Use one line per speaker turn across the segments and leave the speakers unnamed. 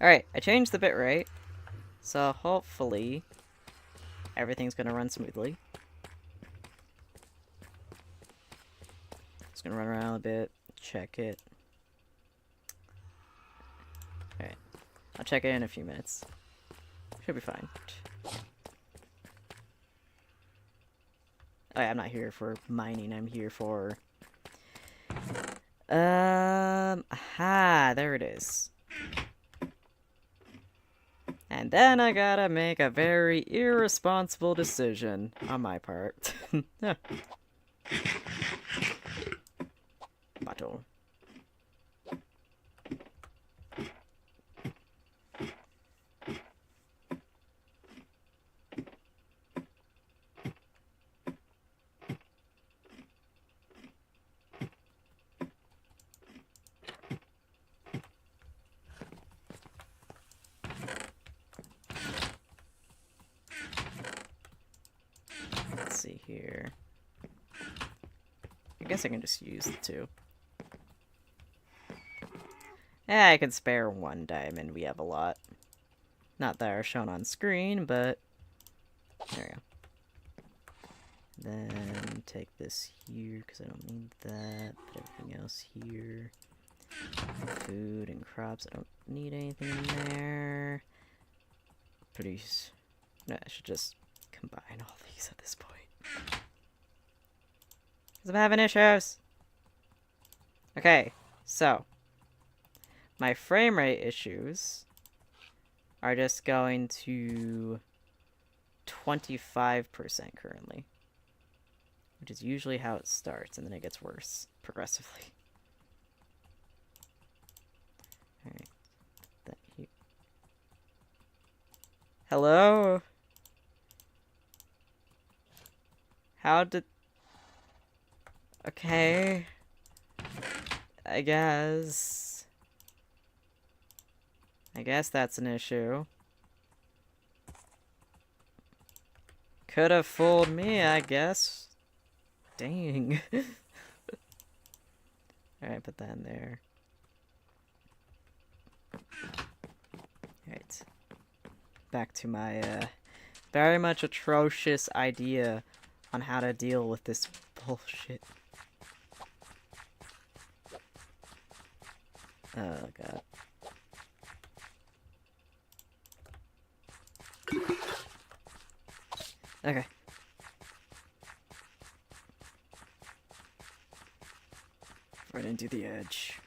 Alright, I changed the bitrate, so hopefully everything's gonna run smoothly. Just gonna run around a bit, check it. Alright, I'll check it in a few minutes. Should be fine. Oh yeah, I'm not here for mining, I'm here for... aha, there it is. And then I gotta make a very irresponsible decision on my part. Battle. Let's see here. I guess I can just use the two. Yeah, I can spare one diamond. We have a lot. Not that are shown on screen, but there we go. Then take this here because I don't need that. Put everything else here. Food and crops. I don't need anything in there. Produce. No, I should just combine all these at this point. Because I'm having issues. Okay, so my frame rate issues are just going to 25% currently, which is usually how it starts, and then it gets worse progressively. Alright, that here. Hello? How did... Okay. I guess that's an issue. Could have fooled me, I guess. Dang. Alright, put that in there. Alright. Back to my, very much atrocious idea on how to deal with this bullshit. Oh, God. Okay. Right into the edge.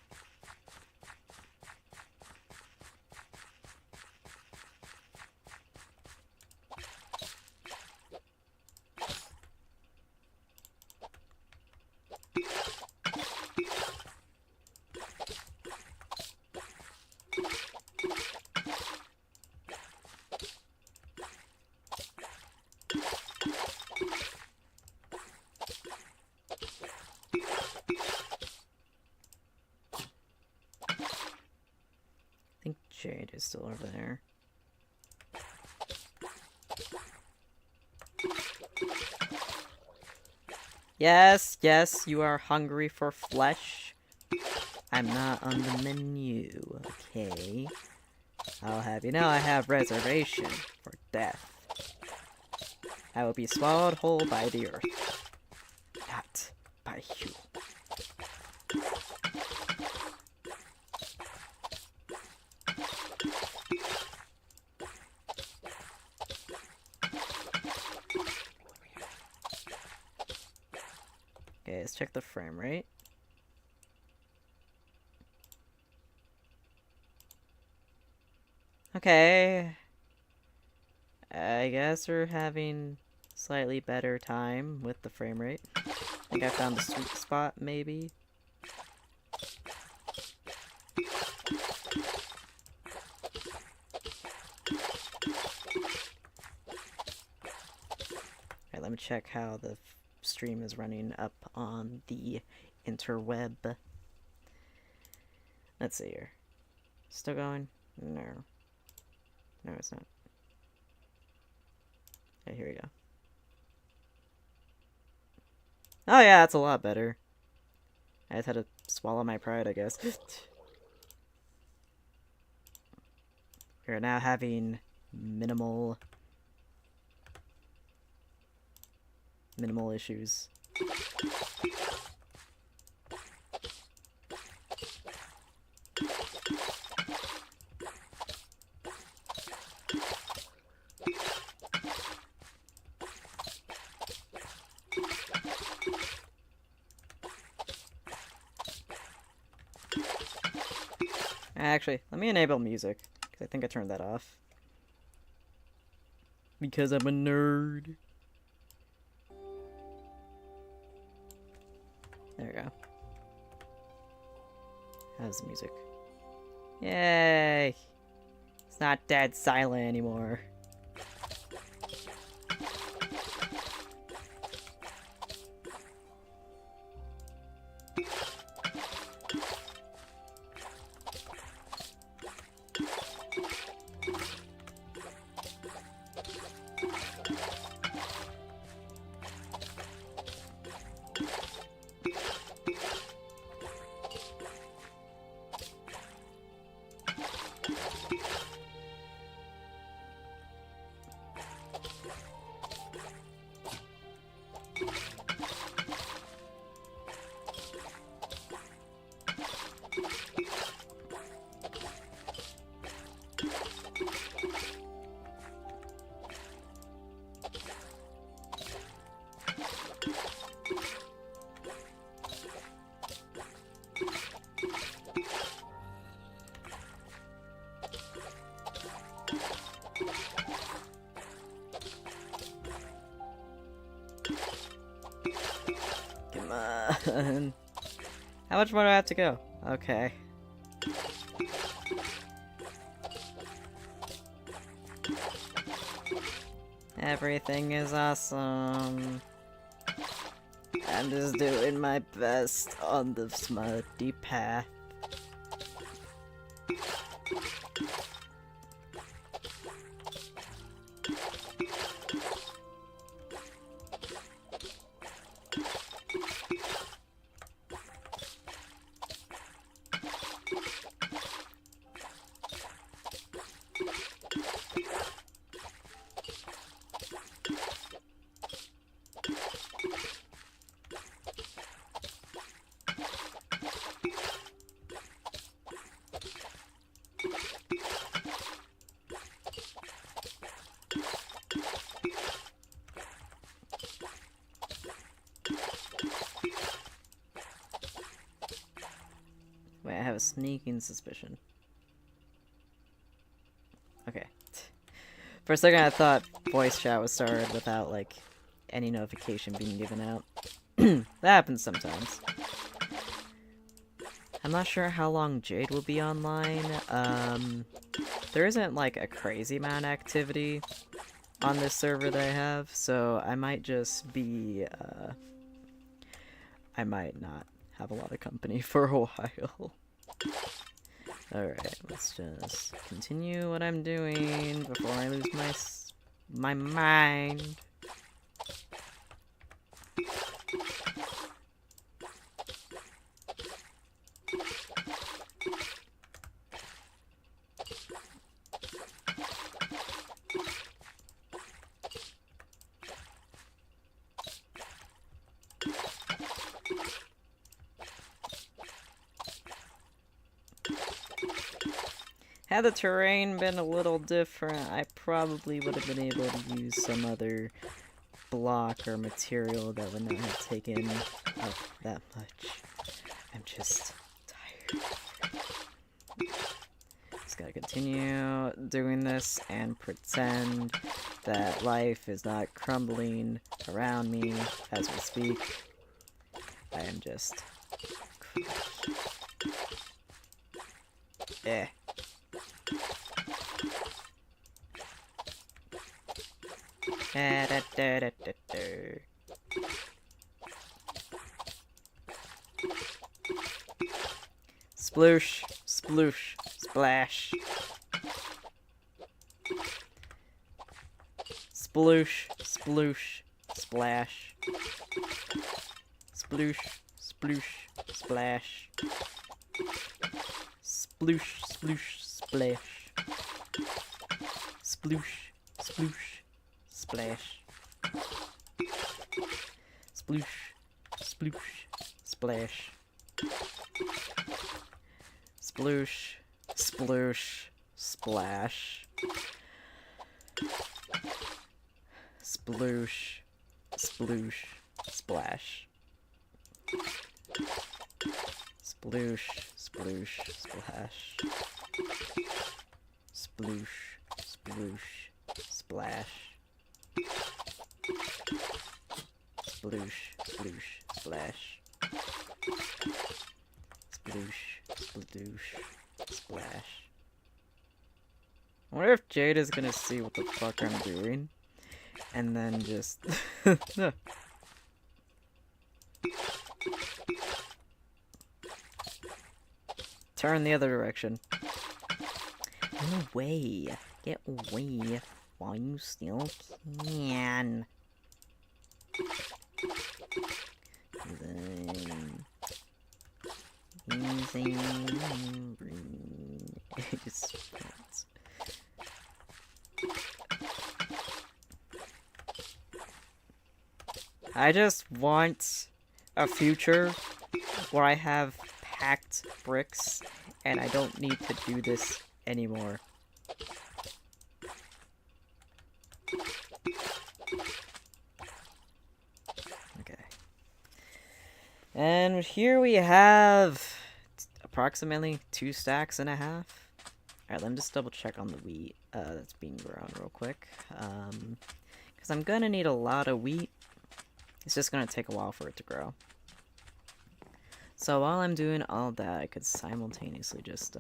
I think Jade is still over there. Yes, yes, you are hungry for flesh. I'm not on the menu, okay? I'll have you know I have reservation for death. I will be swallowed whole by the earth. Not by you. Okay, let's check the frame rate. Okay. I guess we're having slightly better time with the frame rate. I think I found the sweet spot, maybe. Alright, let me check how the stream is running up on the interweb. Let's see here. Still going? No. No, it's not. Okay, here we go. Oh yeah, that's a lot better. I just had to swallow my pride, I guess. We're now having minimal issues. Actually, let me enable music, because I think I turned that off. Because I'm a nerd. There we go. How's the music? Yay! It's not dead silent anymore. Come on. How much more do I have to go? Okay. Everything is awesome. I'm just doing my best on the smutty path. Wait, I have a sneaking suspicion. Okay. For a second I thought voice chat was started without, like, any notification being given out. That happens sometimes. I'm not sure how long Jade will be online. There isn't, like, a crazy amount of activity on this server that I have, so I might just be, I might not have a lot of company for a while. Alright, let's just continue what I'm doing before I lose my mind. Had the terrain been a little different, I probably would have been able to use some other block or material that would not have taken up that much. I'm just tired. Just gotta continue doing this and pretend that life is not crumbling around me as we speak. I am just crushed. Eh. Sploosh, sploosh, splash. Sploosh, sploosh, splash. Sploosh, sploosh, splash. Sploosh, sploosh, splash. Sploosh. Sploosh. Splash. Sploosh. Sploosh. Splash. Sploosh. Sploosh. Splash. Sploosh. Sploosh. Splash. Sploosh. Sploosh. Splash. Sploosh. Sploosh. Splash. Sploosh. Sploosh. Splash. Sploosh. Sploosh. Splash. I wonder if Jade is gonna see what the fuck I'm doing, and then just... Turn the other direction. Get away. Get away while you still can. Then... using green expense. I just want a future where I have packed bricks and I don't need to do this anymore. Okay. And here we have approximately 2.5 stacks. Alright, let me just double check on the wheat that's being grown real quick. Because I'm gonna need a lot of wheat. It's just gonna take a while for it to grow. So while I'm doing all that, I could simultaneously just,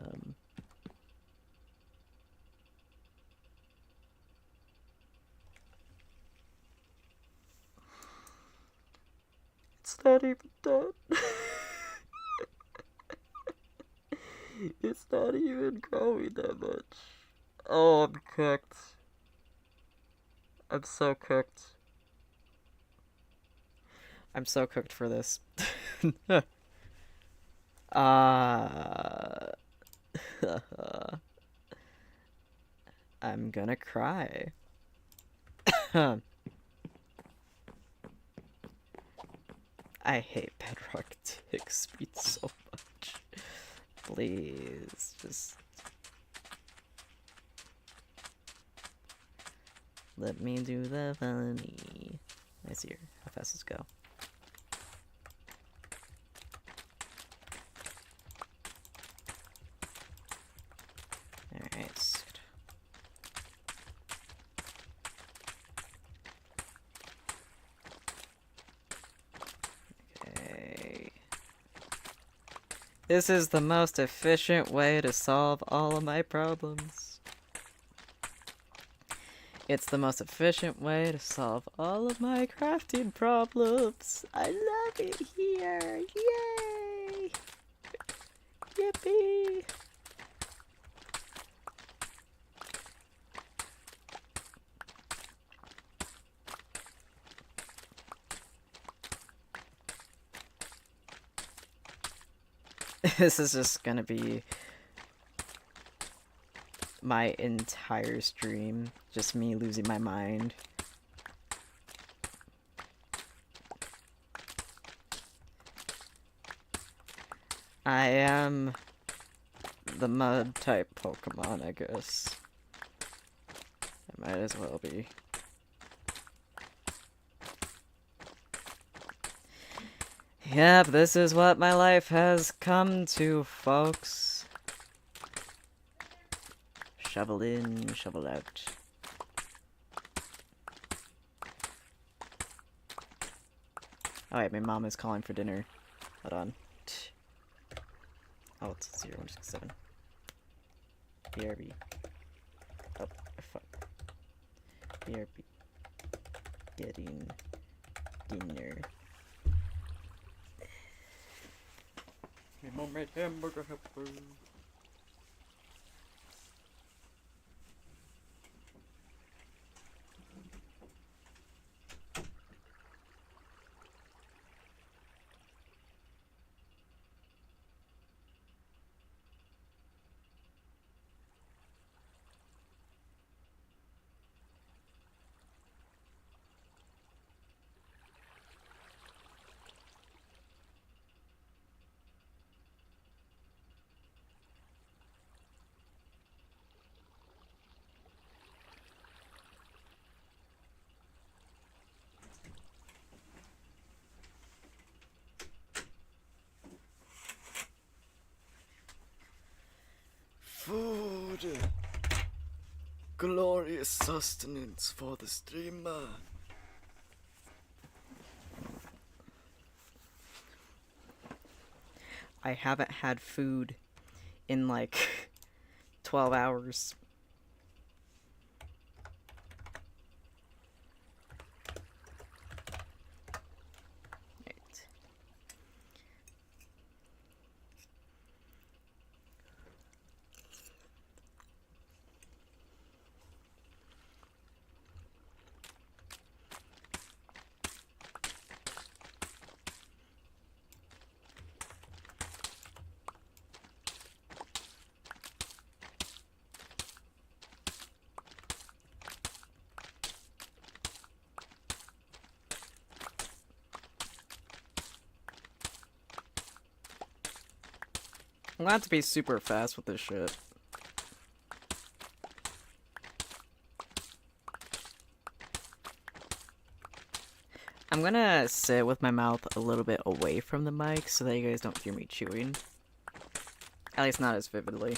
It's not even done. It's not even growing that much. Oh, I'm cooked. I'm so cooked. I'm so cooked for this. I'm gonna cry. I hate Bedrock tick speed so much. Please, just... let me do the funny. Nice here. How fast does it go? Alright. Okay. This is the most efficient way to solve all of my problems. It's the most efficient way to solve all of my crafting problems. I love it here. Yay! Yippee! This is just gonna be my entire stream, just me losing my mind. I am the mud type Pokemon, I guess. I might as well be. Yep, this is what my life has come to, folks. Shovel in, shovel out. Oh wait, my mom is calling for dinner. Hold on. Oh, it's 0167. BRB. Oh, fuck. BRB. Getting dinner. My mom made hamburger helper. food. Glorious sustenance for the streamer. I haven't had food in like 12 hours. I'm gonna have to be super fast with this shit. I'm gonna sit with my mouth a little bit away from the mic so that you guys don't hear me chewing. At least not as vividly.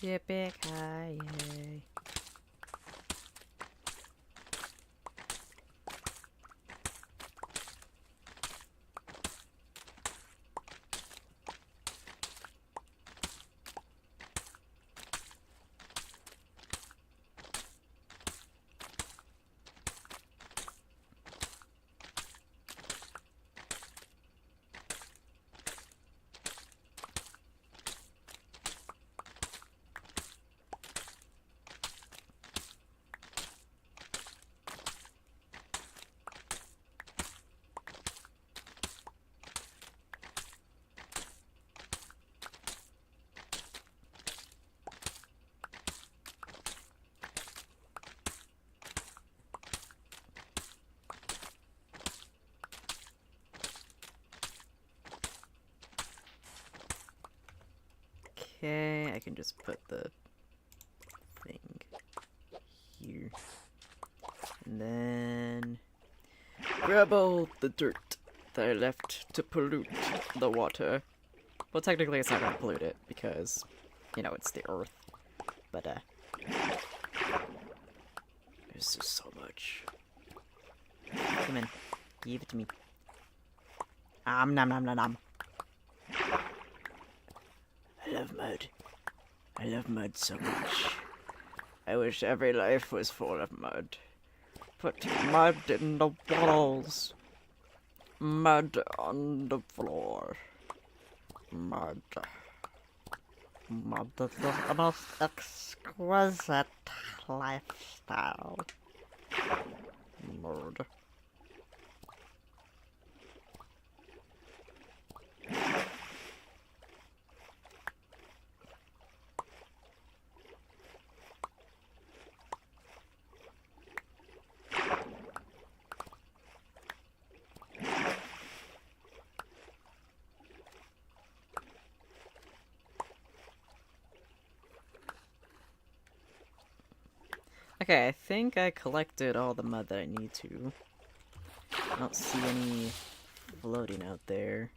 Yippee-ki-yay. Okay, I can just put the thing here. And then grab all the dirt that I left to pollute the water. Well, technically it's not gonna pollute it because, you know, it's the earth. But, there's just so much. Come in. Give it to me. Nom nom nom nom. I love mud. I love mud so much. I wish every life was full of mud. Put mud in the walls. Mud on the floor. Mud. Mud is the most exquisite lifestyle. Mud. Okay, I think I collected all the mud that I need to. I don't see any floating out there.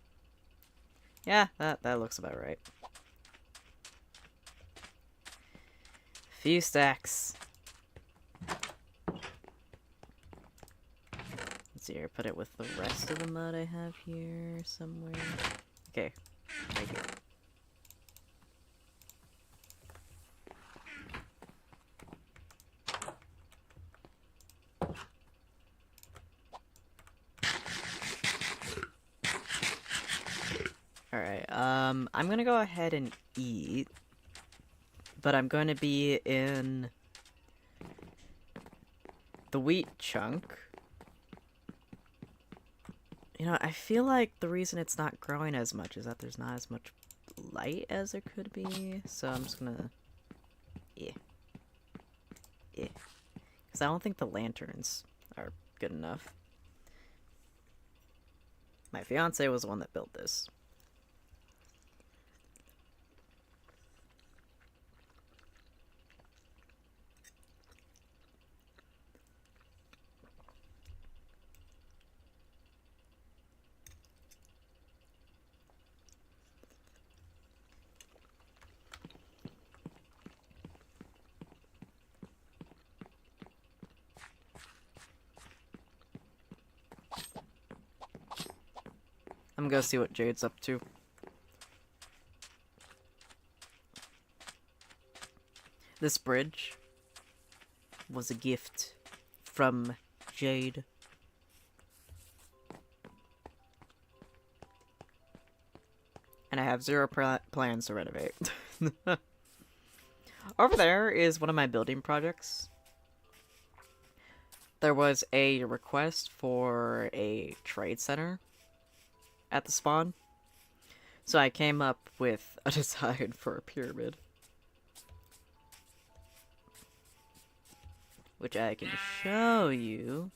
Yeah, that looks about right. Few stacks. Let's see here, put it with the rest of the mud I have here somewhere. Okay, right here. Alright, I'm gonna go ahead and eat, but I'm going to be in the wheat chunk. You know, I feel like the reason it's not growing as much is that there's not as much light as there could be, so I'm just gonna... Yeah. Yeah. Because I don't think the lanterns are good enough. My fiance was the one that built this. I'm gonna go see what Jade's up to. This bridge was a gift from Jade. And I have zero plans to renovate. Over there is one of my building projects. There was a request for a trade center at the spawn. So I came up with a design for a pyramid. Which I can show you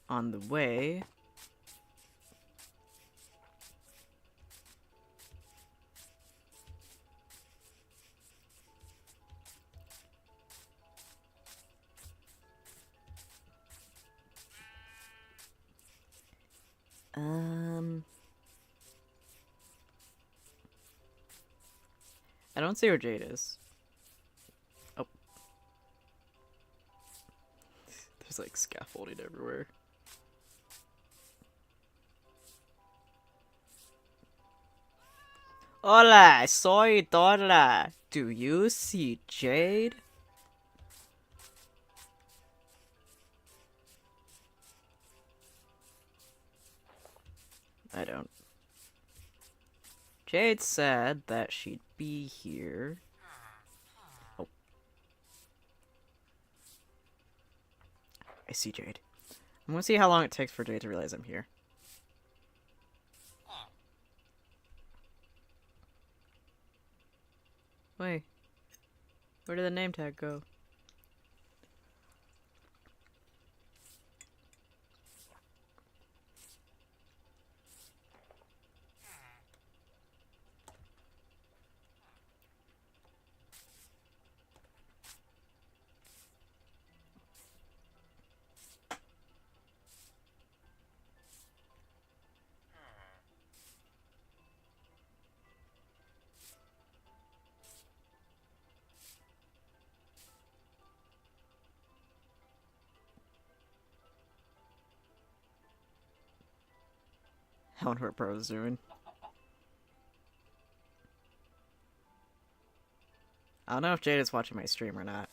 on the way. I don't see where Jade is. Oh. There's like scaffolding everywhere. Hola, soy Dora. Do you see Jade? I don't. Jade said that she'd be here. Oh. I see Jade. I'm gonna see how long it takes for Jade to realize I'm here. Wait. Where did the name tag go? I wonder what Bro's doing. I don't know if Jade is watching my stream or not.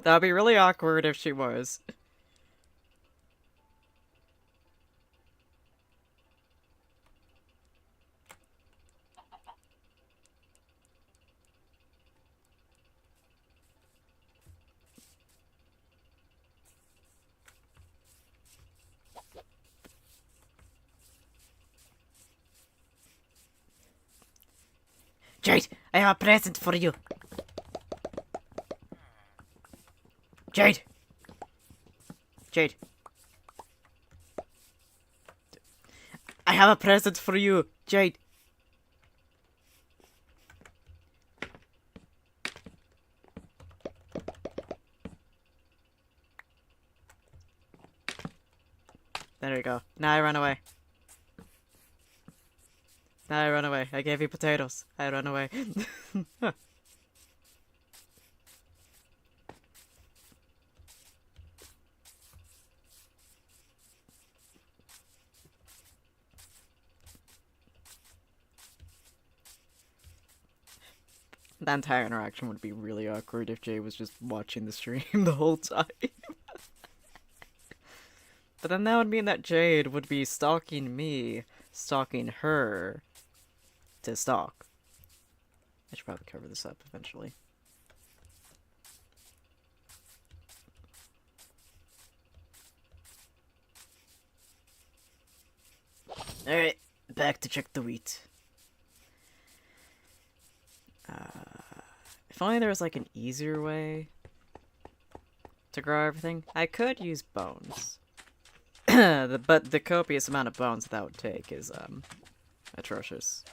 That would be really awkward if she was. Jade, I have a present for you. Jade! Jade. I have a present for you, Jade. There you go. Now I run away. Now I run away. I gave you potatoes. I run away. That entire interaction would be really awkward if Jay was just watching the stream the whole time. But then that would mean that Jade would be stalking me, stalking her to stalk. I should probably cover this up eventually. Alright, back to check the wheat. If only there was like an easier way to grow everything. I could use bones. But the copious amount of bones that would take is atrocious.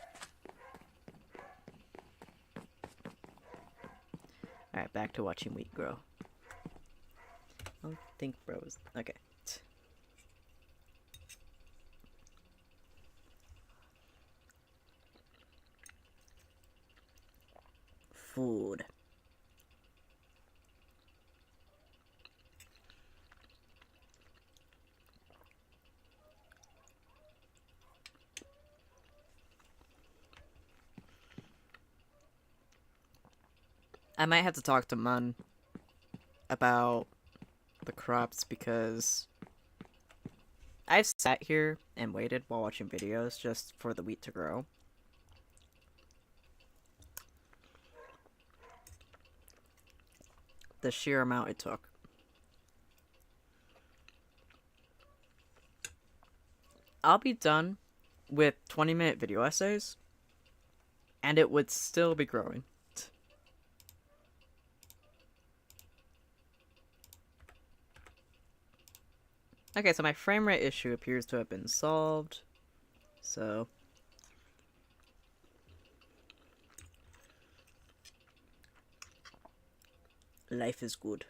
Alright, back to watching wheat grow. I don't think bros. Okay. Food. I might have to talk to Mun about the crops because I've sat here and waited while watching videos just for the wheat to grow. The sheer amount it took. I'll be done with 20-minute video essays, and it would still be growing. Okay, so my frame rate issue appears to have been solved. So life is good.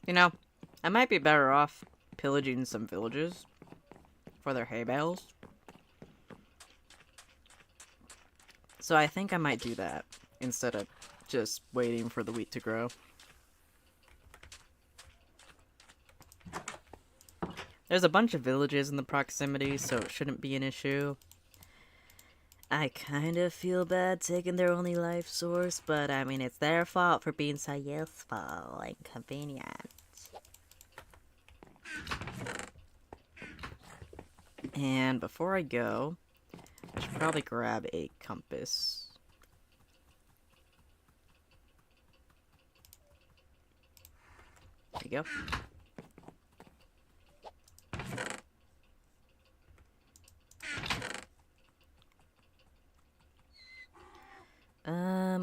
You know, I might be better off pillaging some villages for their hay bales. So I think I might do that instead of just waiting for the wheat to grow. There's a bunch of villages in the proximity, so it shouldn't be an issue. I kind of feel bad taking their only life source, but I mean, it's their fault for being so useful and convenient. And before I go, I should probably grab a compass. There you go.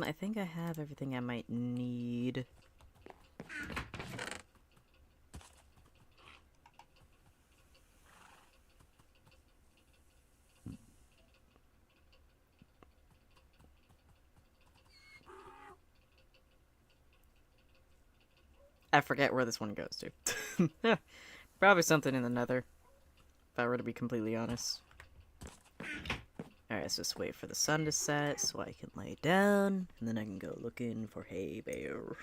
I think I have everything I might need. I forget where this one goes to. Probably something in the nether, if I were to be completely honest. Alright, let's just wait for the sun to set so I can lay down, and then I can go looking for hay bales.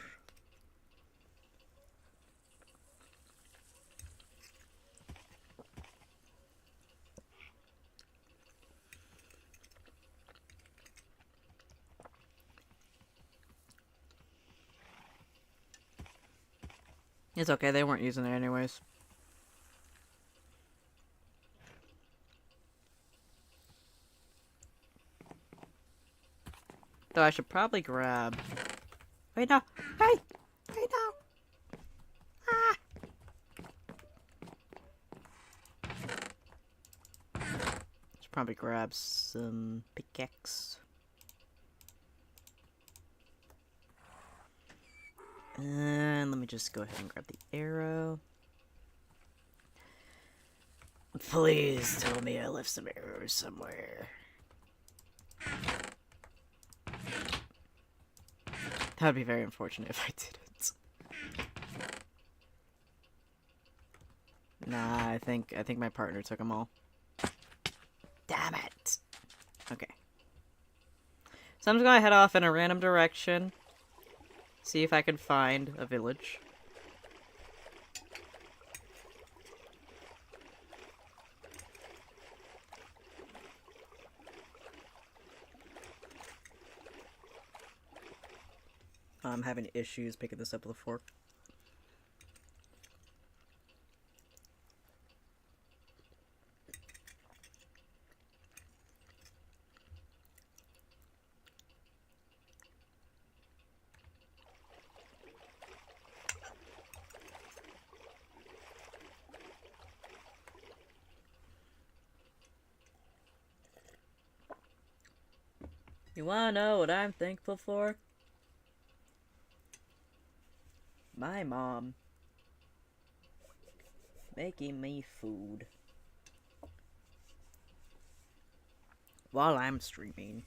It's okay, they weren't using it anyways. Though I should probably grab... Wait, no! Hey! Wait, no! Ah! Should probably grab some pickaxe. And let me just go ahead and grab the arrow. Please tell me I left some arrows somewhere. That would be very unfortunate if I didn't. Nah, I think my partner took them all. Damn it! Okay. So I'm just gonna head off in a random direction. See if I can find a village. I'm having issues picking this up with a fork. You wanna know what I'm thankful for? My mom making me food while I'm streaming,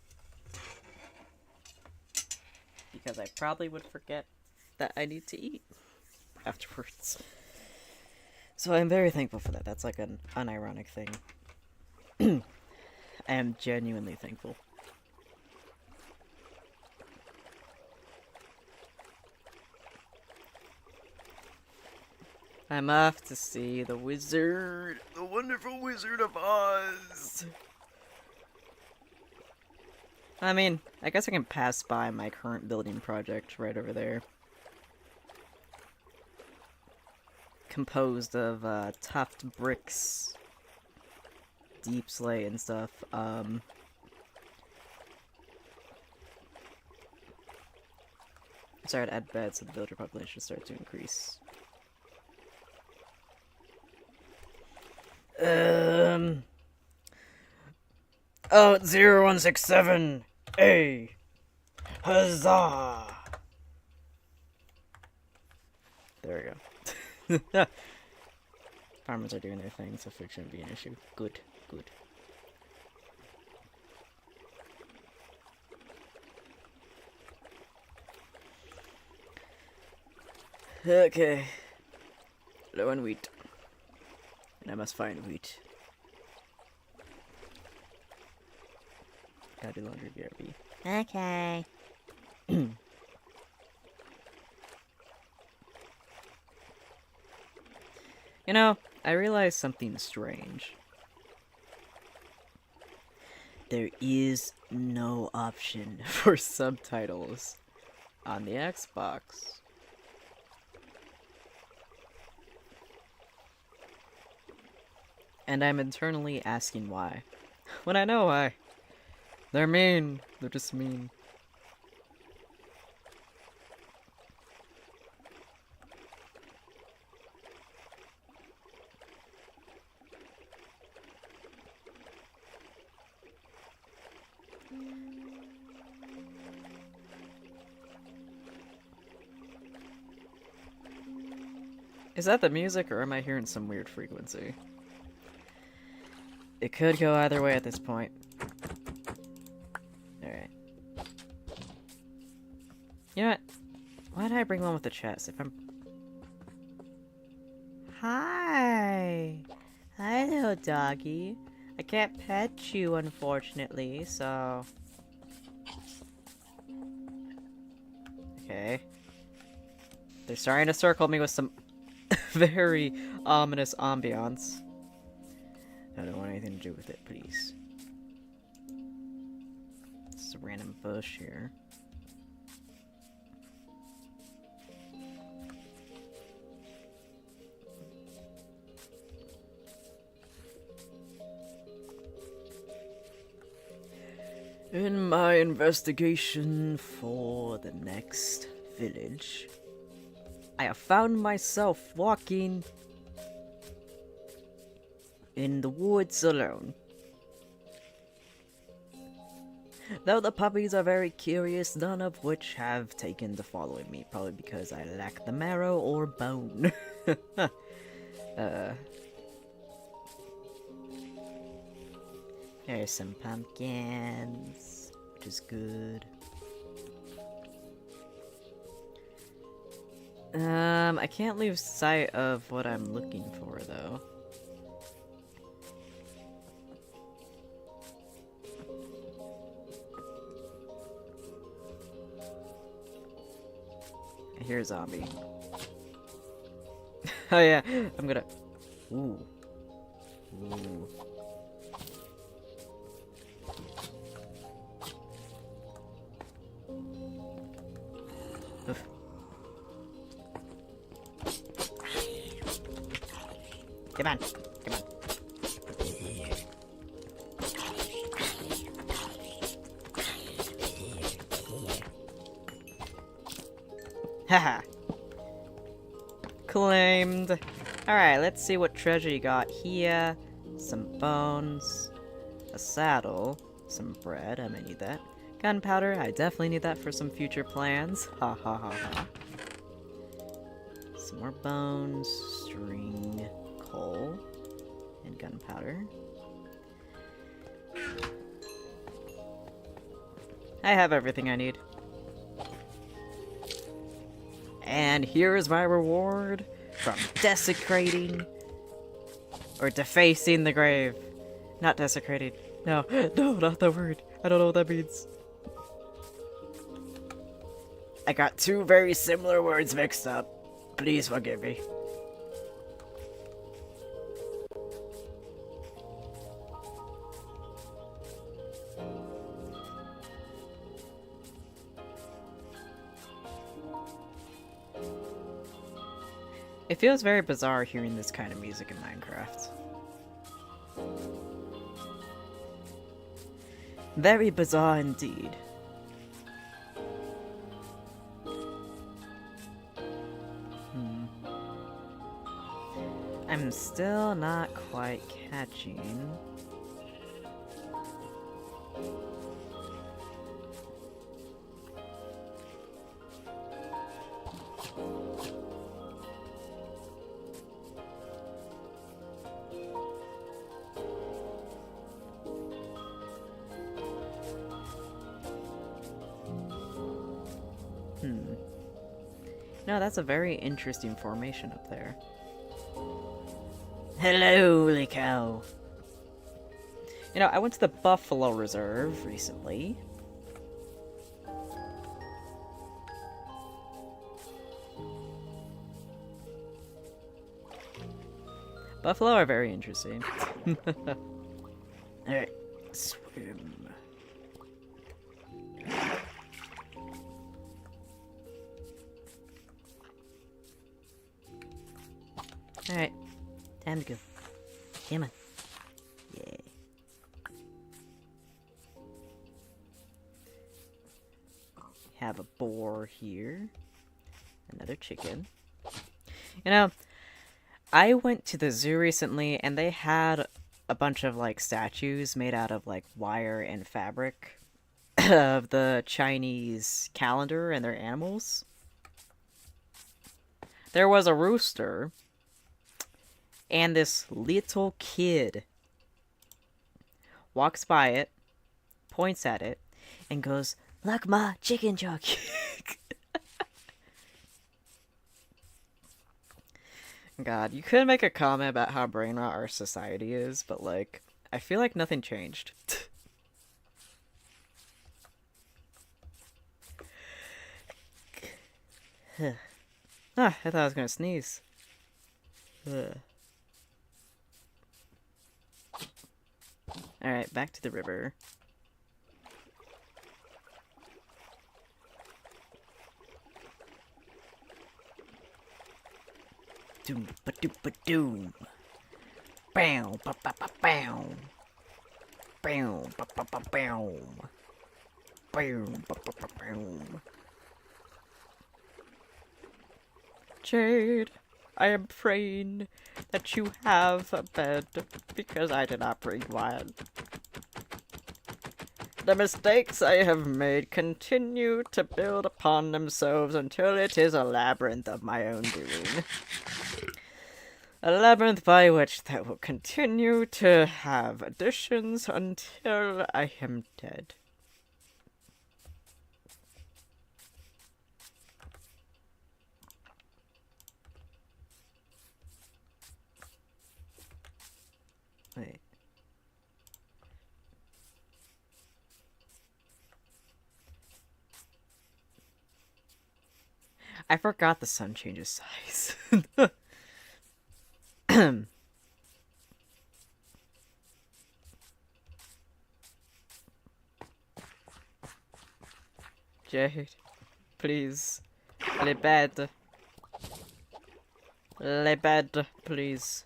because I probably would forget that I need to eat afterwards. So I'm very thankful for that. That's like an unironic thing. I am genuinely thankful. I'm off to see the wizard, the wonderful Wizard of Oz. I mean, I guess I can pass by my current building project right over there. Composed of tuft bricks, deep slate and stuff. Sorry to add beds so the villager population starts to increase. Oh, it's 0167. A. Huzzah! There we go. Farmers are doing their thing, so food shouldn't be an issue. Good, good. Okay. Low on wheat. And I must find wheat. Gotta do laundry, BRB. Okay. You know, I realized something strange. There is no option for subtitles on the Xbox. And I'm internally asking why. When I know why. They're mean. They're just mean. Is that the music, or am I hearing some weird frequency? It could go either way at this point. Alright. You know what? Why did I bring one with the chest? If I'm... Hi! Hi, little doggy. I can't pet you, unfortunately, so... Okay. They're starting to circle me with some very ominous ambiance. I don't want anything to do with it, please. It's a random bush here. In my investigation for the next village, I have found myself walking in the woods alone. Though the puppies are very curious, none of which have taken to following me, probably because I lack the marrow or bone. Here's some pumpkins, which is good. I can't lose sight of what I'm looking for, though. I hear a zombie. Oh yeah, I'm gonna... Ooh. Ooh. Oof. Come on, come on. Haha. Claimed. Alright, let's see what treasure you got here. Some bones, a saddle, some bread, I may need that. Gunpowder, I definitely need that for some future plans. Ha ha ha ha. Some more bones, string, coal, and gunpowder. I have everything I need. And here is my reward from desecrating or defacing the grave. Not desecrated. No, no, not that word. I don't know what that means. I got two very similar words mixed up. Please forgive me. It feels very bizarre hearing this kind of music in Minecraft. Very bizarre indeed. I'm still not quite catching. No, that's a very interesting formation up there. Hello, holy cow. You know, I went to the Buffalo Reserve recently. Buffalo are very interesting. Alright, swim. Alright, time to go. Come on. Yeah. Have a boar here. Another chicken. You know, I went to the zoo recently and they had a bunch of like statues made out of like wire and fabric of the Chinese calendar and their animals. There was a rooster and this little kid walks by it, points at it, and goes, "Look, ma, chicken jock." God, you could make a comment about how brain rot our society is, but like, I feel like nothing changed. I thought I was gonna sneeze. Alright, back to the river. Doom ba doom ba doom. Bow ba ba ba bow. Bow ba ba ba bow. Bow ba ba ba bow. Jade, I am praying that you have a bed, because I did not bring one. The mistakes I have made continue to build upon themselves until it is a labyrinth of my own doing. A labyrinth by which that will continue to have additions until I am dead. Wait. I forgot the sun changes size. Jade, please. Le bed. Le bed, please.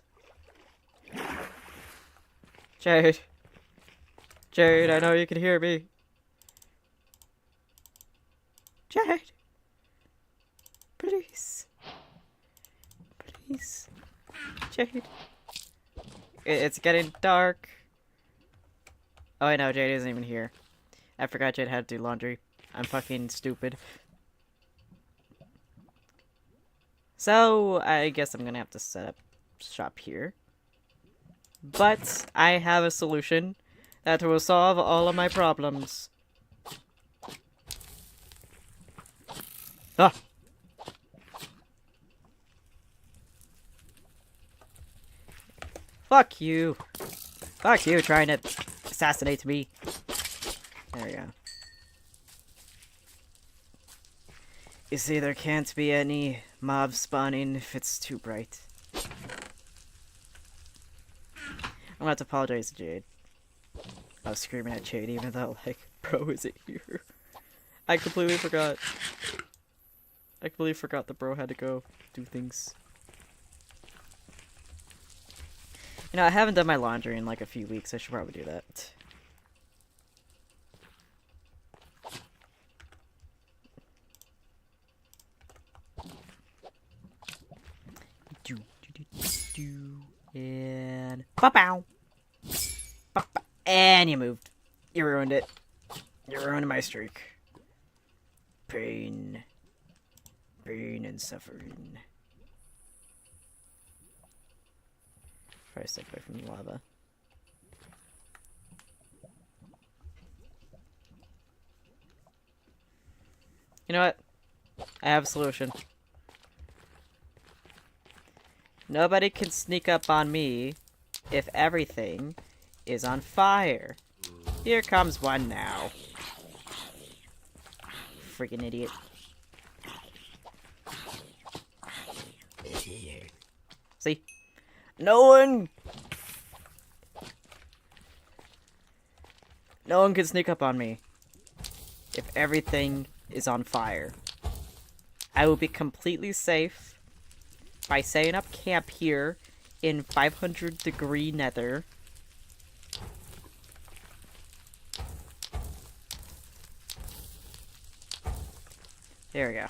Jade. Jade, I know you can hear me. Jade. Please. Please. Jade. It's getting dark. Oh, I know, Jade isn't even here. I forgot Jade had to do laundry. I'm fucking stupid. So, I guess I'm gonna have to set up shop here. But I have a solution that will solve all of my problems. Ah! Fuck you! Fuck you, trying to assassinate me. There we go. You see, there can't be any mobs spawning if it's too bright. I'm gonna have to apologize to Jade. I was screaming at Jade even though, like, bro, is it here? I completely forgot. I completely forgot the bro had to go do things. You know, I haven't done my laundry in like a few weeks. I should probably do that. And pow. And you moved. You ruined it. You ruined my streak. Pain. Pain and suffering. Try to step away from the lava. You know what? I have a solution. Nobody can sneak up on me if everything is on fire. Here comes one now. Freaking idiot. See? No one can sneak up on me if everything is on fire. I will be completely safe by setting up camp here in 500-degree nether. There we go.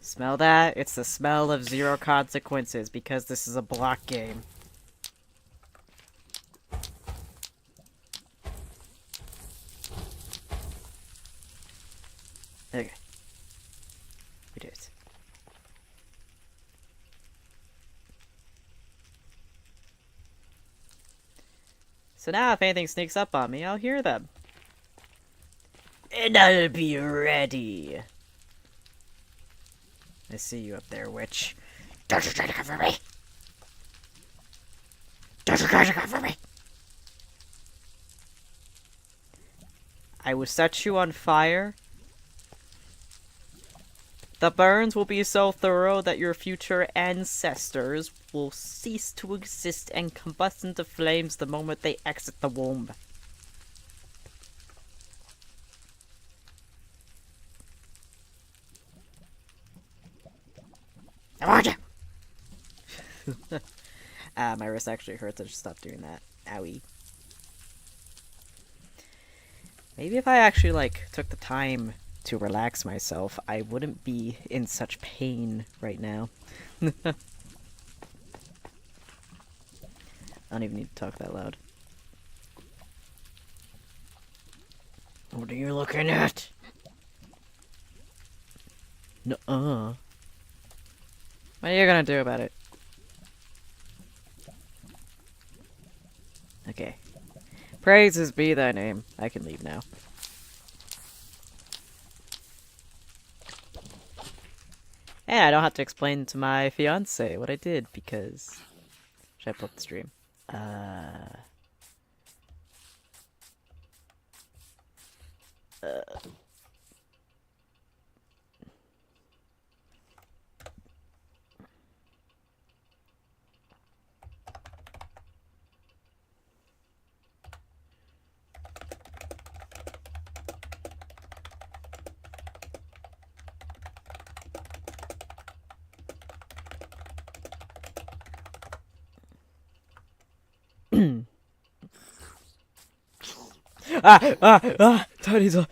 Smell that? It's the smell of zero consequences because this is a block game. Okay. We did it. So now if anything sneaks up on me, I'll hear them. And I'll be ready. I see you up there, witch. Don't you try to cover me! Don't you try to cover me! I will set you on fire. The burns will be so thorough that your future ancestors will cease to exist and combust into flames the moment they exit the womb. I want you! My wrist actually hurts. I should stop doing that. Owie. Maybe if I actually, like, took the time to relax myself, I wouldn't be in such pain right now. I don't even need to talk that loud. What are you looking at? Nuh-uh. What are you gonna do about it? Okay. Praises be thy name. I can leave now. And I don't have to explain to my fiance what I did because... Should I pull up the stream?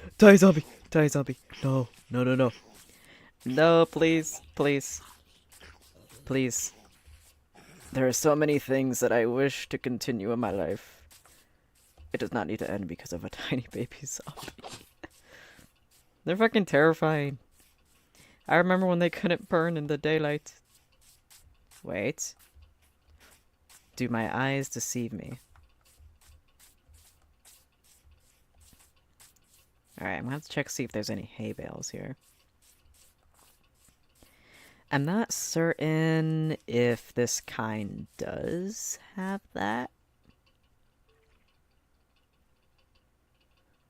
Tiny zombie, tiny zombie. No, no, no, no. No, please, please. Please. There are so many things that I wish to continue in my life. It does not need to end because of a tiny baby zombie. They're fucking terrifying. I remember when they couldn't burn in the daylight. Wait. Do my eyes deceive me? Alright, I'm gonna have to check see if there's any hay bales here. I'm not certain if this kind does have that.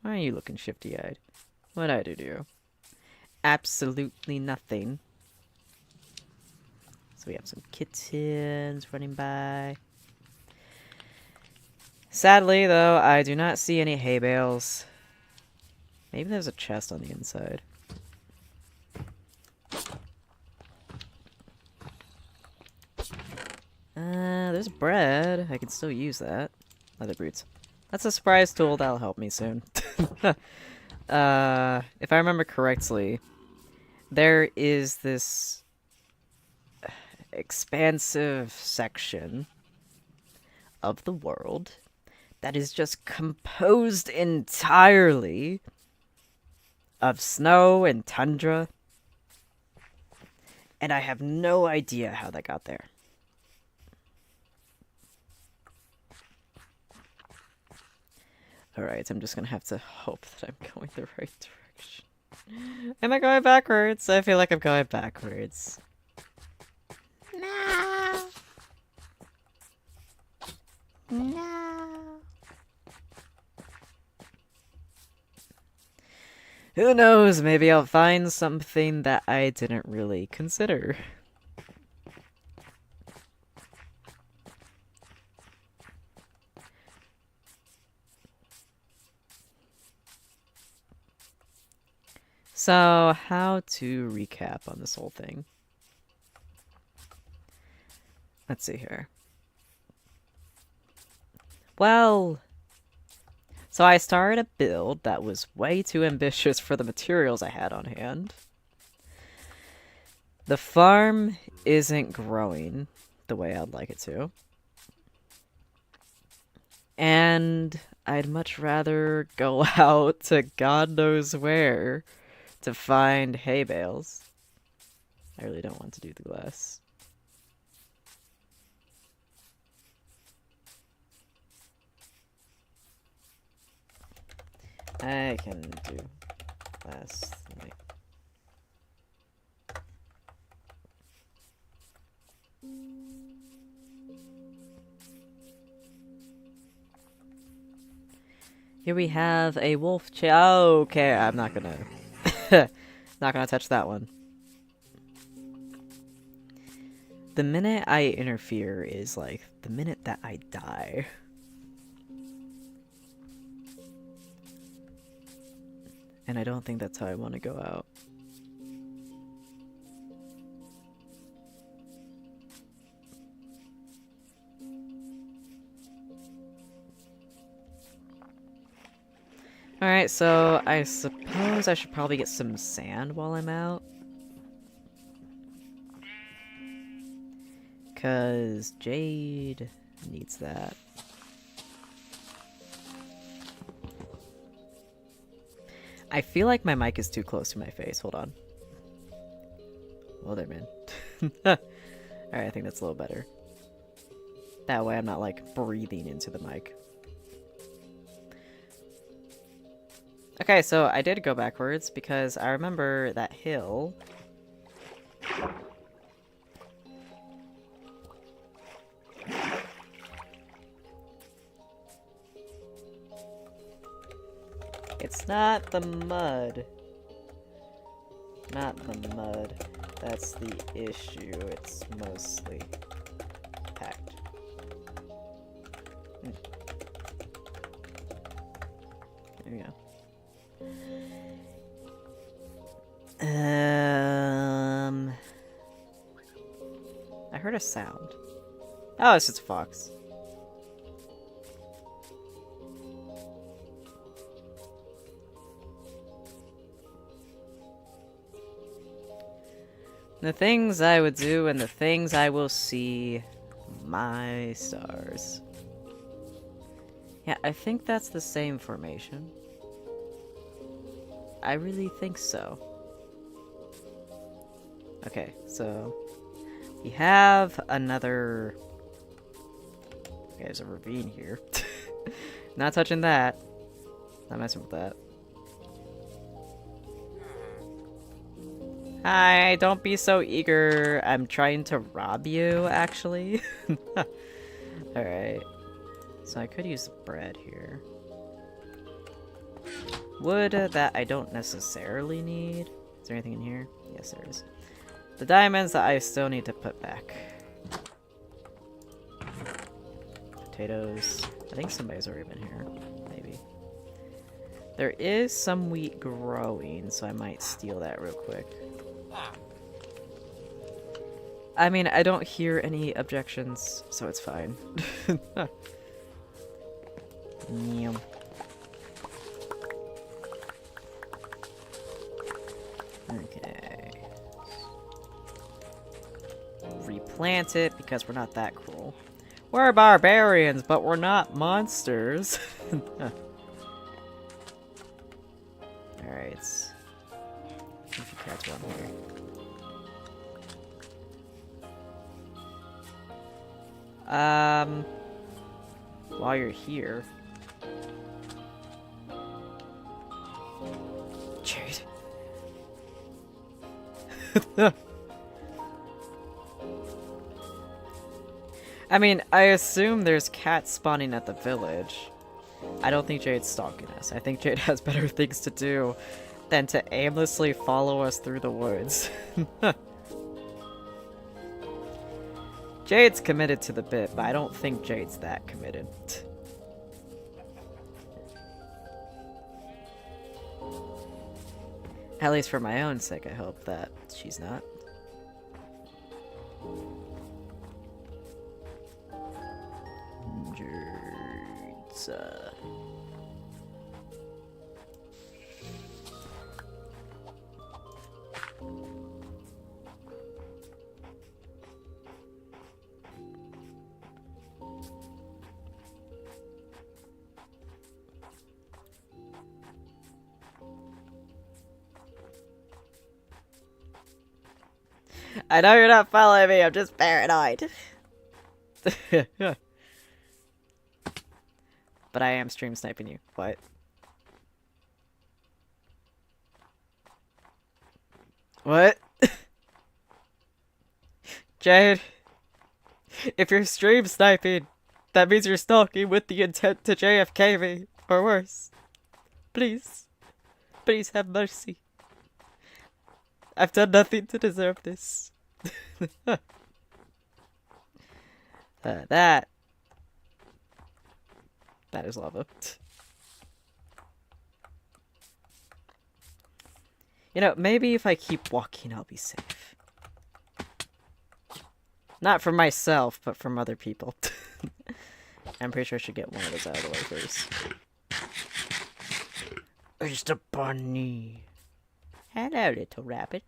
Why are you looking shifty-eyed? What'd I do to you? Absolutely nothing. So we have some kittens running by. Sadly, though, I do not see any hay bales. Maybe there's a chest on the inside. There's bread. I can still use that. Leather boots. That's a surprise tool. That'll help me soon. If I remember correctly, there is this expansive section of the world that is just composed entirely of snow and tundra. And I have no idea how that got there. Alright, I'm just gonna have to hope that I'm going the right direction. Am I going backwards? I feel like I'm going backwards. No! No! Who knows? Maybe I'll find something that I didn't really consider. So, how to recap on this whole thing? Let's see here. Well, so I started a build that was way too ambitious for the materials I had on hand. The farm isn't growing the way I'd like it to. And I'd much rather go out to God knows where to find hay bales. I really don't want to do the glass. I can do glass. Here we have a wolf okay, I'm not gonna not gonna touch that one. The minute I interfere is like the minute that I die. And I don't think that's how I want to go out. Alright, so I suppose I should probably get some sand while I'm out. Because Jade needs that. I feel like my mic is too close to my face. Hold on. Well, there, man. Alright, I think that's a little better. That way I'm not, like, breathing into the mic. Okay, so I did go backwards because I remember that hill. It's not the mud. Not the mud. That's the issue. It's mostly packed. There we go. I heard a sound. Oh, it's just a fox. The things I would do and the things I will see. My stars. Yeah, I think that's the same formation. I really think so. Okay, so we have another... Okay, there's a ravine here. Not touching that. Not messing with that. Hi, don't be so eager. I'm trying to rob you, actually. Alright. So I could use bread here. Wood that I don't necessarily need. Is there anything in here? Yes, there is. The diamonds that I still need to put back. Potatoes. I think somebody's already been here. Maybe. There is some wheat growing, so I might steal that real quick. I mean, I don't hear any objections, so it's fine. Yum. Okay. Replant it because we're not that cruel. We're barbarians, but we're not monsters. Alright. A few cats around here. While you're here. Jade. I mean, I assume there's cats spawning at the village. I don't think Jade's stalking us. I think Jade has better things to do than to aimlessly follow us through the woods. Jade's committed to the bit, but I don't think Jade's that committed. At least for my own sake, I hope that she's not. Jade's, I know you're not following me, I'm just paranoid. But I am stream sniping you. What? What? Jade, if you're stream sniping, that means you're stalking with the intent to JFK me, or worse. Please. Please have mercy. I've done nothing to deserve this. That is lava. You know, maybe if I keep walking, I'll be safe. Not for myself, but from other people. I'm pretty sure I should get one of those out of the way first. It's the bunny. Hello, little rabbit.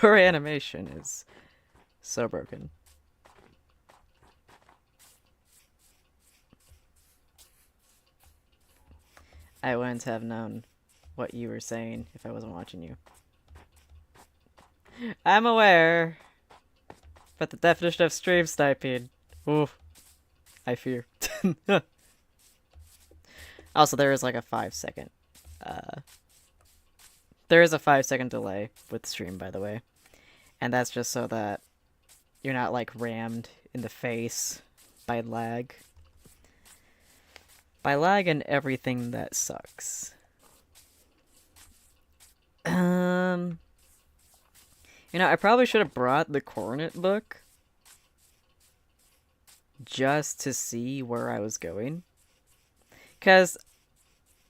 Your animation is so broken. I wouldn't have known what you were saying if I wasn't watching you. I'm aware, but the definition of stream sniping, ooh, I fear. Also, there is like a 5-second, there is a 5-second delay with stream, by the way, and that's just so that you're not like rammed in the face by lag. By lag and everything that sucks. You know, I probably should have brought the coordinate book just to see where I was going. Because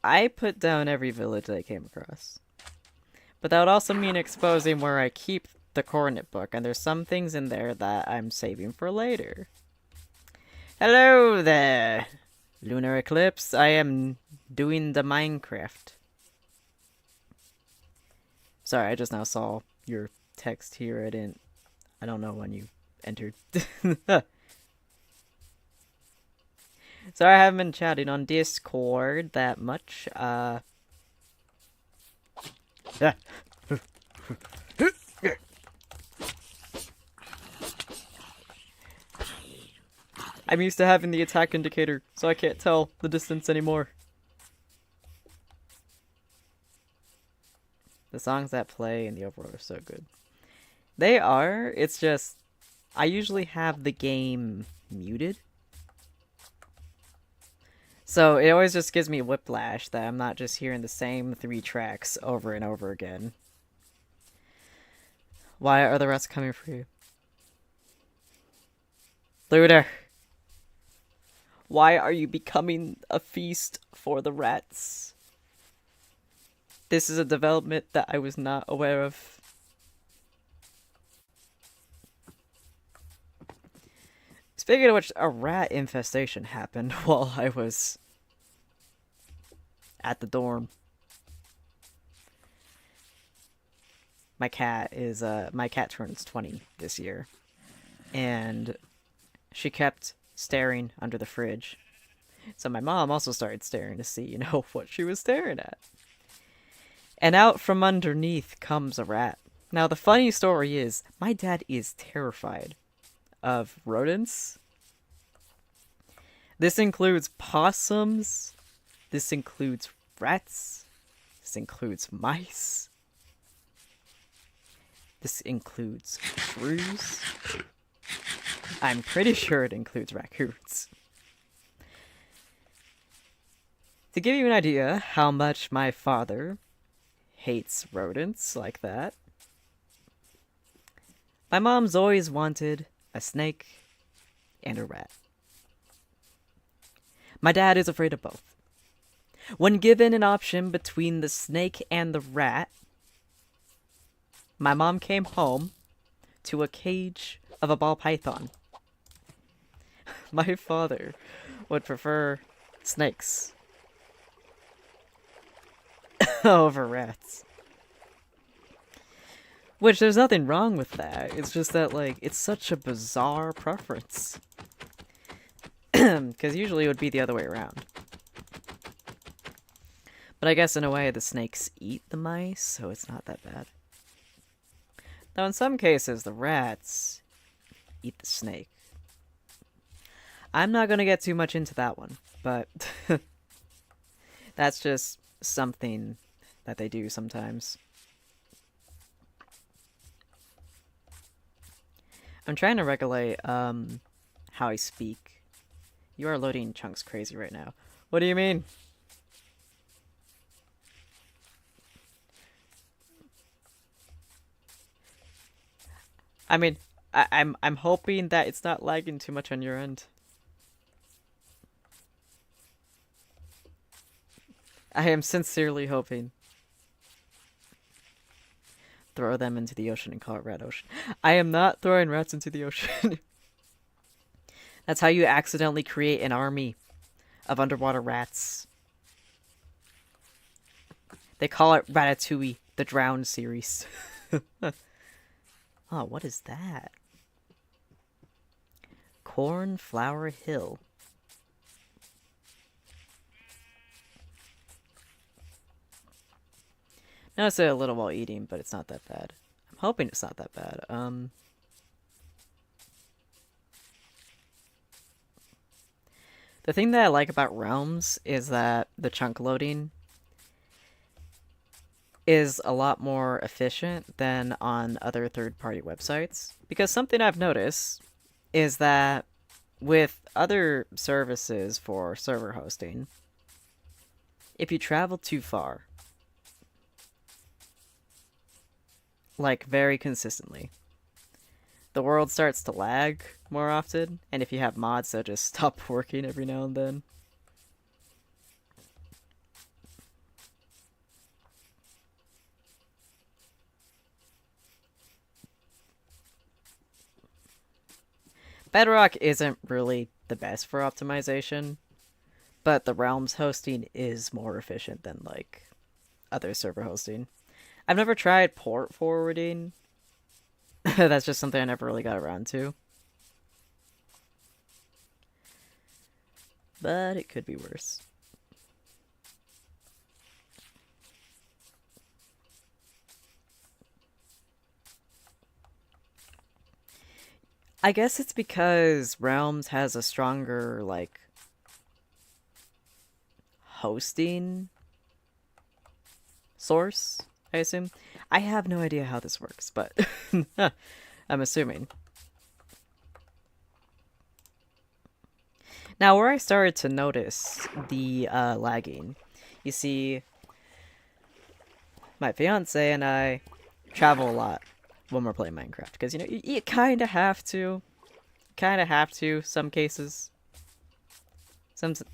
I put down every village that I came across. But that would also mean exposing where I keep the coordinate book, and there's some things in there that I'm saving for later. Hello there! Lunar Eclipse, I am doing the Minecraft. Sorry, I just now saw your text here. I don't know when you entered. Sorry, I haven't been chatting on Discord that much. I'm used to having the attack indicator, so I can't tell the distance anymore. The songs that play in the overworld are so good. They are. It's just I usually have the game muted. So it always just gives me whiplash that I'm not just hearing the same 3 tracks over and over again. Why are the rats coming for you? Looter! Why are you becoming a feast for the rats? This is a development that I was not aware of. Speaking of which, a rat infestation happened while I was at the dorm. My cat turns 20 this year, and she kept staring under the fridge. So my mom also started staring to see, what she was staring at. And out from underneath comes a rat. Now, the funny story is, my dad is terrified of rodents. This includes possums. This includes rats. This includes mice. This includes shrews. I'm pretty sure it includes raccoons. To give you an idea how much my father hates rodents like that, my mom's always wanted a snake and a rat. My dad is afraid of both. When given an option between the snake and the rat, my mom came home to a cage of a ball python. My father would prefer snakes over rats. Which, there's nothing wrong with that. It's just that, it's such a bizarre preference. Because usually it would be the other way around. But I guess in a way the snakes eat the mice, so it's not that bad. Now in some cases the rats eat the snake. I'm not going to get too much into that one, but that's just something that they do sometimes. I'm trying to regulate how I speak. You are loading chunks crazy right now. What do you mean? I mean, I'm hoping that it's not lagging too much on your end. I am sincerely hoping. Throw them into the ocean and call it Rat Ocean. I am not throwing rats into the ocean. That's how you accidentally create an army of underwater rats. They call it Ratatouille, the Drowned series. Oh, what is that? Cornflower Hill. Notice it a little while eating, but it's not that bad. I'm hoping it's not that bad. The thing that I like about Realms is that the chunk loading is a lot more efficient than on other third-party websites. Because something I've noticed is that with other services for server hosting, if you travel too far, very consistently, the world starts to lag more often, and if you have mods, they'll just stop working every now and then. Bedrock isn't really the best for optimization, but the Realms hosting is more efficient than, other server hosting. I've never tried port forwarding. That's just something I never really got around to. But it could be worse. I guess it's because Realms has a stronger, hosting source. I assume. I have no idea how this works, but I'm assuming. Now, where I started to notice the lagging, you see, my fiance and I travel a lot when we're playing Minecraft, because, you know, you kind of have to. Kind of have to, some cases.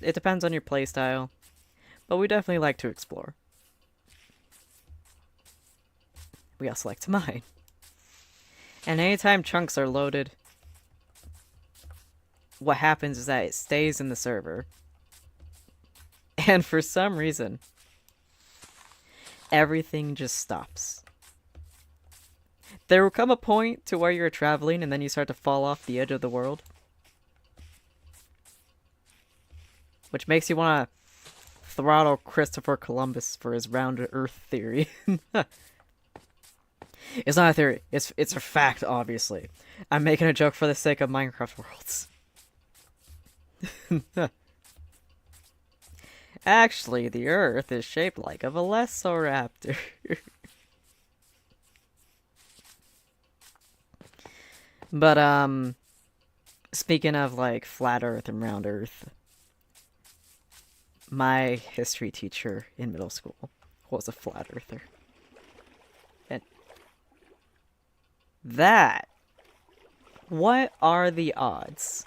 It depends on your playstyle, but we definitely like to explore. We also like to mine. And anytime chunks are loaded, what happens is that it stays in the server. And for some reason, everything just stops. There will come a point to where you're traveling and then you start to fall off the edge of the world. Which makes you want to throttle Christopher Columbus for his round Earth theory. It's not a theory. It's a fact, obviously. I'm making a joke for the sake of Minecraft worlds. Actually, the Earth is shaped like a Velociraptor. But, speaking of, like, flat Earth and round Earth, my history teacher in middle school was a flat earther. And that, what are the odds?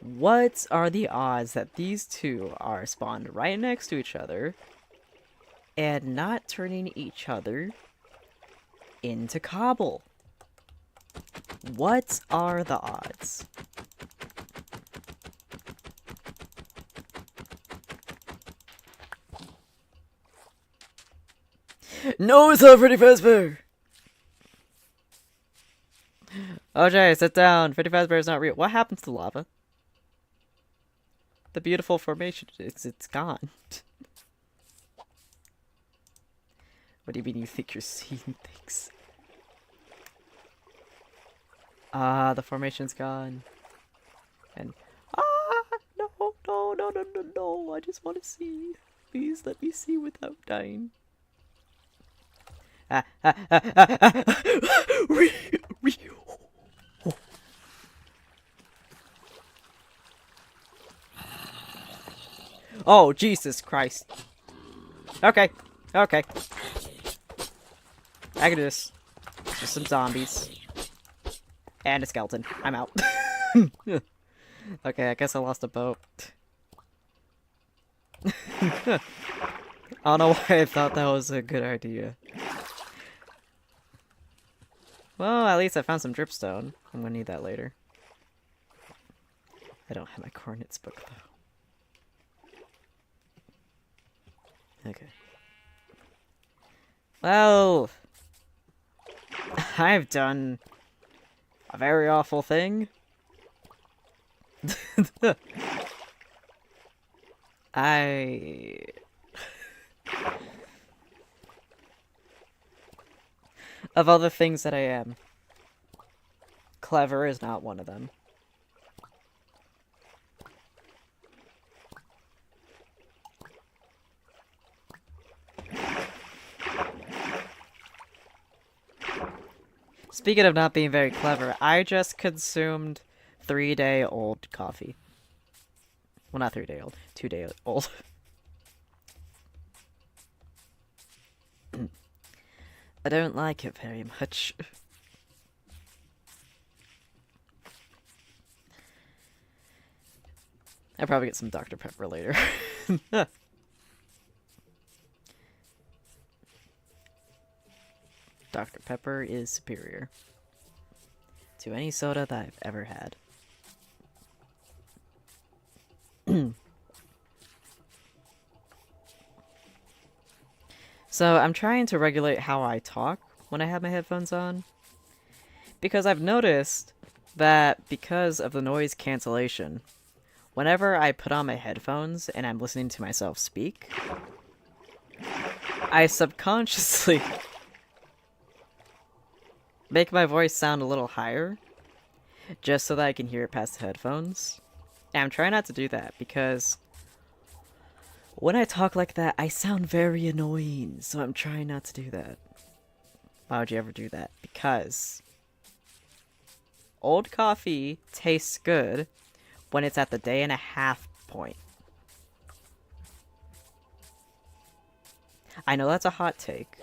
What are the odds that these two are spawned right next to each other and not turning each other into cobble? What are the odds? No, it's not Freddy Fazbear! OJ, sit down. Freddy Fazbear is not real. What happened to the lava? The beautiful formation, it's gone. What do you mean you think you're seeing things? Ah, the formation's gone. And no, I just want to see. Please let me see without dying. Oh, Jesus Christ. Okay. Okay. I can do this. Just some zombies. And a skeleton. I'm out. Okay, I guess I lost a boat. I don't know why I thought that was a good idea. Well, at least I found some dripstone. I'm gonna need that later. I don't have my coordinates book, though. Okay. Well, I've done a very awful thing. Of all the things that I am, clever is not one of them. Speaking of not being very clever, I just consumed 3-day-old coffee. Well, not 3-day-old, 2-day-old. I don't like it very much. I'll probably get some Dr. Pepper later. Dr. Pepper is superior to any soda that I've ever had. So I'm trying to regulate how I talk when I have my headphones on, because I've noticed that because of the noise cancellation, whenever I put on my headphones and I'm listening to myself speak, I subconsciously make my voice sound a little higher, just so that I can hear it past the headphones. And I'm trying not to do that, because When I talk like that, I sound very annoying, so I'm trying not to do that. Why would you ever do that? Because old coffee tastes good when it's at the day and a half point. I know that's a hot take.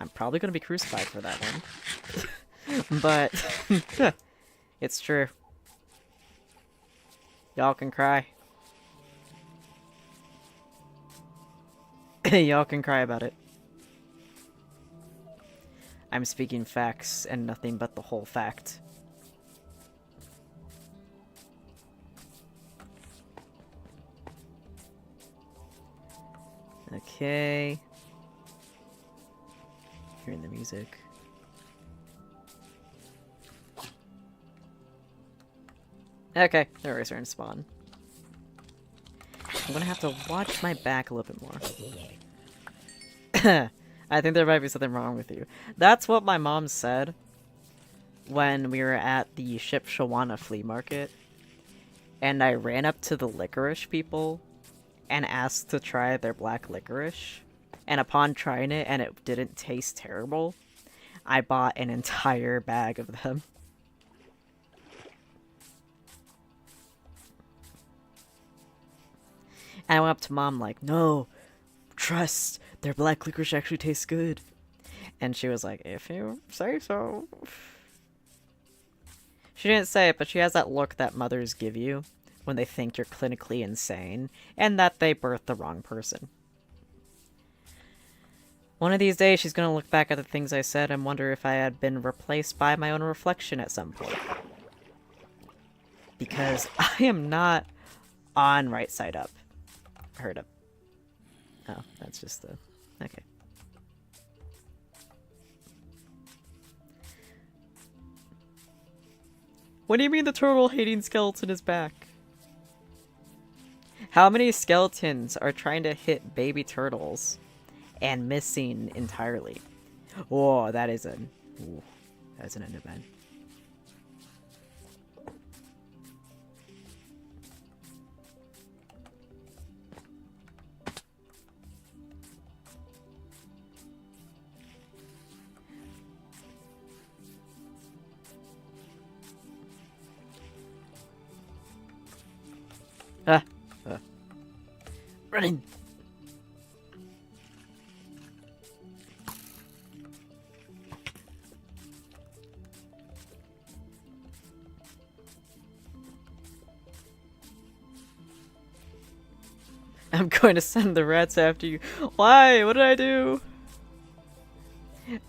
I'm probably going to be crucified for that one. But it's true. Y'all can cry. Y'all can cry about it. I'm speaking facts and nothing but the whole fact. Okay. Hearing the music. Okay, they're already starting to spawn. I'm gonna have to watch my back a little bit more. I think there might be something wrong with you. That's what my mom said when we were at the Shipshawana flea market. And I ran up to the licorice people and asked to try their black licorice. And upon trying it and it didn't taste terrible, I bought an entire bag of them. And I went up to mom like, no, trust, their black licorice actually tastes good. And she was like, if you say so. She didn't say it, but she has that look that mothers give you when they think you're clinically insane and that they birthed the wrong person. One of these days, she's going to look back at the things I said and wonder if I had been replaced by my own reflection at some point. Because I am not on right side up. Heard up. Oh, that's just the... Okay. What do you mean the turtle-hating skeleton is back? How many skeletons are trying to hit baby turtles and missing entirely? Oh, that is an... Ooh, that's an Enderman. Ah! Running! I'm going to send the rats after you. Why? What did I do?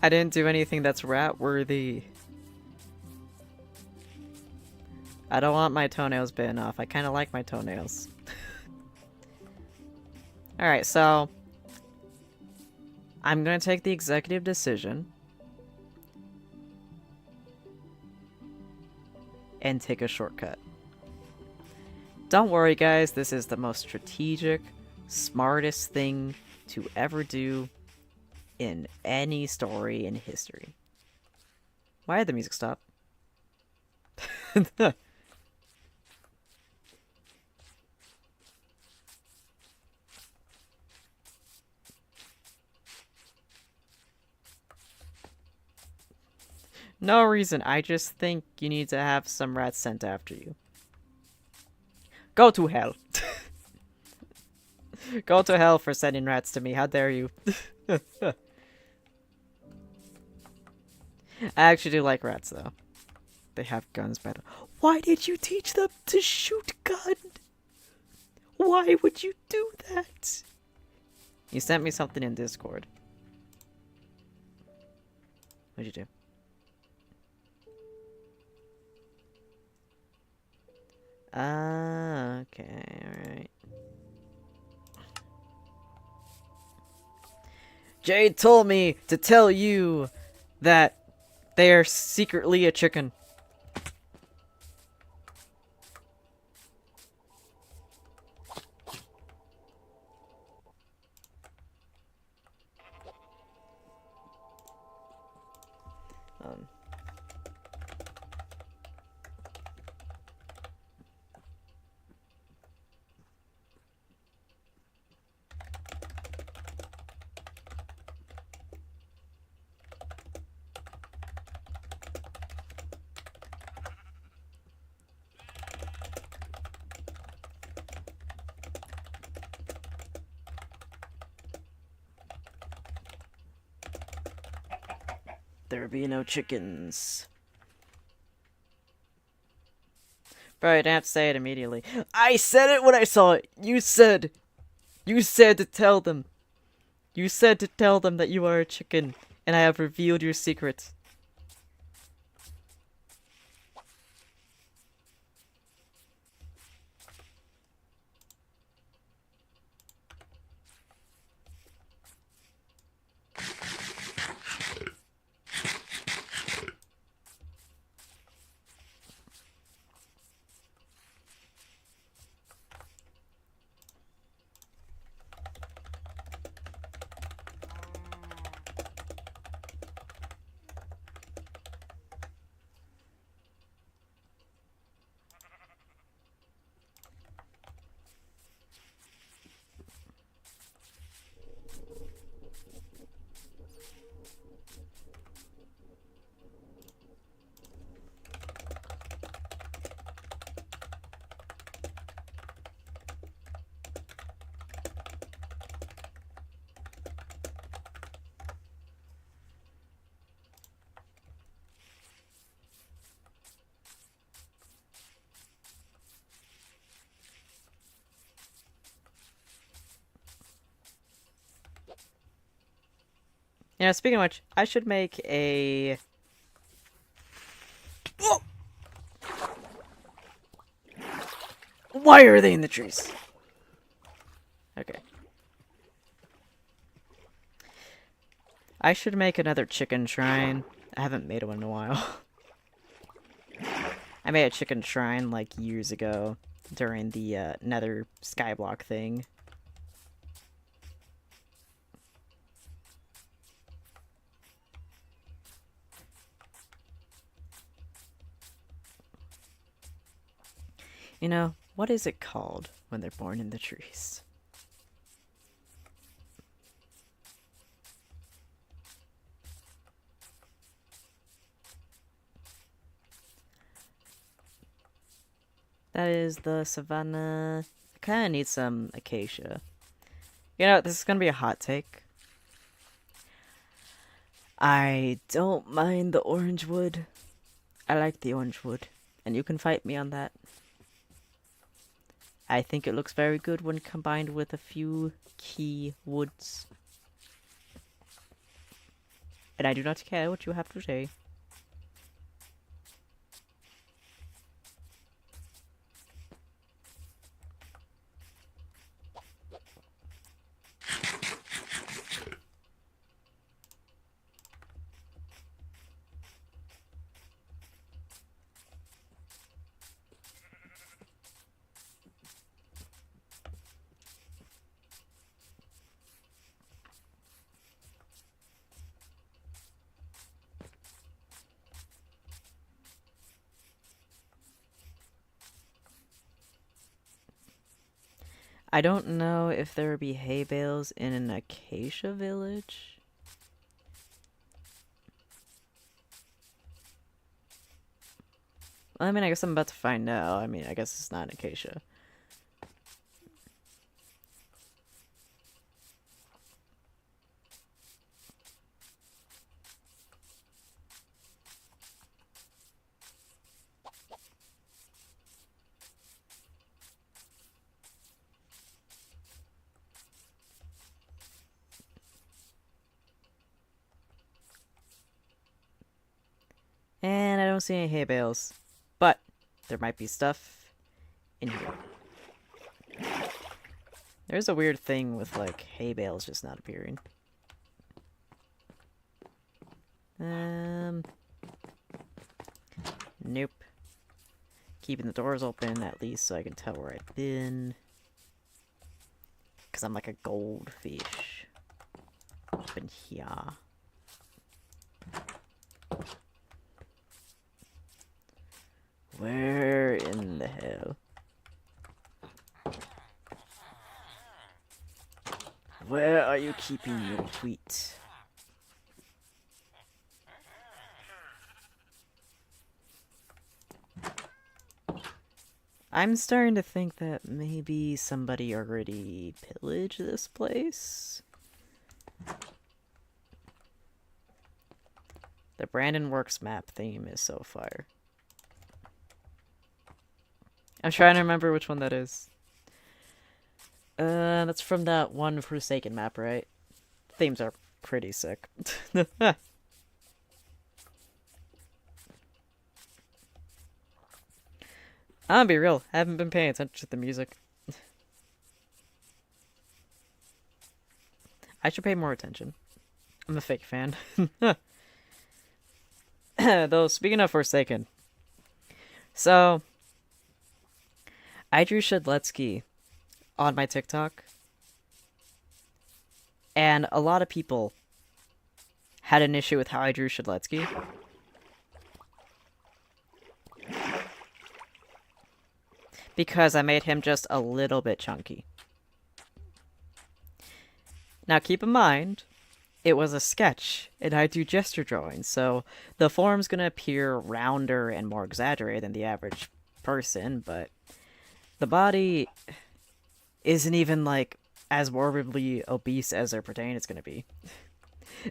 I didn't do anything that's rat-worthy. I don't want my toenails bitten off. I kind of like my toenails. Alright, so... I'm going to take the executive decision. And take a shortcut. Don't worry, guys. This is the most strategic, smartest thing to ever do in any story in history. Why did the music stop? No reason. I just think you need to have some rats sent after you. Go to hell. Go to hell for sending rats to me. How dare you? I actually do like rats, though. They have guns, by the... Why did you teach them to shoot gun? Why would you do that? You sent me something in Discord. What'd you do? Ah, okay, alright. Jade told me to tell you that they're secretly a chicken. There be no chickens. Bro, you didn't have to say it immediately. I said it when I saw it! You said to tell them. You said to tell them that you are a chicken, and I have revealed your secret. Yeah, speaking of which, I should make a... Whoa! Why are they in the trees? Okay. I should make another chicken shrine. I haven't made one in a while. I made a chicken shrine, like, years ago, during the, Nether Skyblock thing. You know, what is it called when they're born in the trees? That is the savannah. I kind of need some acacia. You know, this is gonna be a hot take. I don't mind the orange wood. I like the orange wood, and you can fight me on that. I think it looks very good when combined with a few key woods. And I do not care what you have to say. I don't know if there would be hay bales in an acacia village. Well, I mean, I guess I'm about to find out. I mean, I guess it's not an acacia. And I don't see any hay bales. But there might be stuff in here. There's a weird thing with, like, hay bales just not appearing. Nope. Keeping the doors open, at least, so I can tell where I've been. Because I'm like a goldfish. Up in here. Where in the hell? Where are you keeping your wheat? I'm starting to think that maybe somebody already pillaged this place. The Brandon Works map theme is so fire. I'm trying to remember which one that is. That's from that one Forsaken map, right? Themes are pretty sick. I'm gonna be real, I haven't been paying attention to the music. I should pay more attention. I'm a fake fan. Though, speaking of Forsaken, so I drew Shedletsky on my TikTok, and a lot of people had an issue with how I drew Shedletsky. Because I made him just a little bit chunky. Now keep in mind, it was a sketch, and I do gesture drawings, so the form's gonna appear rounder and more exaggerated than the average person, but the body isn't even, like, as morbidly obese as they're pretending it's gonna be.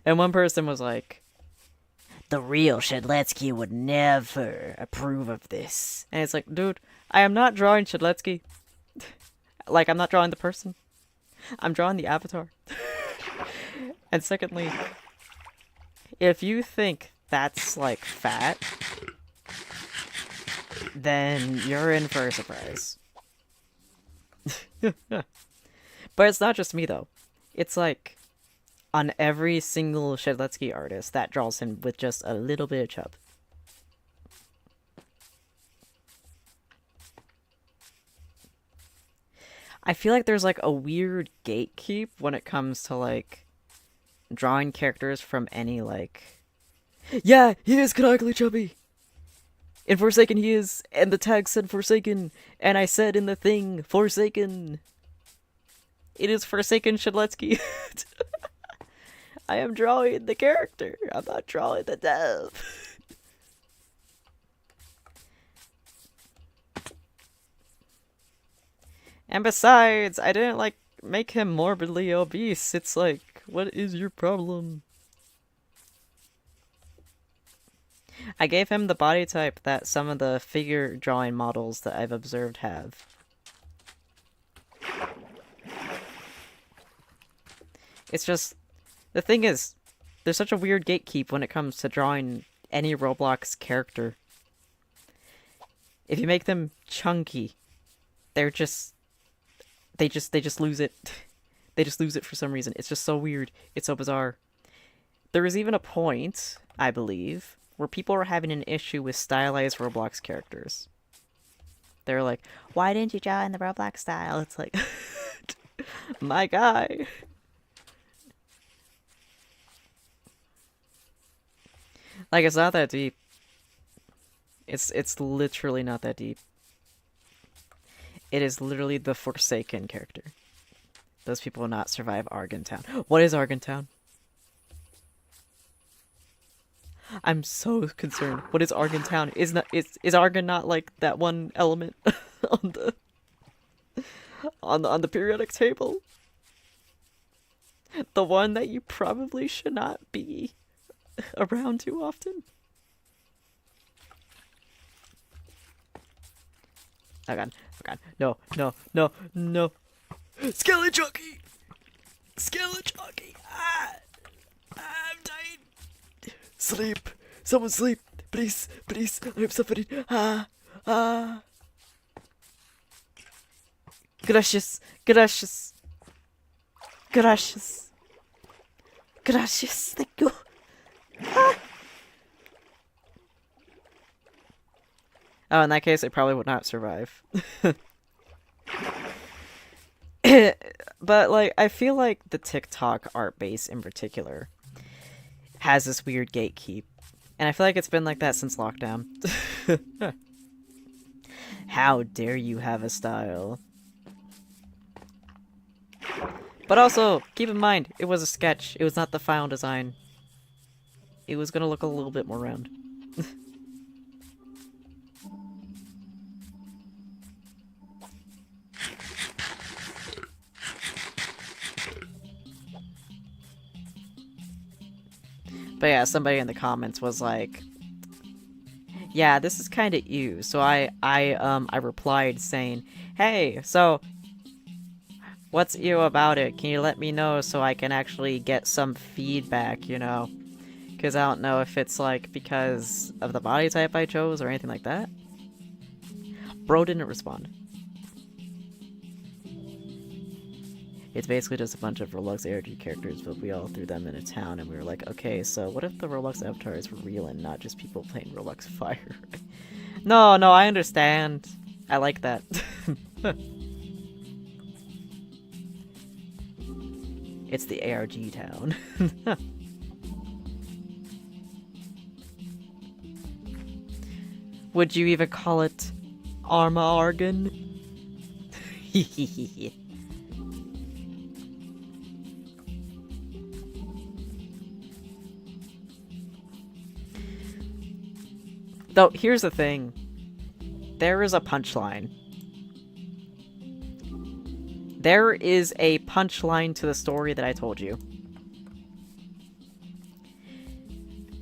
And one person was like, the real Shedletsky would never approve of this. And it's like, dude, I am not drawing Shedletsky. Like, I'm not drawing the person. I'm drawing the avatar. And secondly, if you think that's, like, fat, then you're in for a surprise. But it's not just me, though. It's like, on every single Shedletsky artist, that draws him with just a little bit of chub. I feel like there's, like, a weird gatekeep when it comes to, like, drawing characters from any, like... Yeah, he is canonically chubby! In Forsaken he is, and the tag said Forsaken, and I said in the thing, Forsaken! It is Forsaken Shedletsky. I am drawing the character, I'm not drawing the dev. And besides, I didn't, like, make him morbidly obese. It's like, what is your problem? I gave him the body type that some of the figure drawing models that I've observed have. It's just, the thing is, there's such a weird gatekeep when it comes to drawing any Roblox character. If you make them chunky, they're just... They just lose it. They just lose it for some reason. It's just so weird. It's so bizarre. There was even a point, I believe, where people were having an issue with stylized Roblox characters. They were like, why didn't you draw in the Roblox style? It's like, my guy. Like, it's not that deep. It's literally not that deep. It is literally the Forsaken character. Those people will not survive Argon Town. What is Argon Town? I'm so concerned. What is Argon Town? Is Argon not like that one element on the periodic table? The one that you probably should not be around too often? Oh god. Oh god. No, no, no, no. Skeleton Jockey! Skeleton Jockey! Ah! I'm dying! Sleep! Someone sleep! Please! Please! I'm suffering! Ah! Ah! Gracious! Gracious! Gracious! Gracious! Thank you! Ah! Oh, in that case, it probably would not survive. But, like, I feel like the TikTok art base in particular has this weird gatekeep. And I feel like it's been like that since lockdown. How dare you have a style? But also, keep in mind, it was a sketch. It was not the final design. It was gonna look a little bit more round. But yeah, somebody in the comments was like, yeah, this is kind of you. So I replied saying, hey, so what's you about it? Can you let me know so I can actually get some feedback, you know? Because I don't know if it's like because of the body type I chose or anything like that. Bro didn't respond. It's basically just a bunch of Roblox ARG characters, but we all threw them in a town, and we were like, okay, so what if the Roblox avatar is real and not just people playing Roblox Fire? No, I understand. I like that. It's the ARG town. Would you even call it Arma-Argon? Though, here's the thing. There is a punchline. There is a punchline to the story that I told you.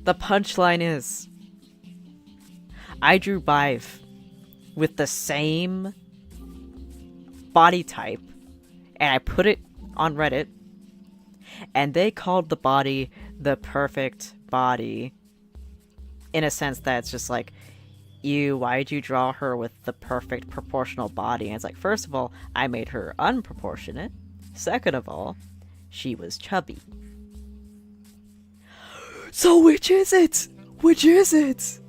The punchline is, I drew Bive with the same body type, and I put it on Reddit, and they called the body the perfect body. In a sense that it's just like, why'd you draw her with the perfect proportional body? And it's like, first of all, I made her unproportionate. Second of all, she was chubby. So which is it? Which is it?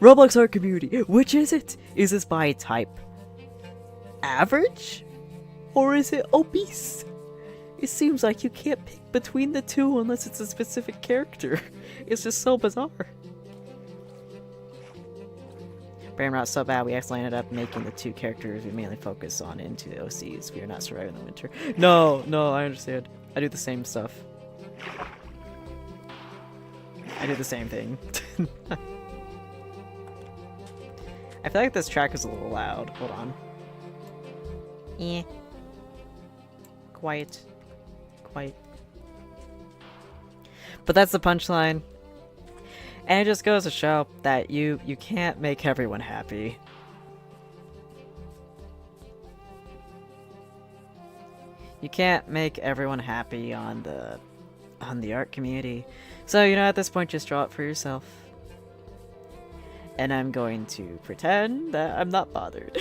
Roblox art community, which is it? Is this body type average? Or is it obese? It seems like you can't pick between the two unless it's a specific character. It's just so bizarre. Brain rot so bad we actually ended up making the two characters we mainly focus on into the OCs. We are not surviving the winter. No, I understand. I do the same stuff. I do the same thing. I feel like this track is a little loud. Hold on. Quiet. But that's the punchline. And it just goes to show that you can't make everyone happy. You can't make everyone happy on the art community. So, you know, at this point, just draw it for yourself. And I'm going to pretend that I'm not bothered.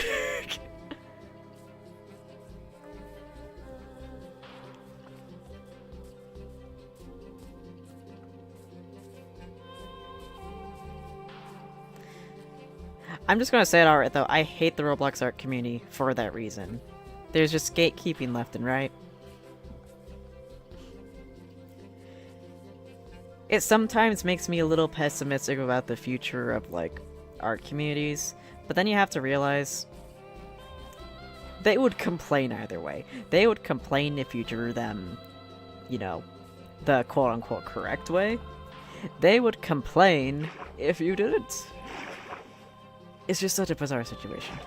I'm just gonna say it outright though, I hate the Roblox art community for that reason. There's just gatekeeping left and right. It sometimes makes me a little pessimistic about the future of, like, art communities, but then you have to realize they would complain either way. They would complain if you drew them, you know, the quote-unquote correct way. They would complain if you didn't. It's just such a bizarre situation.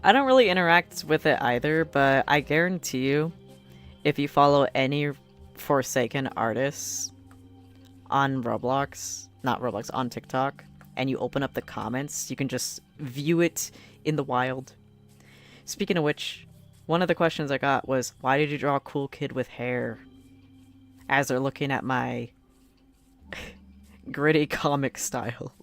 I don't really interact with it either, but I guarantee you, if you follow any Forsaken artists on Roblox, not Roblox, on TikTok, and you open up the comments, you can just view it in the wild. Speaking of which, one of the questions I got was, why did you draw a cool kid with hair? As they're looking at my gritty comic style.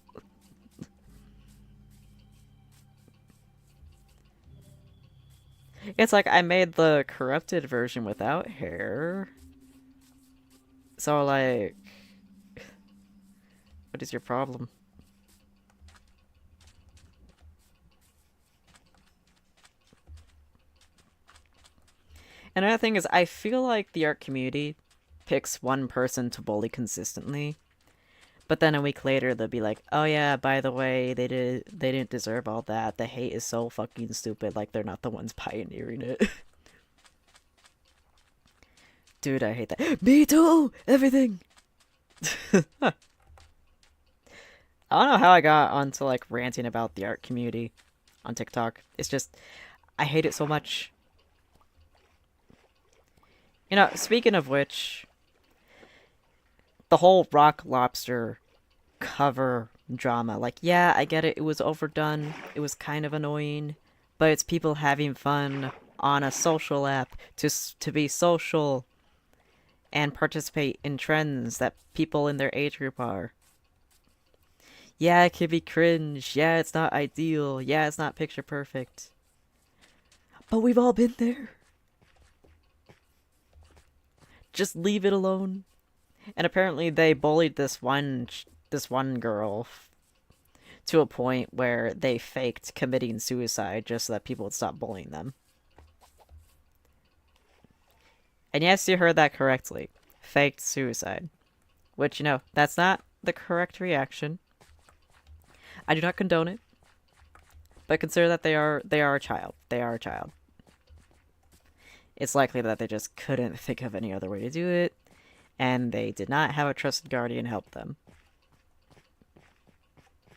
It's like, I made the corrupted version without hair. So, like, what is your problem? Another thing is, I feel like the art community picks one person to bully consistently, But then a week later, they'll be like, "Oh yeah, by the way, they didn't deserve all that. The hate is so fucking stupid. Like they're not the ones pioneering it." Dude, I hate that. Me too. Everything. I don't know how I got onto like ranting about the art community on TikTok. It's just I hate it so much. You know, speaking of which, the whole Rock Lobster cover drama. Like, yeah, I get it. It was overdone. It was kind of annoying, but it's people having fun on a social app to be social and participate in trends that people in their age group are. Yeah, it could be cringe. Yeah, it's not ideal. Yeah, it's not picture perfect. But we've all been there. Just leave it alone. And apparently they bullied this one girl to a point where they faked committing suicide just so that people would stop bullying them. And yes, you heard that correctly. Faked suicide. Which, you know, that's not the correct reaction. I do not condone it. But consider that they are a child. They are a child. It's likely that they just couldn't think of any other way to do it, and they did not have a trusted guardian help them.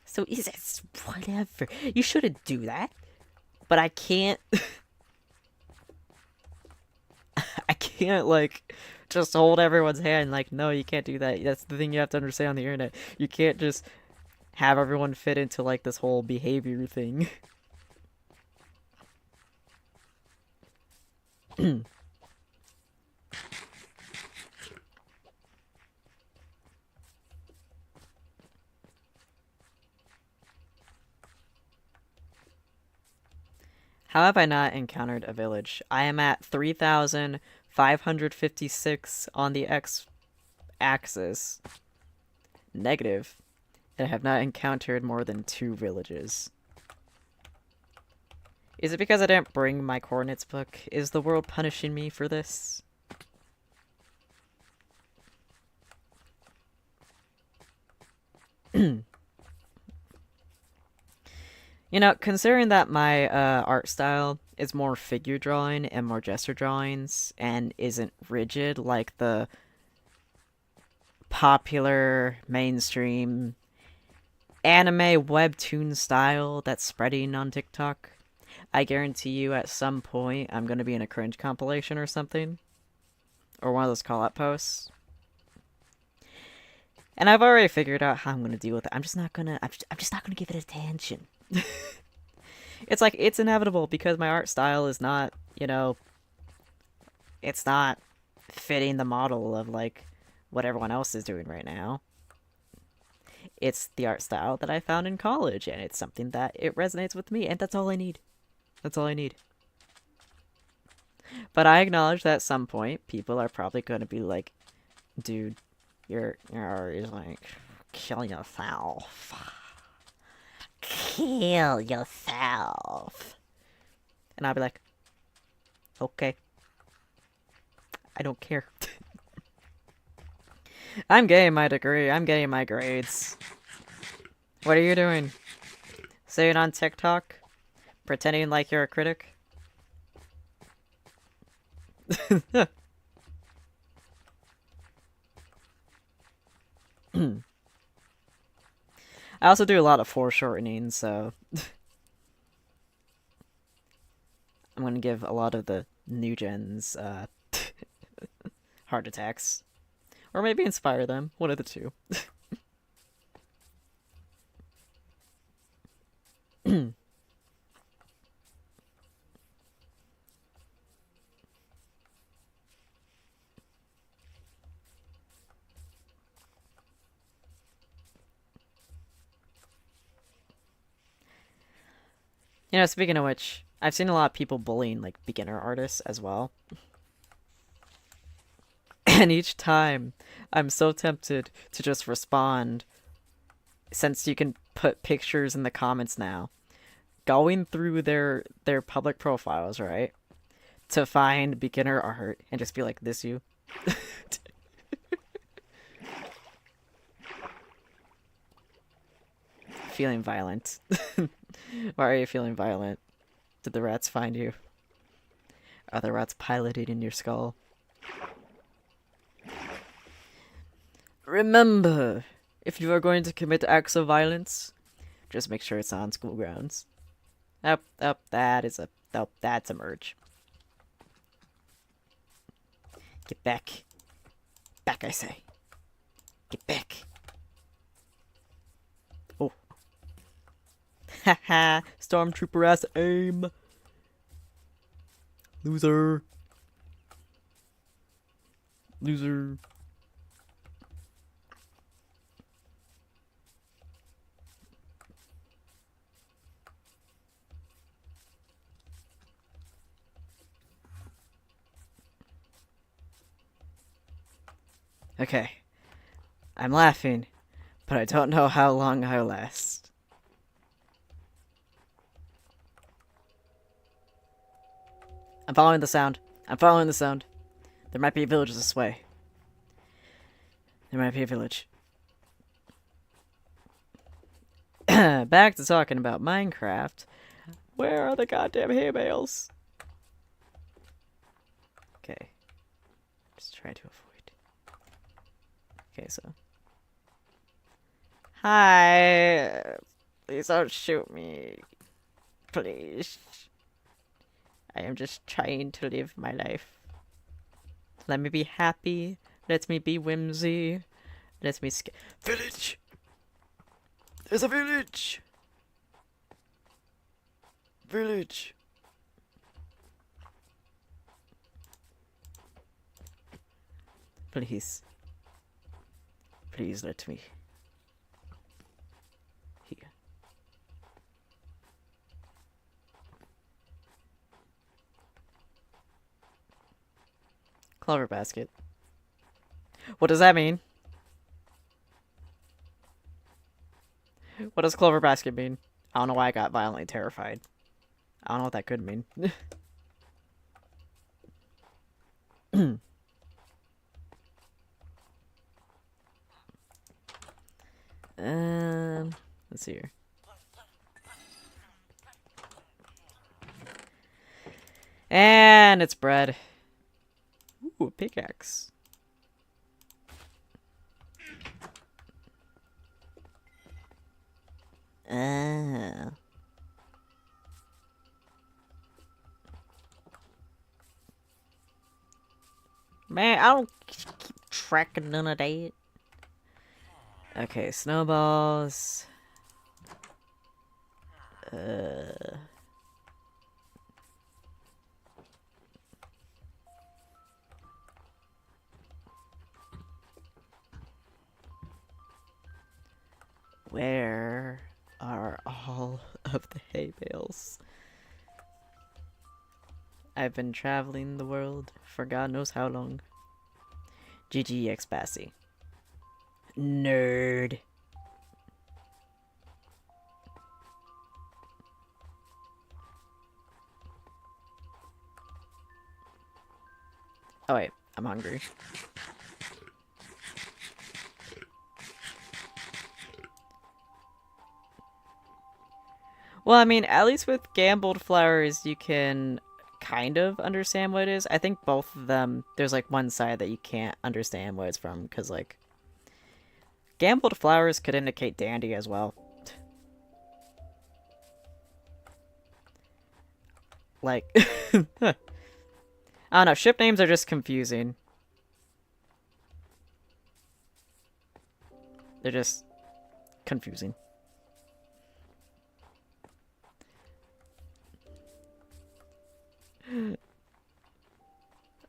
So it's whatever. You shouldn't do that. But I can't I can't like just hold everyone's hand like, no, you can't do that. That's the thing you have to understand on the internet. You can't just have everyone fit into like this whole behavior thing. How have I not encountered a village? I am at 3,556 on the x-axis. Negative. And I have not encountered more than 2 villages. Is it because I didn't bring my coordinates book? Is the world punishing me for this? You know, considering that my art style is more figure drawing and more gesture drawings and isn't rigid like the popular mainstream anime webtoon style that's spreading on TikTok, I guarantee you at some point I'm going to be in a cringe compilation or something. Or one of those call-out posts. And I've already figured out how I'm going to deal with it. I'm just not going to give it attention. It's like, it's inevitable because my art style is not, you know, it's not fitting the model of, like, what everyone else is doing right now. It's the art style that I found in college, and it's something that it resonates with me, and that's all I need. That's all I need. But I acknowledge that at some point, people are probably going to be like, dude, you're like, kill yourself. Kill yourself. And I'll be like, okay. I don't care. I'm getting my degree. I'm getting my grades. What are you doing? Sitting on TikTok? Pretending like you're a critic? I also do a lot of foreshortening, so I'm gonna give a lot of the new gens heart attacks. Or maybe inspire them. One of the two. You know, speaking of which, I've seen a lot of people bullying, like, beginner artists as well. And each time, I'm so tempted to just respond, since you can put pictures in the comments now. Going through their public profiles, right? To find beginner art and just be like, this you? feeling violent? Why are you feeling violent? Did the rats find you? Are the rats piloted in your skull? Remember, if you are going to commit acts of violence, just make sure it's on school grounds. That's a merge. Get back. Back, I say. Get back. Oh. Haha, stormtrooper ass aim. Loser. Loser. Okay. I'm laughing, but I don't know how long I'll last. I'm following the sound. I'm following the sound. There might be a village this way. There might be a village. Back to talking about Minecraft. Where are the goddamn hay bales? Okay. Just try to avoid. Okay, so. Hi. Please don't shoot me. Please. I am just trying to live my life. Let me be happy. Let me be whimsy. Let me Village! There's a village! Village! Please. Please let me. Here. Clover basket. What does that mean? What does clover basket mean? I don't know why I got violently terrified. I don't know what that could mean. Let's see here. And it's bread. Ooh, a pickaxe. Ah. Man, I don't keep track of none of that. Okay, snowballs. Where are all of the hay bales? I've been traveling the world for God knows how long. GGX Bassy. Nerd. Oh wait, I'm hungry. Well, I mean, at least with gambled flowers, you can kind of understand what it is. I think both of them, there's like one side that you can't understand what it's from, because like, gambled flowers could indicate dandy as well. Like, I don't know, ship names are just confusing. They're just confusing.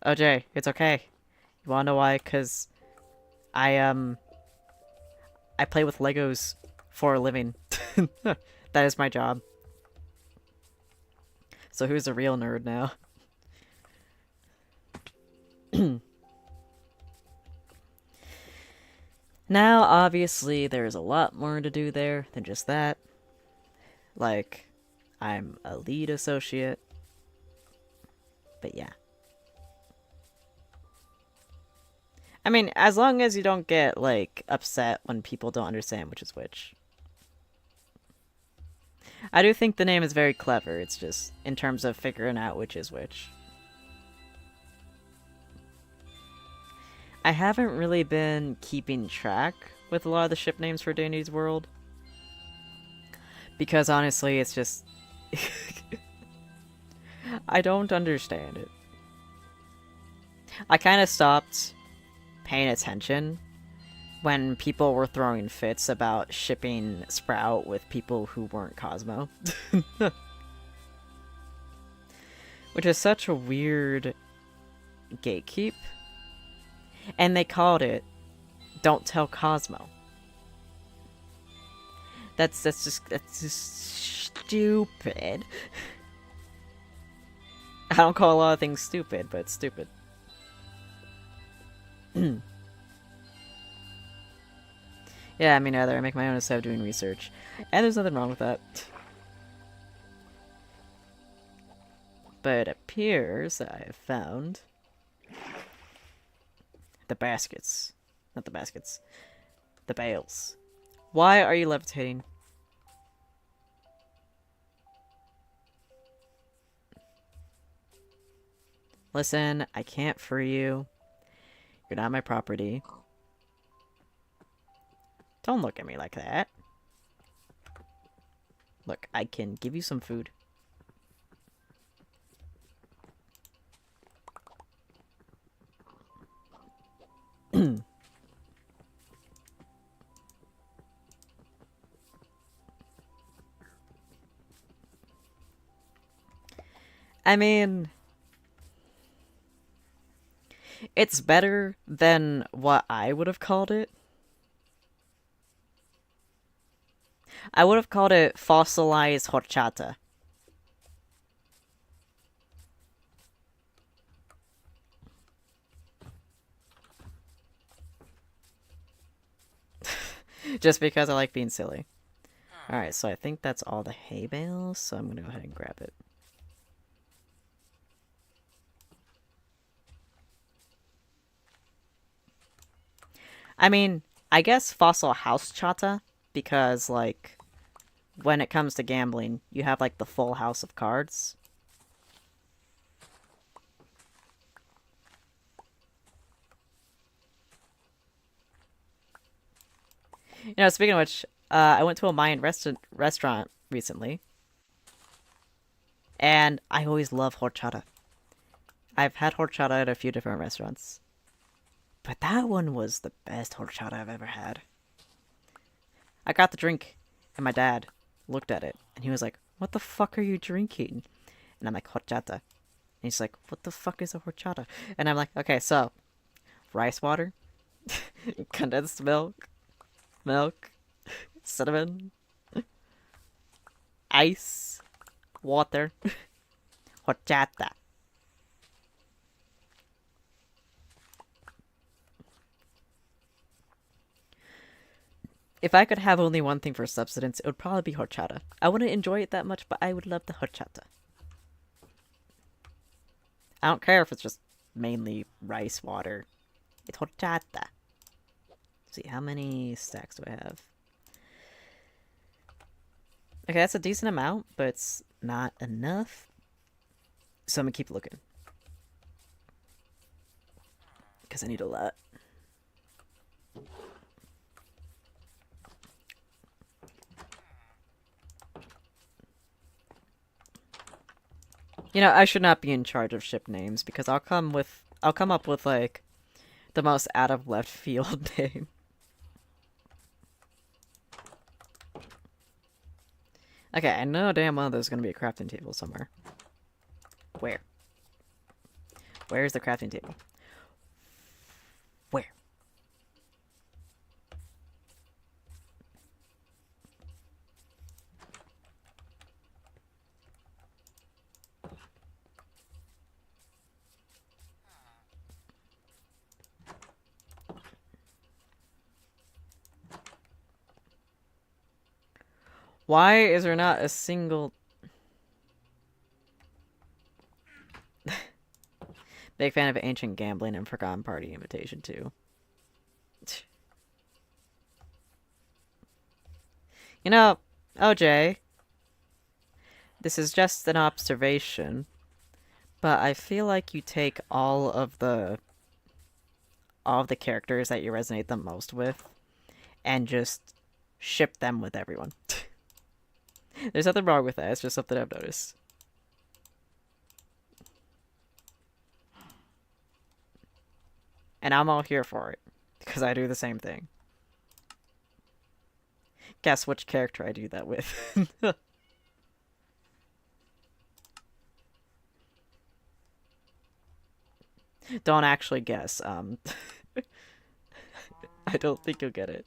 OJ, it's okay. You wanna know why? 'Cause I play with Legos for a living. That is my job. So who's a real nerd now? Now, obviously, there's a lot more to do there than just that. Like, I'm a lead associate. But yeah. I mean, as long as you don't get, like, upset when people don't understand which is which. I do think the name is very clever. It's just in terms of figuring out which is which. I haven't really been keeping track with a lot of the ship names for Dandy's World. Because honestly, it's just... I don't understand it. I kind of stopped paying attention when people were throwing fits about shipping Sprout with people who weren't Cosmo. Which is such a weird gatekeep. And they called it Don't Tell Cosmo. That's just stupid. I don't call a lot of things stupid, but it's stupid. Yeah, me neither. I make my own instead of doing research. And there's nothing wrong with that. But it appears that I have found the baskets. Not the baskets. The bales. Why are you levitating? Listen, I can't free you. You're not my property. Don't look at me like that. Look, I can give you some food. I mean, it's better than what I would have called it. I would have called it fossilized horchata. Just because I like being silly. Alright, so I think that's all the hay bales, so I'm gonna go ahead and grab it. I mean, I guess fossil house chata, because, like, when it comes to gambling, you have, like, the full house of cards. You know, speaking of which, I went to a Mayan restaurant recently, and I always love horchata. I've had horchata at a few different restaurants, but that one was the best horchata I've ever had. I got the drink, and my dad looked at it, and he was like, "What the fuck are you drinking?" And I'm like, "Horchata." And he's like, "What the fuck is a horchata?" And I'm like, "Okay, so, rice water, condensed milk, cinnamon, ice, water, horchata." If I could have only one thing for substance, it would probably be horchata. I wouldn't enjoy it that much, but I would love the horchata. I don't care if it's just mainly rice water. It's horchata. Let's see, how many stacks do I have? Okay, that's a decent amount, but it's not enough. So I'm gonna keep looking. Because I need a lot. You know, I should not be in charge of ship names because I'll come up with like the most out of left field name. Okay, I know damn well there's gonna be a crafting table somewhere. Where? Where's the crafting table? Where? Why is there not a single... Big fan of Ancient Gambling and Forgotten Party Invitation too. You know, OJ, This is just an observation, but I feel like you take all of the characters that you resonate the most with and just ship them with everyone. There's nothing wrong with that. It's just something I've noticed. And I'm all here for it because I do the same thing. Guess which character I do that with. Don't actually guess. I don't think you'll get it.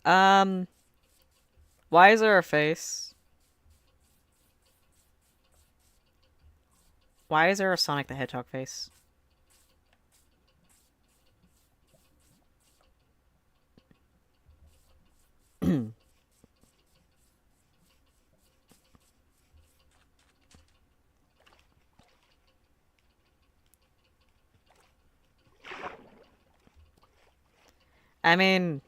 um, why is there a face? Why is there a Sonic the Hedgehog face? I mean,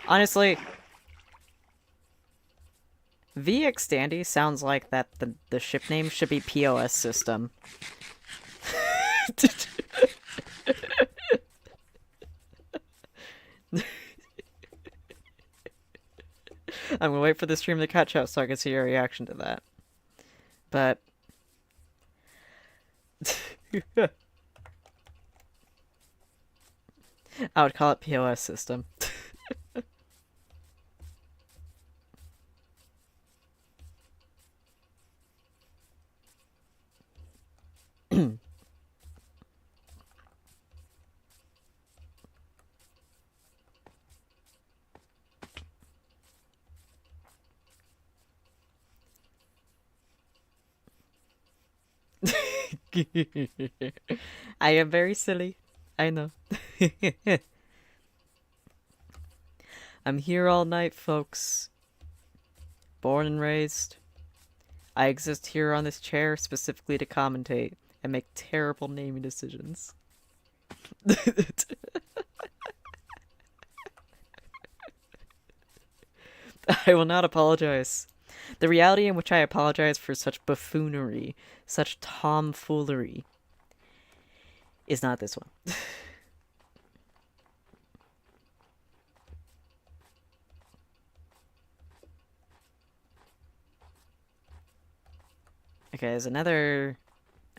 honestly, VX Dandy sounds like that the ship name should be POS system. I'm gonna wait for the stream to catch up so I can see your reaction to that. But I would call it POS system. I am very silly. I know. I'm here all night, folks. Born and raised. I exist here on this chair specifically to commentate and make terrible naming decisions. I will not apologize. The reality in which I apologize for such buffoonery, such tomfoolery, is not this one. Okay, there's another...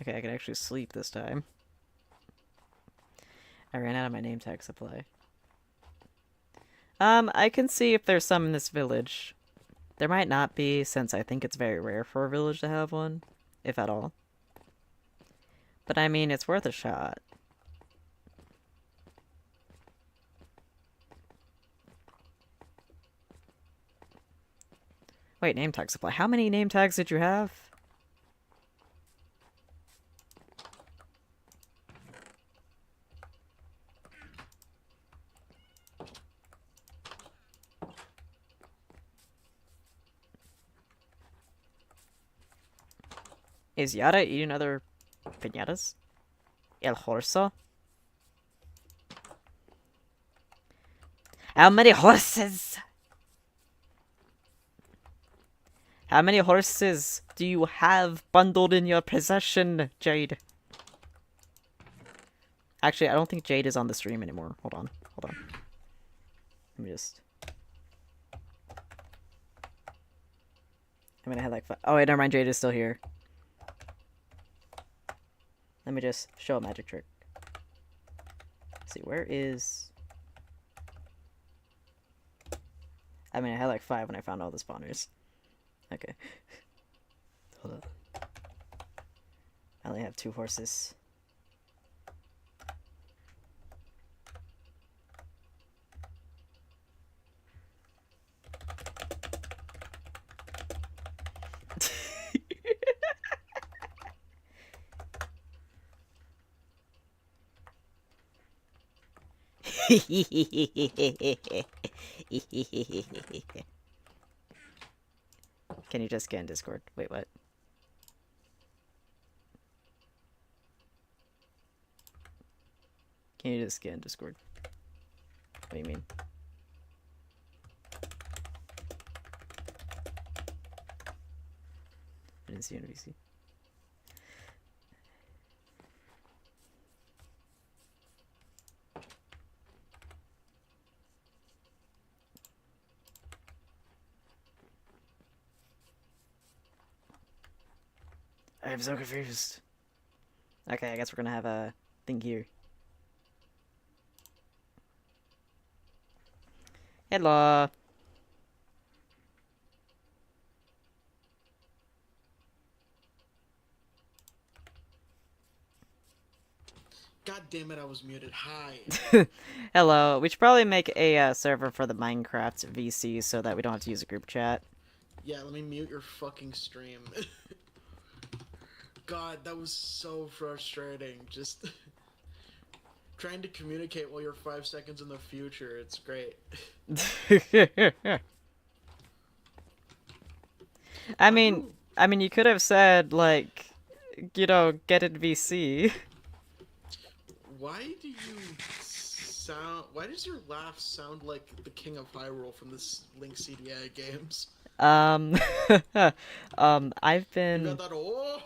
Okay, I can actually sleep this time. I ran out of my name tag supply. I can see if there's some in this village. There might not be, since I think it's very rare for a village to have one, if at all. But I mean, it's worth a shot. Wait, name tag supply. How many name tags did you have? Is Yada eating other piñatas? El Horso? How many horses? How many horses do you have bundled in your possession, Jade? Actually, I don't think Jade is on the stream anymore. Hold on. Let me just... I'm gonna have like... Oh wait, never mind. Jade is still here. Let me just show a magic trick. Let's see, where is... I mean, I had like 5 when I found all the spawners. Okay. Hold on. I only have 2 horses. Can you just get in Discord? Wait, what? Can you just get in Discord? What do you mean? I didn't see an NPC. I'm so confused. Okay, I guess we're gonna have a thing here. Hello.
God damn it, I was muted. Hi.
Hello. We should probably make a server for the Minecraft VC so that we don't have to use a group chat.
Yeah, let me mute your fucking stream. God, that was so frustrating. Just trying to communicate while you're 5 seconds in the future. It's great.
I mean, you could have said like, you know, get it VC.
Why do you sound? Why does your laugh sound like the King of Hyrule from this Link CDI games?
Um, I've
You
been.
got that? Oh.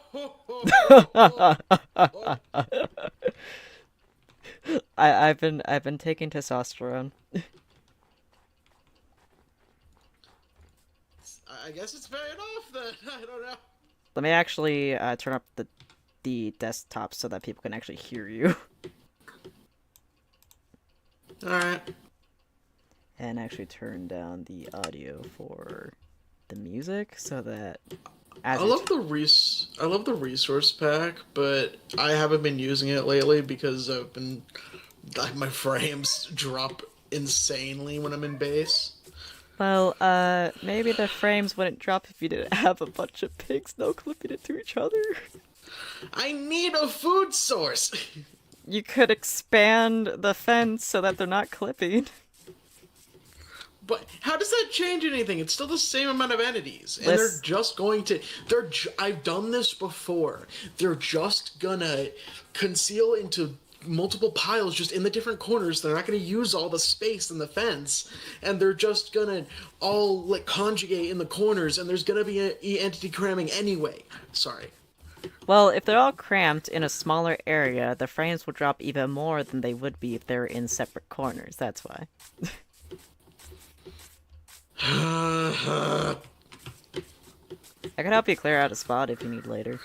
I've been taking testosterone.
I guess it's paying off then. I don't know.
Let me actually turn up the desktop so that people can actually hear you.
All right.
And actually turn down the audio for the music so that
I love the resource pack, but I haven't been using it lately because I've been my frames drop insanely when I'm in base.
Well, maybe the frames wouldn't drop if you didn't have a bunch of pigs no clipping into each other.
I need a food source.
You could expand the fence so that they're not clipping.
But how does that change anything? It's still the same amount of entities, and they're
Let's-
just going to. I've done this before. They're just gonna conceal into multiple piles just in the different corners. They're not going to use all the space in the fence, and they're just gonna all like conjugate in the corners, and there's gonna be a entity cramming anyway. Sorry.
Well, if they're all cramped in a smaller area, the frames will drop even more than they would be if they were in separate corners. That's why. I can help you clear out a spot if you need later.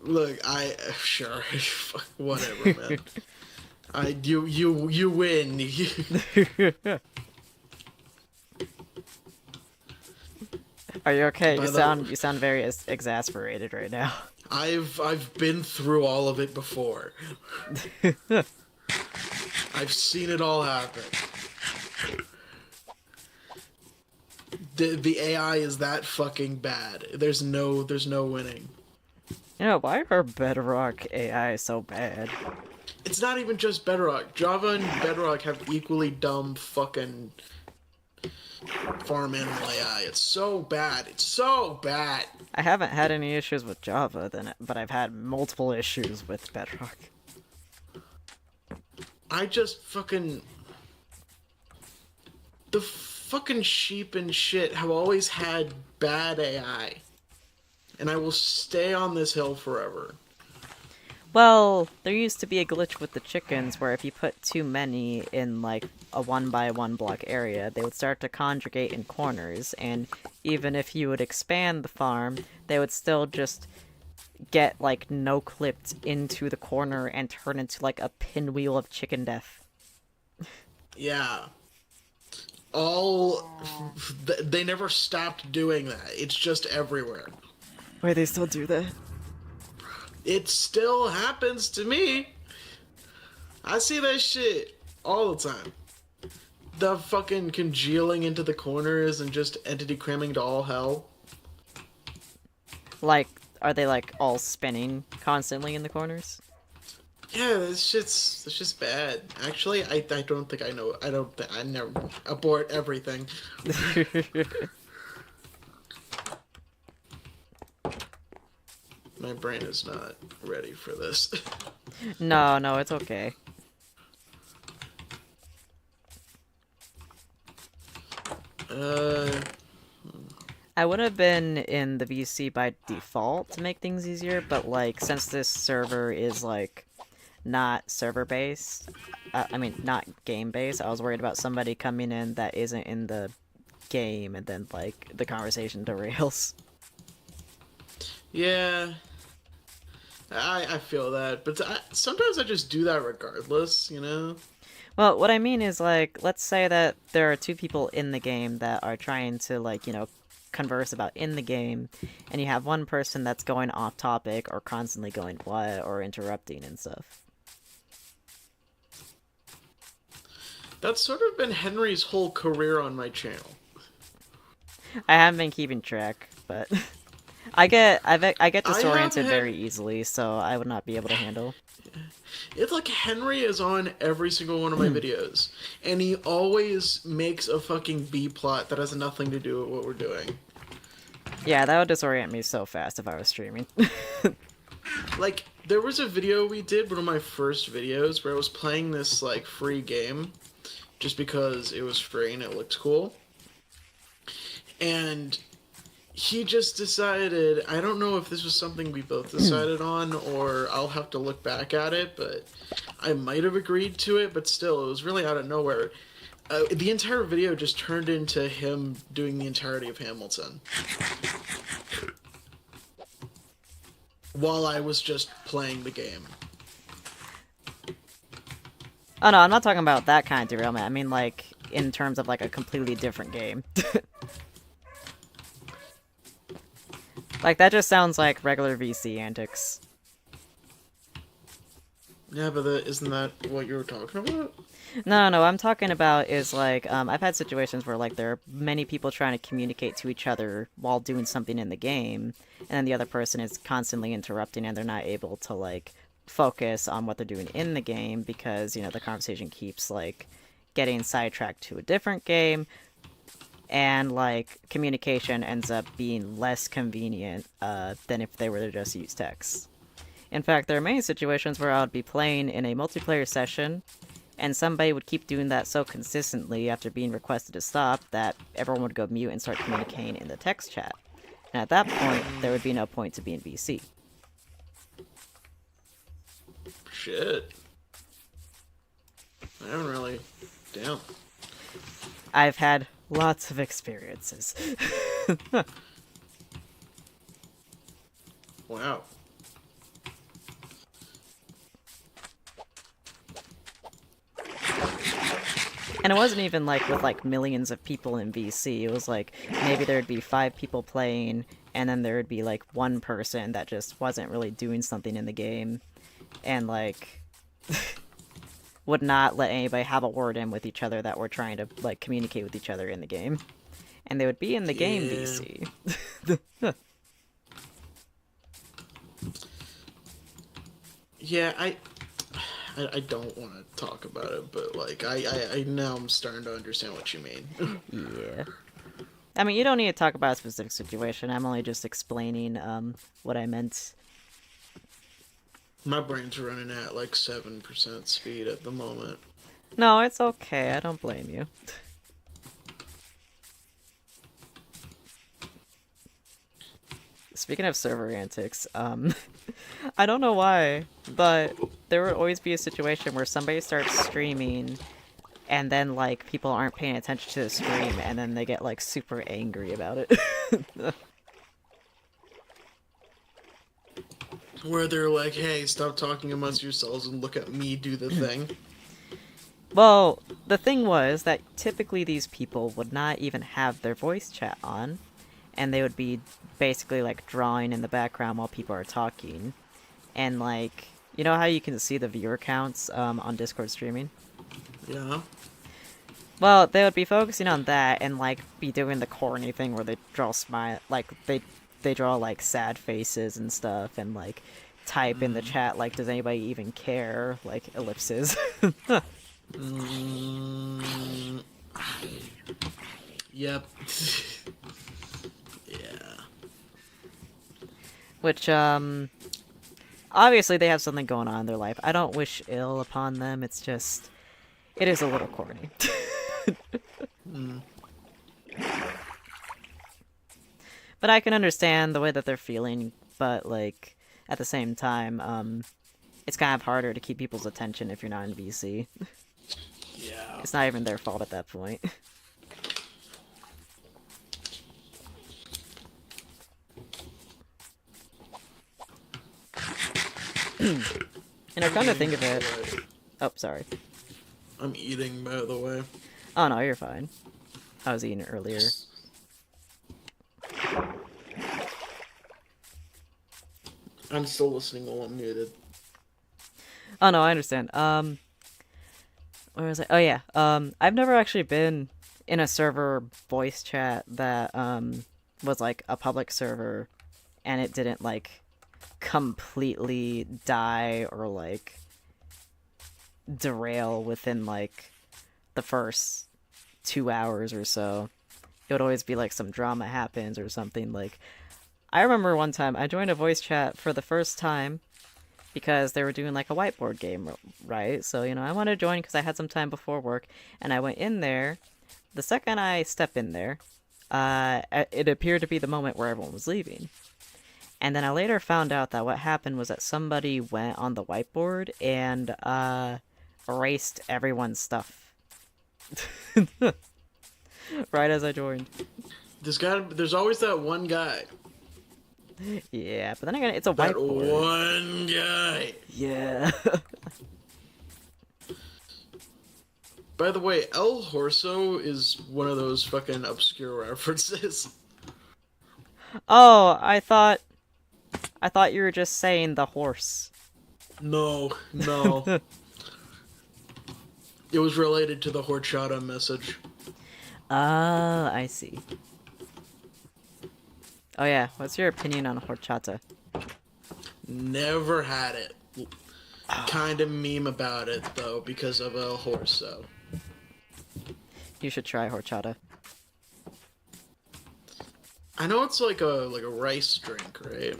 Look, sure, whatever, man. You win.
Are you okay?
By
You
the-
sound very exasperated right now.
I've been through all of it before. I've seen it all happen. The AI is that fucking bad. There's no winning.
You know, why are Bedrock AI so bad?
It's not even just Bedrock. Java and Bedrock have equally dumb fucking farm animal AI. It's so bad. It's so bad.
I haven't had any issues with Java, but I've had multiple issues with Bedrock.
I just fucking... The fucking sheep and shit have always had bad AI. And I will stay on this hill forever.
Well, there used to be a glitch with the chickens where if you put too many in, like, a 1x1 block area, they would start to conjugate in corners, and even if you would expand the farm, they would still just get, like, no-clipped into the corner and turn into, like, a pinwheel of chicken death.
Yeah. They never stopped doing that. It's just everywhere.
Wait, they still do that?
It still happens to me. I see that shit all the time. The fucking congealing into the corners and just entity cramming to all hell.
Like, are they, like, all spinning constantly in the corners?
Yeah, this shit's bad. Actually, I don't think I know. I never abort everything. My brain is not ready for this.
No, no, it's okay.
uh,
I would have been in the VC by default to make things easier, but like since this server is like not server based, I mean not game based, I was worried about somebody coming in that isn't in the game and then like the conversation derails.
yeah, I feel that, but sometimes I just do that regardless, you know?
Well, what I mean is like let's say that there are two people in the game that are trying to like, converse about in the game, and you have one person that's going off topic or constantly going what or interrupting and stuff.
That's sort of been Henry's whole career on my channel.
I haven't been keeping track, but I get
I have
disoriented
had
very easily, so I would not be able to handle.
it's like Henry is on every single one of my videos, and he always makes a fucking B plot that has nothing to do with what we're doing.
Yeah, that would disorient me so fast if I was streaming.
Like, there was a video we did, one of my first videos, where I was playing this like free game just because it was free and it looked cool. And he just decided, I don't know if this was something we both decided on or I'll have to look back at it, but I might have agreed to it, but still, it was really out of nowhere. The entire video just turned into him doing the entirety of Hamilton while I was just playing the game.
Oh no, I'm not talking about that kind of derailment. I mean like in terms of like a completely different game. Like that just sounds like regular VC antics.
Yeah, but isn't that what you were talking about?
No, no, what I'm talking about is like I've had situations where like there are many people trying to communicate to each other while doing something in the game, and then the other person is constantly interrupting and they're not able to like focus on what they're doing in the game because, the conversation keeps like getting sidetracked to a different game, and like communication ends up being less convenient than if they were to just use text. In fact, there are many situations where I would be playing in a multiplayer session and somebody would keep doing that so consistently after being requested to stop that everyone would go mute and start communicating in the text chat. And at that point, there would be no point to being VC.
Shit. I haven't really. Damn.
I've had lots of experiences.
Wow.
And it wasn't even like with like millions of people in VC. It was like maybe there'd be 5 people playing, and then there would be like one person that just wasn't really doing something in the game, and like would not let anybody have a word in with each other that were trying to like communicate with each other in the game. And they would be in the game VC.
Yeah, I don't want to talk about it, but like I now I'm starting to understand what you mean.
Yeah. I mean, you don't need to talk about a specific situation. I'm only just explaining what I meant.
My brain's running at like 7% speed at the moment.
No, it's okay. I don't blame you. Speaking of server antics, I don't know why, but there would always be a situation where somebody starts streaming and then like people aren't paying attention to the stream and then they get like super angry about it.
Where they're like, hey, stop talking amongst yourselves and look at me do the thing.
Well, the thing was that typically these people would not even have their voice chat on, and they would be basically like drawing in the background while people are talking. And like, you know how you can see the viewer counts on Discord streaming?
Yeah.
Well, they would be focusing on that and like be doing the corny thing where they draw smile, like they draw like sad faces and stuff, and like type in the chat, like, does anybody even care? Like, ellipses.
Mm, yep. Yeah.
Which, obviously they have something going on in their life. I don't wish ill upon them, it's just, it is a little corny. But I can understand the way that they're feeling, but, like, at the same time, it's kind of harder to keep people's attention if you're not in VC.
Yeah.
It's not even their fault at that point. And I come to think of it... Oh, sorry.
I'm eating, by the way.
Oh, no, you're fine. I was eating earlier.
I'm still listening while I'm muted.
Oh, no, I understand. Where was I? Oh, yeah. I've never actually been in a server voice chat that, was, like, a public server, and it didn't, like, completely die or, like, derail within, like, the first 2 hours or so. It would always be, like, some drama happens or something, like... I remember one time, I joined a voice chat for the first time, because they were doing, like, a whiteboard game, right? So, you know, I wanted to join because I had some time before work, and I went in there. The second I step in there, it appeared to be the moment where everyone was leaving. And then I later found out that what happened was that somebody went on the whiteboard and, erased everyone's stuff. Right as I joined.
There's always that one guy.
Yeah, but then again, it's a
That
whiteboard.
one guy.
Yeah.
By the way, El Horso is one of those fucking obscure references.
Oh, I thought you were just saying the horse.
No. It was related to the horchata message.
Ah, I see. Oh yeah, what's your opinion on horchata?
Never had it. Kind of meme about it though because of El Horso.
You should try horchata.
I know it's like a rice drink, right?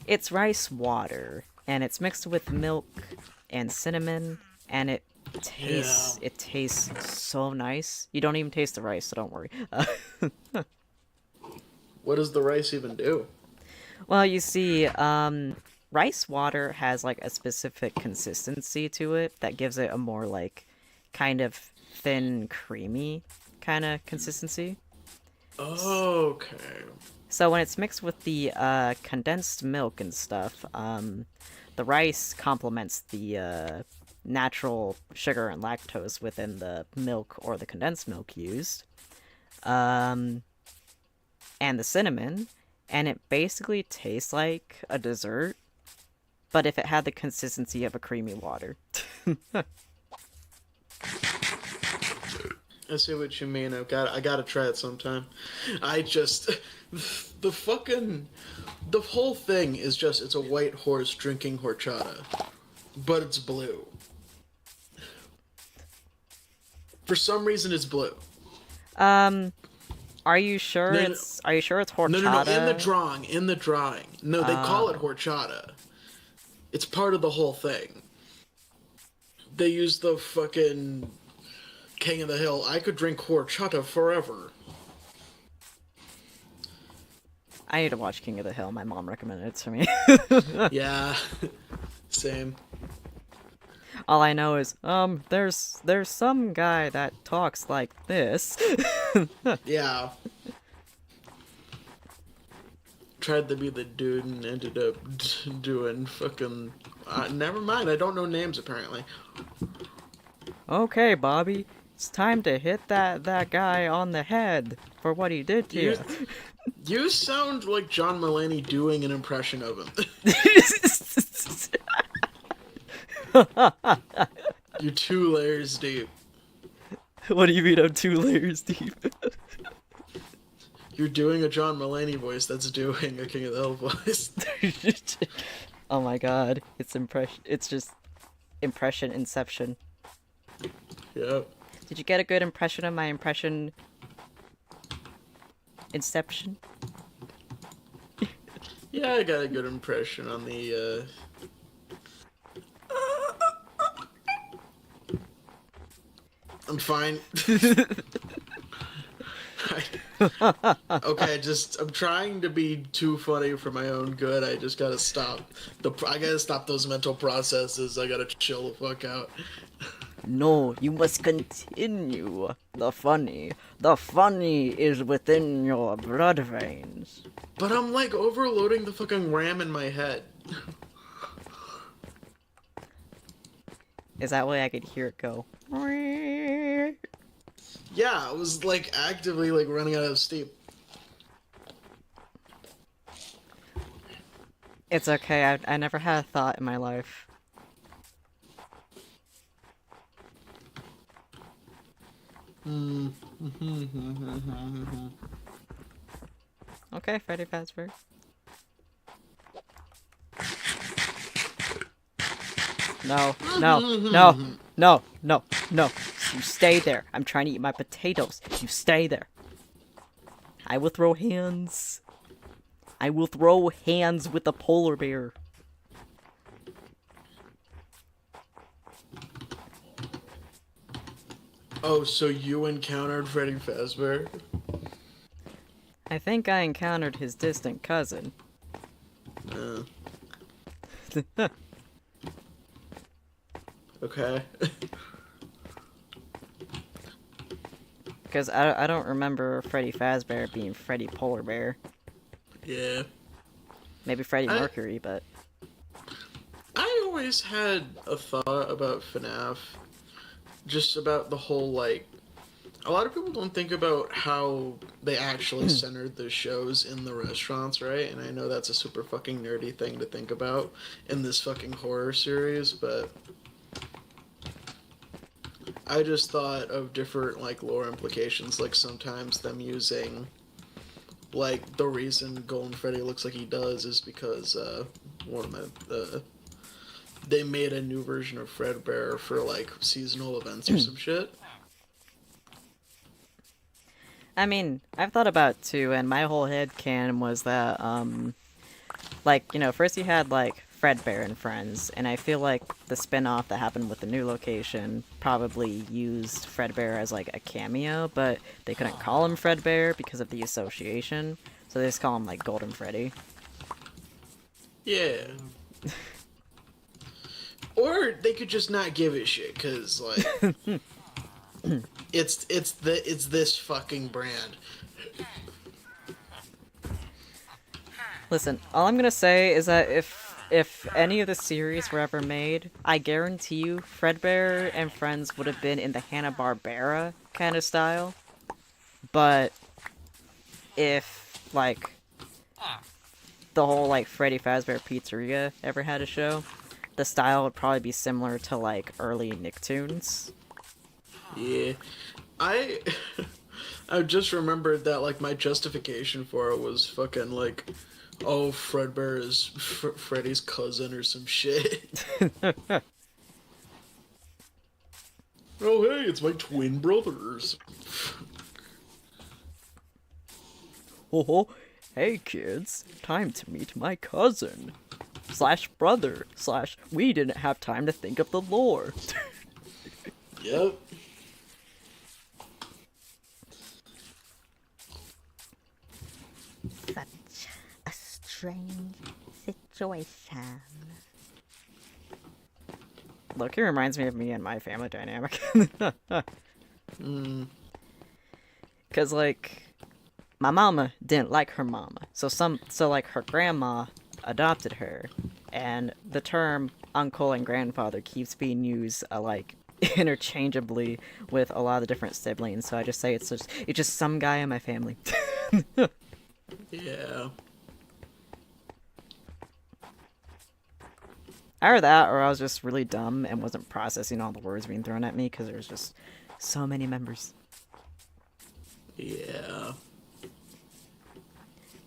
It's rice water, and it's mixed with milk and cinnamon, and it tastes so nice. You don't even taste the rice, so don't worry.
What does the rice even do?
Well, you see, rice water has, like, a specific consistency to it that gives it a more, like, kind of thin, creamy kind of consistency.
Okay.
So when it's mixed with the, condensed milk and stuff, the rice complements the, natural sugar and lactose within the milk or the condensed milk used. And the cinnamon, and it basically tastes like a dessert, but if it had the consistency of a creamy water.
I see what you mean. I gotta try it sometime. I just the whole thing is just it's a white horse drinking horchata, but it's blue. For some reason, it's blue.
Are you sure
No,
it's horchata?
No. In the drawing. No, they call it horchata. It's part of the whole thing. They use the fucking King of the Hill. I could drink horchata forever.
I need to watch King of the Hill. My mom recommended it to me.
Yeah, same.
All I know is, there's some guy that talks like this.
Yeah. Tried to be the dude and ended up doing fucking... never mind, I don't know names apparently.
Okay, Bobby, it's time to hit that guy on the head for what he did to you.
You sound like John Mulaney doing an impression of him. You're 2 layers deep.
What do you mean I'm 2 layers deep?
You're doing a John Mulaney voice that's doing a King of the Hill voice.
Oh my god, it's impression. It's just impression inception.
Yep.
Did you get a good impression of my impression inception?
Yeah, I got a good impression on the. I'm fine. Okay, I'm trying to be too funny for my own good. I just gotta stop. I gotta stop those mental processes. I gotta chill the fuck out.
No, you must continue. The funny is within your blood veins.
But I'm like overloading the fucking RAM in my head.
Is that way I could hear it go?
Yeah, I was like actively like running out of steam.
It's okay, I never had a thought in my life. Okay, Freddy Fazbear. No, no, no, no, no, no. You stay there. I'm trying to eat my potatoes. You stay there. I will throw hands. I will throw hands with the polar bear.
Oh, so you encountered Freddy Fazbear?
I think I encountered his distant cousin.
Okay.
Because I don't remember Freddy Fazbear being Freddy Polar Bear.
Yeah.
Maybe Freddie Mercury, but...
I always had a thought about FNAF. Just about the whole, like... A lot of people don't think about how they actually centered the shows in the restaurants, right? And I know that's a super fucking nerdy thing to think about in this fucking horror series, but... I just thought of different, like, lore implications, like sometimes them using... Like, the reason Golden Freddy looks like he does is because, they made a new version of Fredbear for, like, seasonal events or some shit.
I mean, I've thought about it too, and my whole headcanon was that, like, you know, first you had, like, Fredbear and Friends, and I feel like the spin-off that happened with the new location probably used Fredbear as, like, a cameo, but they couldn't call him Fredbear because of the association, so they just call him, like, Golden Freddy.
Yeah. Or they could just not give a shit, cause like it's this fucking brand.
Listen, all I'm gonna say is that if any of the series were ever made, I guarantee you Fredbear and Friends would have been in the Hanna-Barbera kind of style. But if, like, the whole, like, Freddy Fazbear Pizzeria ever had a show, the style would probably be similar to, like, early Nicktoons.
Yeah. I just remembered that, like, my justification for it was fucking, like, oh, Fredbear is Freddy's cousin or some shit. Oh, hey, it's my twin brothers.
Oh, hey kids, time to meet my cousin. Slash brother, slash we didn't have time to think of the lore.
Yep.
Such a strange situation.
Look, it reminds me of me and my family dynamic. Cause like, my mama didn't like her mama, so like her grandma adopted her, and the term uncle and grandfather keeps being used like interchangeably with a lot of the different siblings. So I just say it's just some guy in my family.
Yeah.
Either that, or I was just really dumb and wasn't processing all the words being thrown at me because there was just so many members.
Yeah.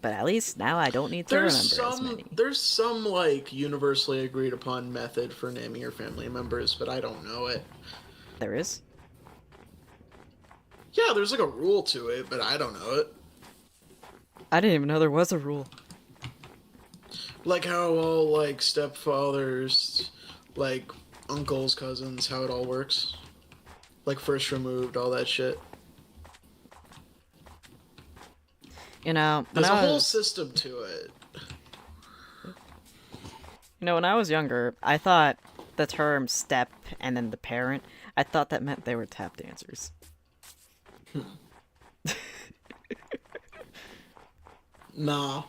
But at least now I don't need to remember as many.
There's some like universally agreed upon method for naming your family members, but I don't know it.
There is?
Yeah, there's like a rule to it, but I don't know it.
I didn't even know there was a rule.
Like how all like stepfathers, like uncles, cousins, how it all works. Like first removed, all that shit.
You know,
There's a whole system to it.
when I was younger, I thought the term step and then the parent, I thought that meant they were tap dancers.
Nah.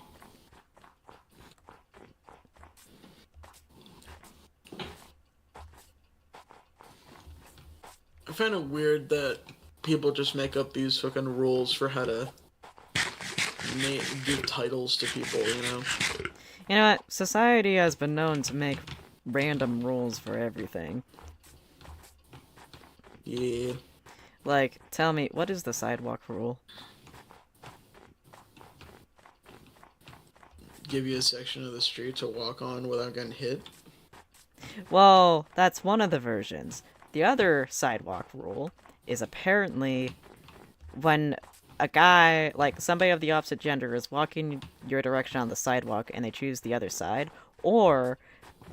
I find it weird that people just make up these fucking rules for how to give titles to people, you know?
You know what? Society has been known to make random rules for everything.
Yeah.
Like, tell me, what is the sidewalk rule?
Give you a section of the street to walk on without getting hit.
Well, that's one of the versions. The other sidewalk rule is apparently when a guy, like somebody of the opposite gender, is walking your direction on the sidewalk and they choose the other side, or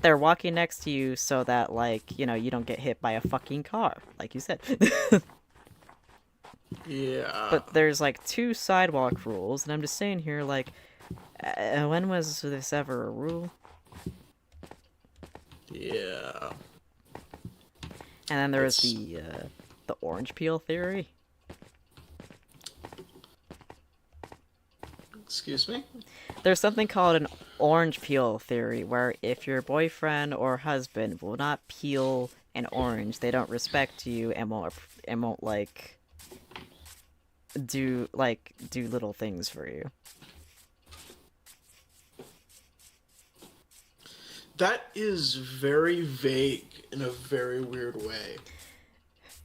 they're walking next to you so that, like, you know, you don't get hit by a fucking car, like you said.
Yeah.
But there's, like, 2 sidewalk rules, and I'm just saying here, like, when was this ever a rule?
Yeah.
And then there was the orange peel theory.
Excuse me?
There's something called an orange peel theory, where if your boyfriend or husband will not peel an orange, they don't respect you and won't like do little things for you.
That is very vague in a very weird way.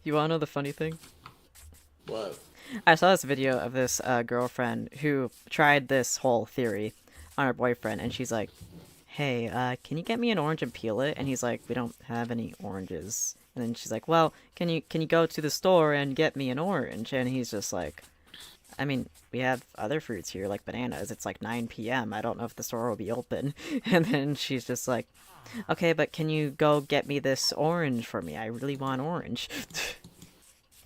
You wanna know the funny thing?
What?
I saw this video of this girlfriend who tried this whole theory on her boyfriend, and she's like, "Hey, can you get me an orange and peel it?" And he's like, "We don't have any oranges." And then she's like, "Well, can you go to the store and get me an orange?" And he's just like, "I mean, we have other fruits here, like bananas. It's like 9 p.m. I don't know if the store will be open." And then she's just like, "Okay, but can you go get me this orange for me? I really want orange."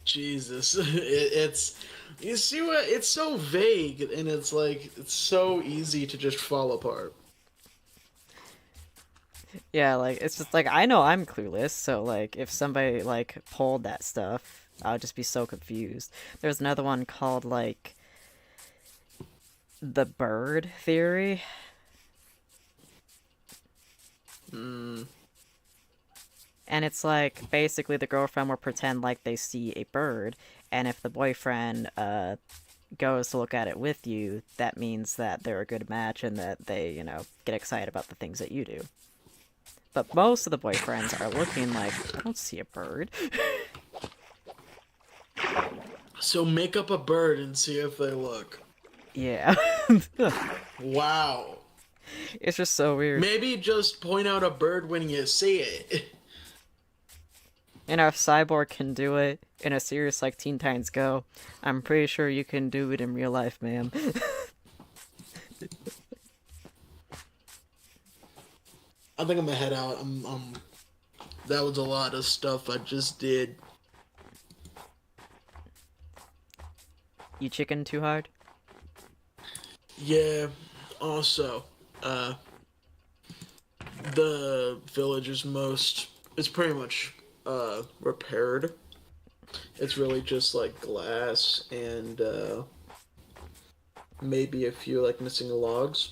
Jesus. It's you see what it's so vague and it's like it's so easy to just fall apart.
Yeah, like, it's just like, I know I'm clueless, so like, if somebody like pulled that stuff, I would just be so confused. There's another one called like the bird theory. And it's like, basically the girlfriend will pretend like they see a bird, and if the boyfriend goes to look at it with you, that means that they're a good match and that they, you know, get excited about the things that you do. But most of the boyfriends are looking like, "I don't see a bird."
So make up a bird and see if they look.
Yeah.
Wow.
It's just so weird.
Maybe just point out a bird when you see it.
And if Cyborg can do it in a series like Teen Titans Go, I'm pretty sure you can do it in real life, ma'am.
I think I'm gonna head out. That was a lot of stuff I just did.
You chicken too hard?
Yeah. Also, the village is it's pretty much repaired. It's really just like glass and maybe a few like missing logs.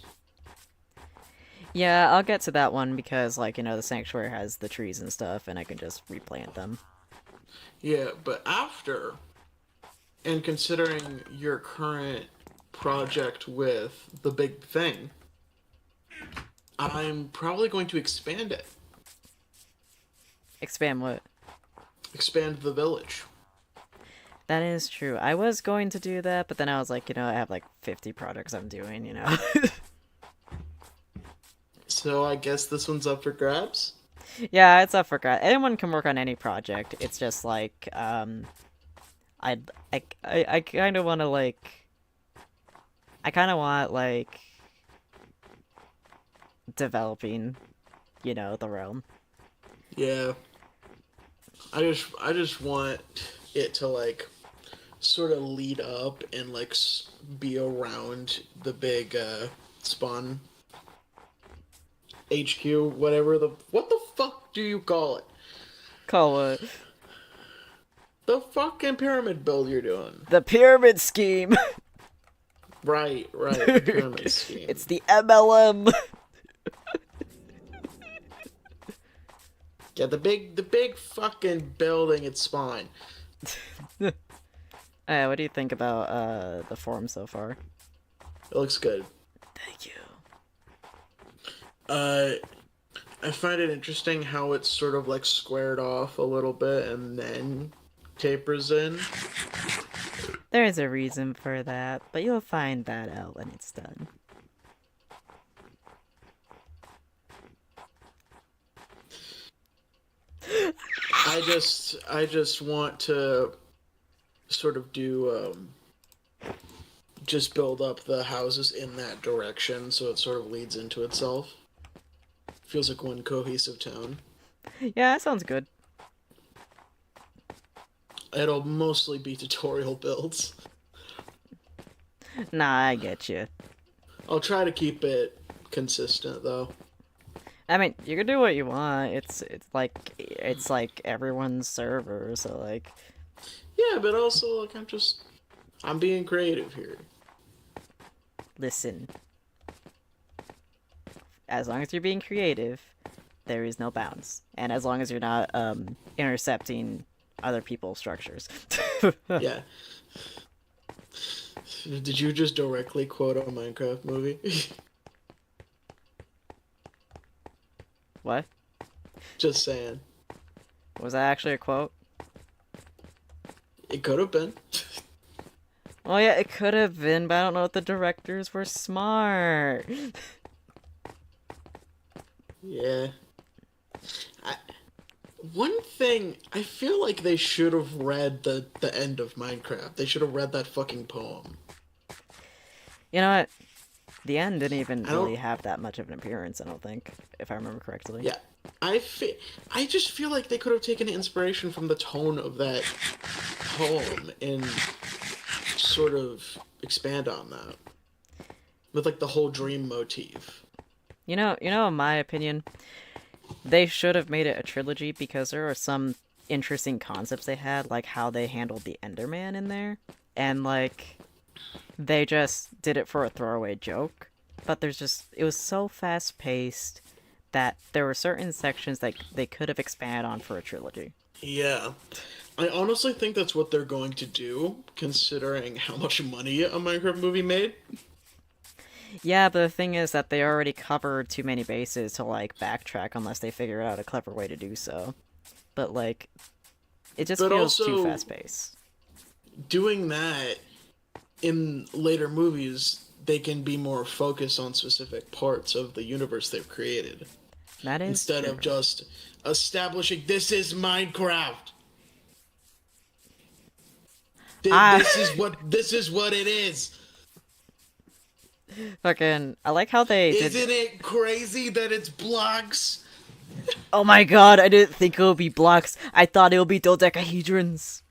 Yeah, I'll get to that one because, like, you know, the sanctuary has the trees and stuff, and I can just replant them.
Yeah, but after, and considering your current project with the big thing, I'm probably going to expand it.
Expand what?
Expand the village.
That is true. I was going to do that, but then I was like, I have like 50 projects I'm doing.
So I guess this one's up for grabs.
Yeah, it's up for grabs. Anyone can work on any project. It's just like, I kind of want to like, I kind of want like developing, the realm.
Yeah. I just want it to like sort of lead up and like be around the big spawn HQ, what the fuck do you call it?
Call it
The fucking pyramid build you're doing.
the pyramid scheme.
Right, the pyramid scheme.
It's the MLM.
Yeah, the big fucking building at Spawn.
What do you think about the forum so far?
It looks good.
Thank you.
I find it interesting how it's sort of like squared off a little bit and then tapers in.
There is a reason for that, but you'll find that out when it's done.
I just want to sort of do just build up the houses in that direction so it sort of leads into itself. Feels like one cohesive town.
Yeah, that sounds good.
It'll mostly be tutorial builds.
Nah, I get you.
I'll try to keep it consistent though.
I mean, you can do what you want. It's like everyone's server, so like,
Yeah, but also like I'm being creative here.
listen. As long as you're being creative, there is no bounds, and as long as you're not intercepting other people's structures.
Yeah. Did you just directly quote a Minecraft movie?
What?
Just saying.
Was that actually a quote?
It could have been.
Well, yeah, it could have been, but I don't know if the directors were smart.
Yeah. One thing, I feel like they should have read the end of Minecraft. They should have read that fucking poem.
You know what? The end didn't even
I don't-
really have that much of an appearance, I don't think, if I remember correctly.
Yeah. I just feel like they could have taken inspiration from the tone of that poem and sort of expand on that. With like the whole dream motif.
You know, in my opinion, they should have made it a trilogy because there are some interesting concepts they had, like how they handled the Enderman in there, and like they just did it for a throwaway joke. But it was so fast paced that there were certain sections that they could have expanded on for a trilogy.
Yeah. I honestly think that's what they're going to do, considering how much money a Minecraft movie made.
Yeah, but the thing is that they already covered too many bases to like backtrack unless they figure out a clever way to do so. But like, it just
But
feels
also-
too fast paced.
Doing that in later movies, they can be more focused on specific parts of the universe they've created.
That is
Instead
true.
of just establishing this is Minecraft.
Ah.
This is what it is.
Fucking, I like how they did.
Isn't it crazy that it's blocks?
Oh my god, I didn't think it would be blocks. I thought it would be dodecahedrons.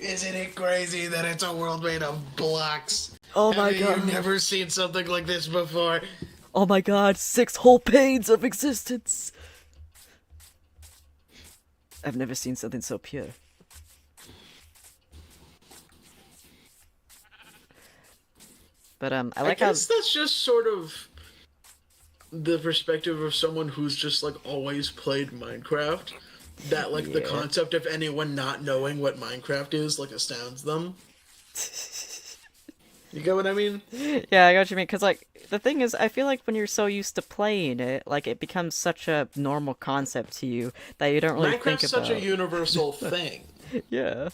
Isn't it crazy that it's a world made of blocks?
Oh my
Have
god.
you never seen something like this before?
Oh my god, 6 whole panes of existence. I've never seen something so pure. But I like
I
how
guess that's just sort of the perspective of someone who's just like always played Minecraft. That like the
Yeah.
concept of anyone not knowing what Minecraft is like astounds them. You get what I mean?
yeah, I got what you mean. Cause like the thing is, I feel like when you're so used to playing it, like it becomes such a normal concept to you that you don't really think
Minecraft's
about.
such a universal thing.
Yeah.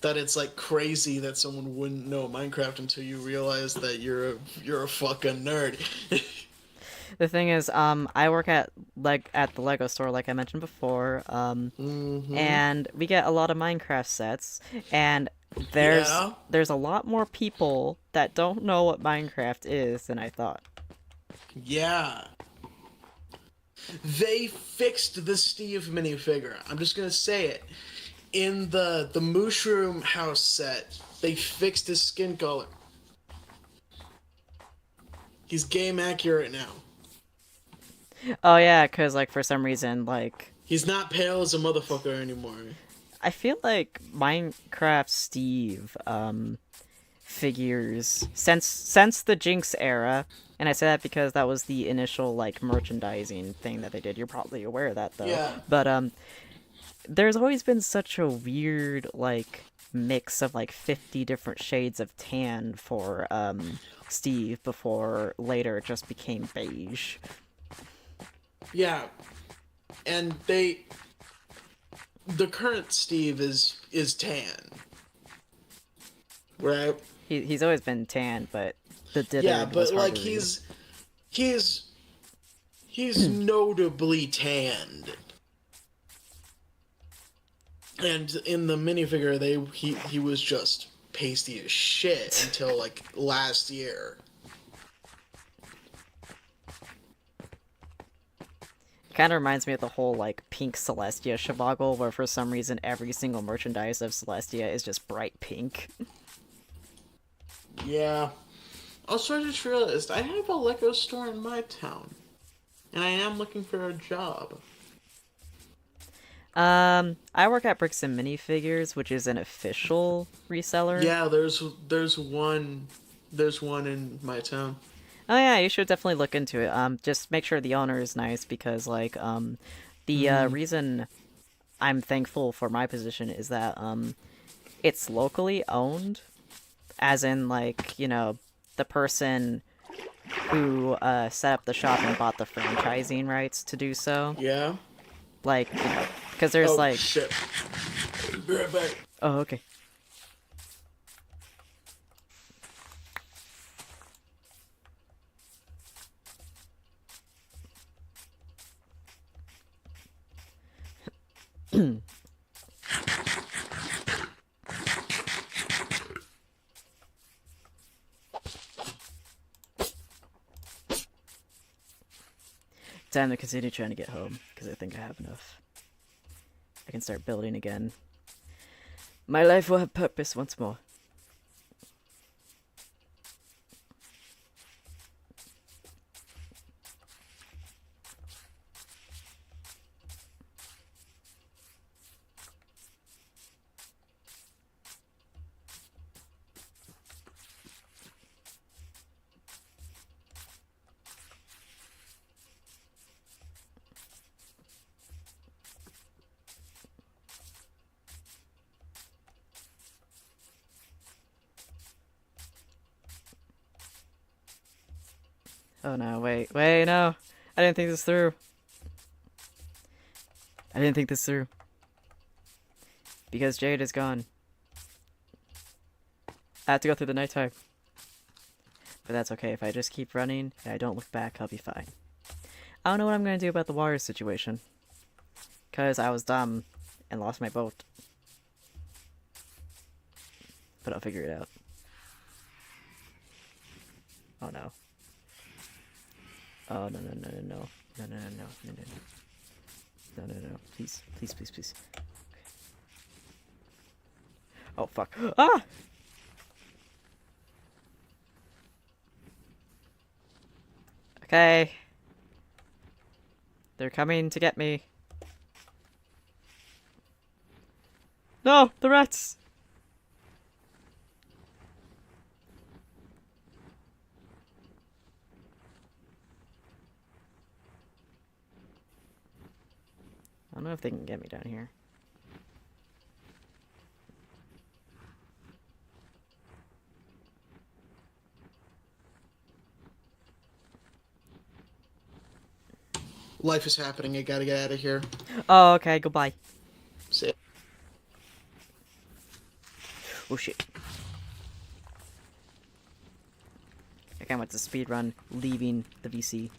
that it's like crazy that someone wouldn't know Minecraft until you realize that you're a fucking nerd.
The thing is, I work at the Lego store, like I mentioned before,
Mm-hmm.
and we get a lot of Minecraft sets, and there's
Yeah.
there's a lot more people that don't know what Minecraft is than I thought.
Yeah. They fixed the Steve minifigure. I'm just gonna say it. In the Mushroom House set, they fixed his skin color. He's game accurate now.
Oh yeah, 'cause like for some reason, like
He's not pale as a motherfucker anymore.
I feel like Minecraft Steve figures since the Jinx era, and I say that because that was the initial like merchandising thing that they did. You're probably aware of that though.
Yeah.
But there's always been such a weird like mix of like 50 different shades of tan for Steve before later it just became beige.
Yeah. And the current Steve is tan. Right?
He's always been tan, but the
Yeah,
dithered was
but
hard
like
to read.
he's notably tanned. And in the minifigure he was just pasty as shit until like last year.
Kind of reminds me of the whole like pink Celestia shabagle, where for some reason every single merchandise of Celestia is just bright pink.
Yeah. Also, I just realized I have a Lego store in my town, and I am looking for a job.
I work at Bricks and Minifigures, which is an official reseller.
Yeah, there's one in my town.
Oh yeah, you should definitely look into it. Just make sure the owner is nice because like the reason I'm thankful for my position is that it's locally owned, as in like, you know, the person who set up the shop and bought the franchising rights to do so.
Yeah.
Like, you know, because there's
Oh
like,
shit. Be right back.
oh okay. Time to continue trying to get home, because I think I have enough. I can start building again. My life will have purpose once more. Oh no, wait, no. I didn't think this through. I didn't think this through. Because Jade is gone. I have to go through the nighttime. But that's okay, if I just keep running and I don't look back, I'll be fine. I don't know what I'm gonna do about the water situation. Because I was dumb and lost my boat. But I'll figure it out. Oh no. Oh no no no no no no no no no no no no no no please please please please. Oh fuck. Ah! Okay. They're coming to get me. No, the rats. I don't know if they can get me down here.
Life is happening. I gotta get out of here.
Oh, okay, goodbye.
See ya.
Oh shit. I kinda went to speedrun, leaving the VC.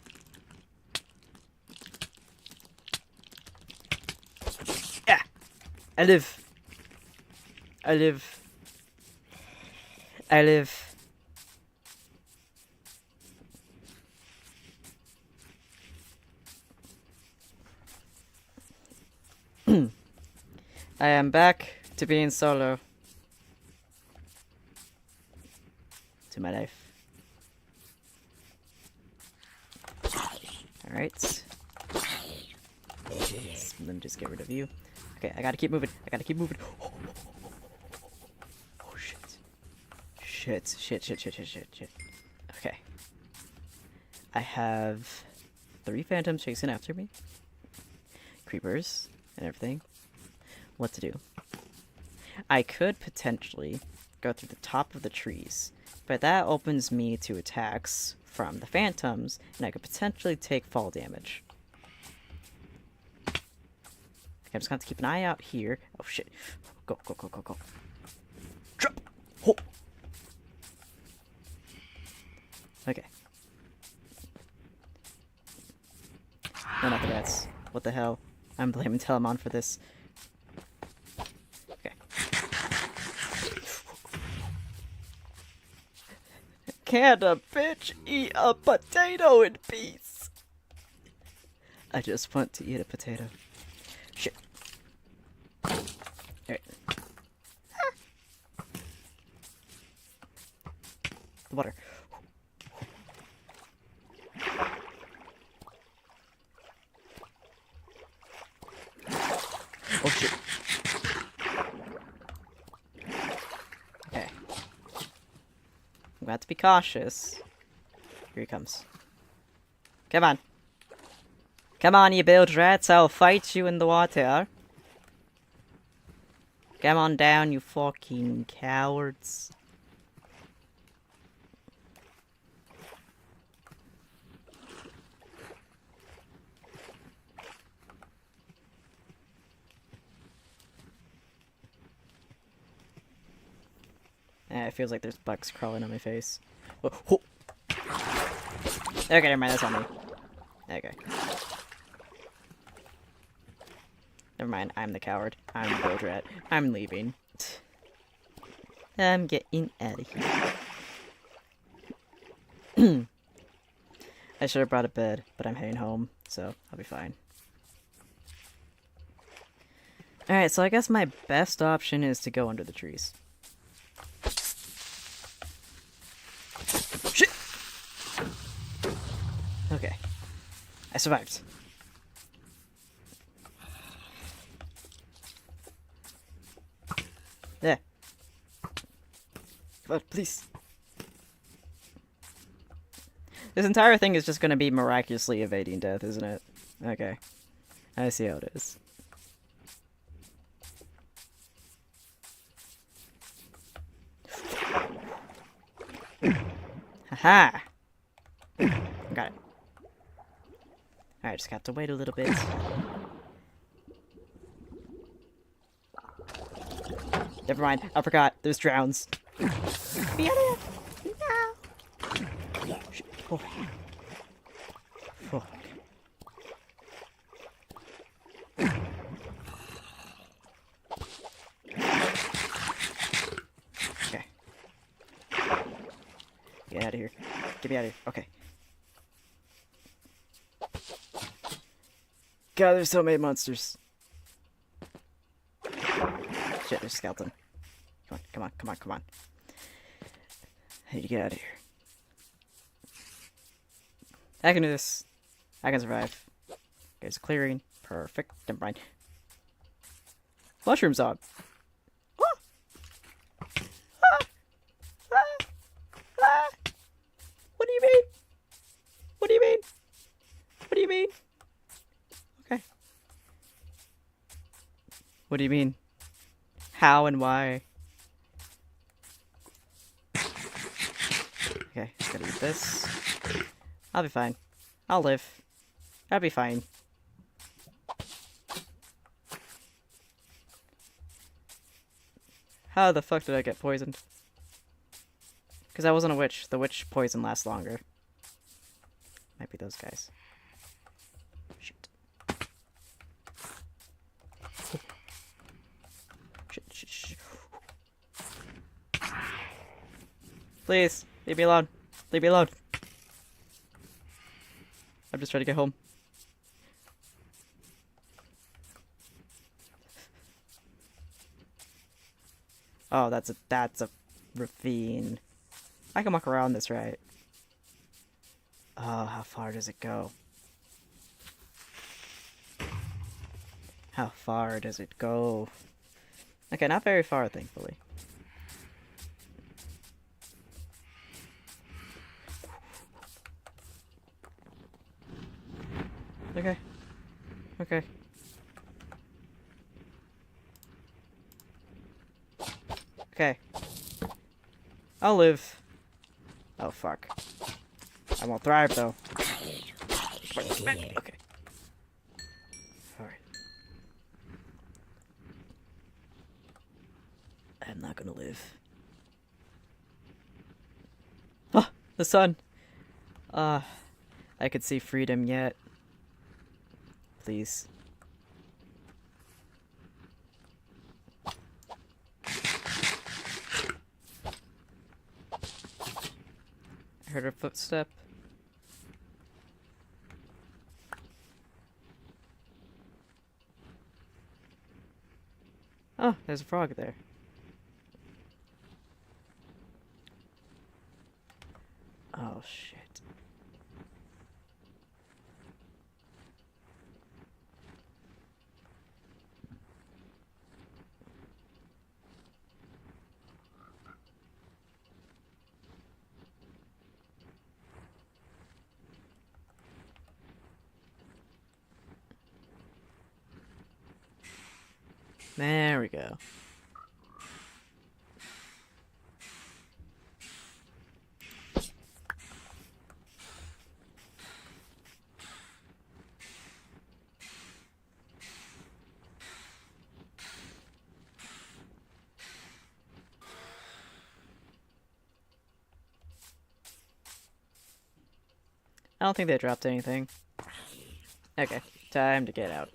Yeah! I live. I live. I live. I am back to being solo. To my life. Alright. Let me just get rid of you. Okay, I gotta keep moving. I gotta keep moving. Oh shit. Shit. Okay. I have 3 phantoms chasing after me. Creepers and everything. What to do? I could potentially go through the top of the trees, but that opens me to attacks from the phantoms, and I could potentially take fall damage. Okay, I'm just gonna have to keep an eye out here. Oh shit. Go. Drop! Oh! Okay. No, not the rats. What the hell? I'm blaming Telemon for this. Okay. Can a bitch eat a potato in peace? I just want to eat a potato. Shit. Alright. The water. Oh shit. Okay. We have to be cautious. Here he comes. Come on. Come on, you bilge rats, I'll fight you in the water. Come on down, you fucking cowards. It feels like there's bugs crawling on my face. Oh, oh. Okay, never mind, that's on me. Okay. Never mind, I'm the coward. I'm the bilge rat. I'm leaving. I'm getting out of here. I should have brought a bed, but I'm heading home, so I'll be fine. Alright, so I guess my best option is to go under the trees. Shit! Okay. I survived. There. Come on, please. This entire thing is just gonna be miraculously evading death, isn't it? Okay. I see how it is. Haha! Got it. Alright, just got to wait a little bit. Never mind, I forgot. There's drowns.
Be out of here. No.
Shit. Oh. Fuck. Okay. Get out of here. Get me out of here. Okay. God, there's so many monsters. Shit, there's a skeleton. Come on. I need to get out of here. I can do this. I can survive. There's a clearing. Perfect. Never mind. Mushroom song. What do you mean? What do you mean? What do you mean? Okay. What do you mean? How and why? Okay, gotta eat this. I'll be fine. I'll live. I'll be fine. How the fuck did I get poisoned? Because I wasn't a witch. The witch poison lasts longer. Might be those guys. Shit. Shit. Please, leave me alone. Leave me alone. I'm just trying to get home. Oh, that's a ravine. I can walk around this, right? Oh, how far does it go? How far does it go? Okay, not very far, thankfully. Okay. Okay. Okay. I'll live. Oh, fuck. I won't thrive, though. Okay. Alright. I'm not gonna live. Ah! The sun! I could see freedom yet. Please. I heard a footstep. Oh, there's a frog there. Oh, shit. There we go. I don't think they dropped anything. Okay, time to get out.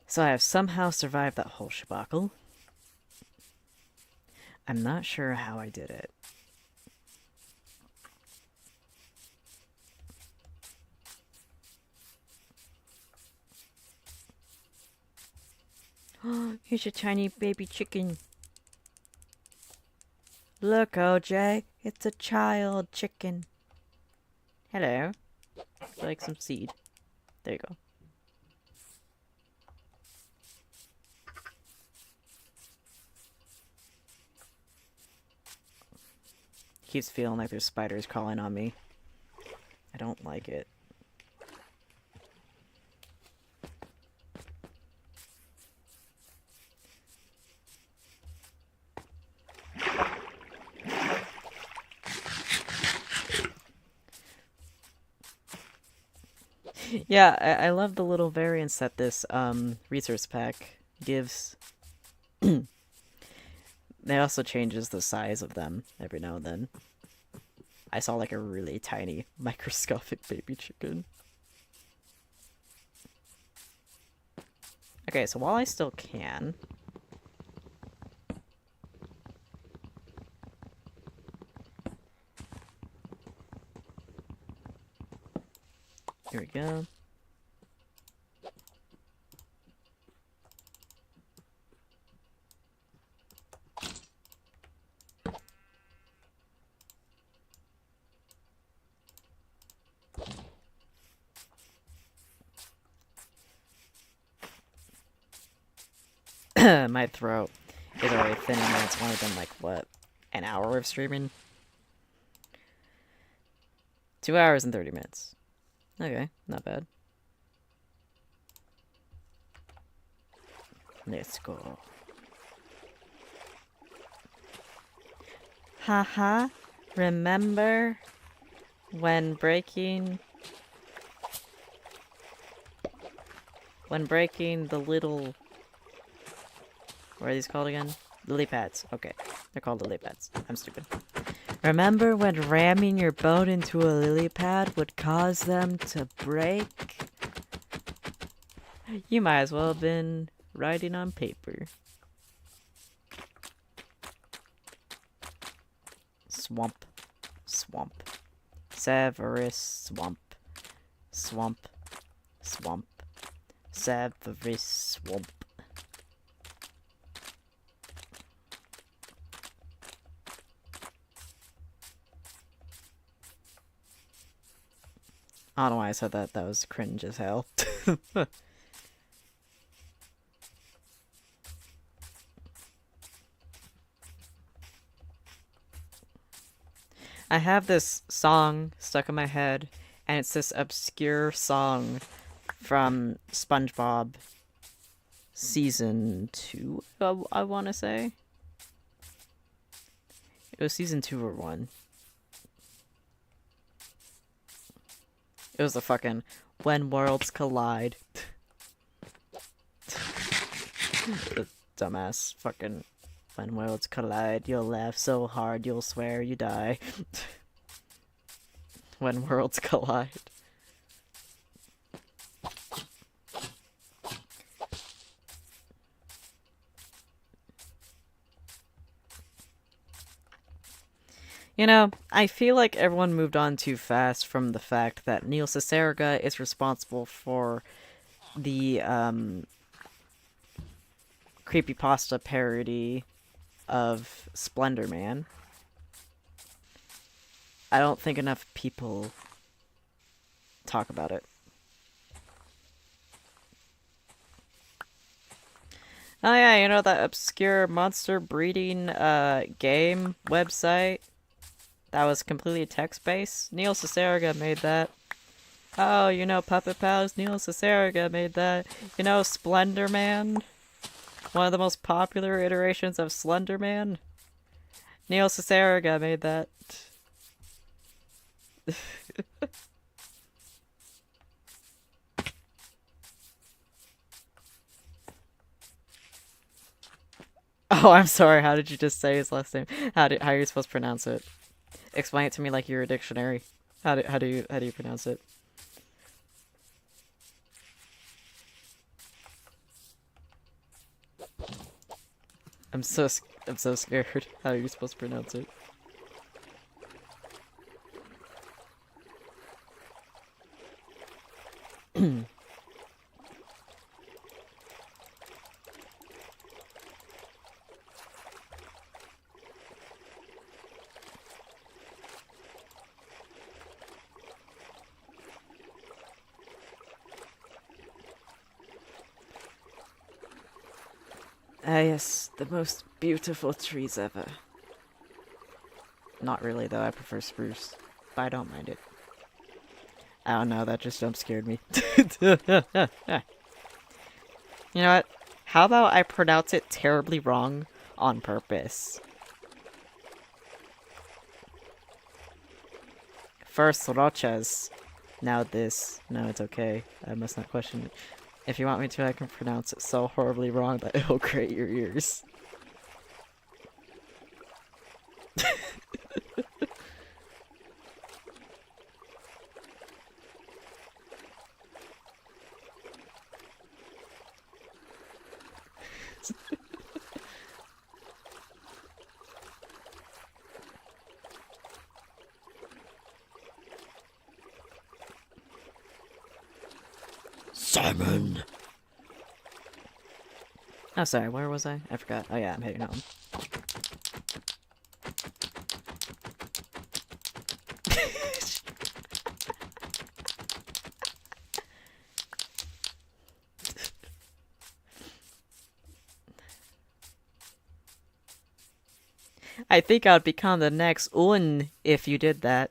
So I have somehow survived that whole shabacle. I'm not sure how I did it. Here's your tiny baby chicken. Look, OJ, it's a child chicken. Hello. Would you like some seed? There you go. Keeps feeling like there's spiders crawling on me. I don't like it. Yeah, I love the little variants that this resource pack gives. It also changes the size of them every now and then. I saw like a really tiny microscopic baby chicken. Okay, so while I still can... Here we go. My throat is already thinning and it's only been like, what, an hour of streaming? 2 hours and 30 minutes. Okay, not bad. Let's go. Haha, remember when breaking... when breaking the little... What are these called again? Lily pads. Okay, they're called lily pads. I'm stupid. Remember when ramming your boat into a lily pad would cause them to break? You might as well have been writing on paper. Swamp. Swamp. Severus Swamp. Swamp. Swamp. Severus Swamp. I don't know why I said that. That was cringe as hell. I have this song stuck in my head, and it's this obscure song from SpongeBob Season 2, I want to say. It was Season 2 or 1. It was the fucking When Worlds Collide. The dumbass fucking When Worlds Collide, you'll laugh so hard you'll swear you die. When Worlds Collide. You know, I feel like everyone moved on too fast from the fact that Neil Cicierega is responsible for the creepypasta parody of Splendor Man. I don't think enough people talk about it. Oh yeah, you know that obscure monster breeding game website? That was completely text-based. Neil Cicierega made that. Oh, you know Puppet Pals? Neil Cicierega made that. You know Splendor Man? One of the most popular iterations of Slender Man? Neil Cicierega made that. Oh, I'm sorry. How did you just say his last name? How are you supposed to pronounce it? Explain it to me like you're a dictionary. How do you pronounce it? I'm so scared. How are you supposed to pronounce it? Ah, yes, the most beautiful trees ever. Not really, though. I prefer spruce, but I don't mind it. I don't know. That just jump scared me. You know what? How about I pronounce it terribly wrong on purpose? First rochas, now this. No, it's okay. I must not question it. If you want me to, I can pronounce it so horribly wrong that it'll grate your ears.
Simon!
Oh, sorry, where was I? I forgot. Oh yeah, I'm heading home. I think I'd become the next Un if you did that.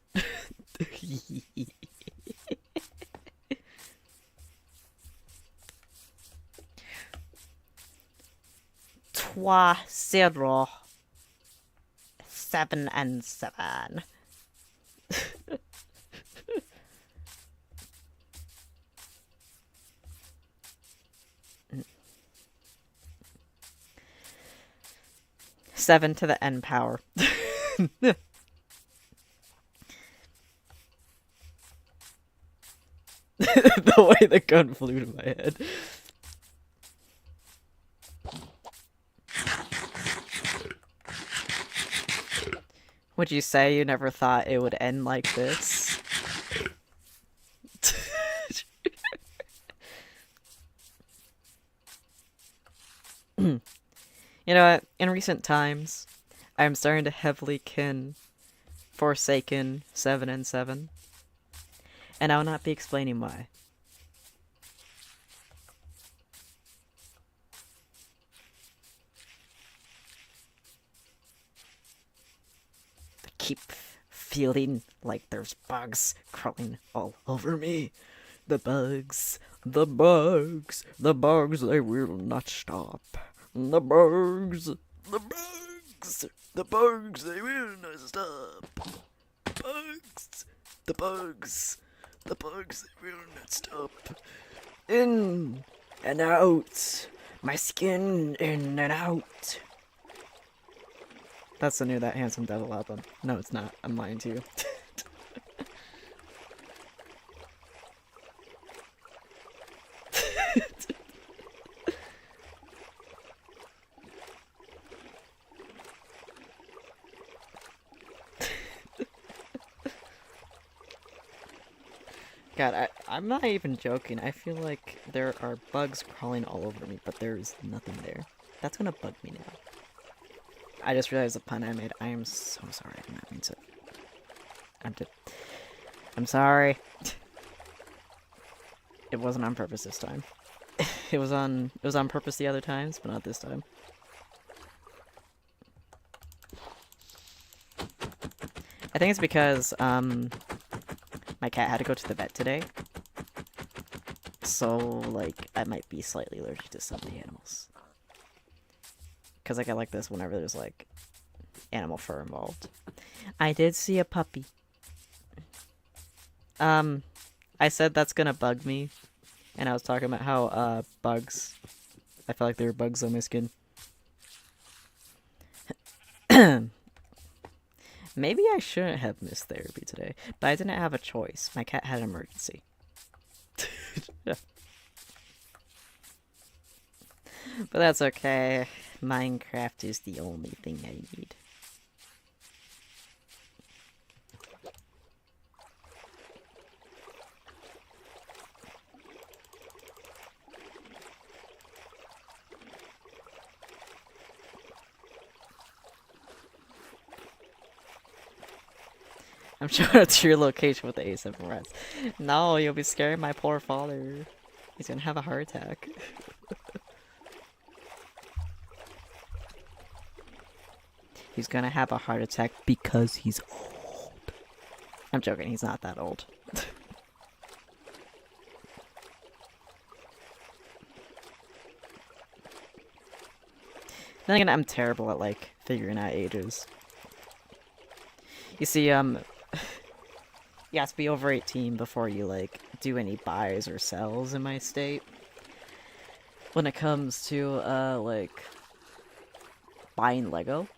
Trois, 0, 7 and 7. 7 to the n power. The way the gun flew to my head. Would you say you never thought it would end like this? You know what? In recent times, I'm starting to heavily kin Forsaken 7 and 7. And I will not be explaining why. I keep feeling like there's bugs crawling all over me. The bugs, the bugs, the bugs, they will not stop. The bugs, the bugs, the bugs, they will not stop. Bugs, the bugs, the bugs, they will not stop. In and out, my skin in and out. That's the new That Handsome Devil album. No, it's not. I'm lying to you. God, I'm not even joking. I feel like there are bugs crawling all over me, but there is nothing there. That's gonna bug me now. I just realized the pun I made. I am so sorry. I did not mean to. I'm sorry. It wasn't on purpose this time. It was on purpose the other times, but not this time. I think it's because my cat had to go to the vet today. So like I might be slightly allergic to some of the animals. Cause I get like this whenever there's like animal fur involved. I did see a puppy. I said that's gonna bug me, and I was talking about how bugs. I felt like there were bugs on my skin. Maybe I shouldn't have missed therapy today, but I didn't have a choice. My cat had an emergency. But that's okay. Minecraft is the only thing I need. I'm showing up to your location with the A7 rats. No, you'll be scaring my poor father. He's gonna have a heart attack. He's gonna have a heart attack because he's old. I'm joking, he's not that old. Then again, I'm terrible at, like, figuring out ages. You see, you have to be over 18 before you, like, do any buys or sells in my state. When it comes to, like, buying Lego.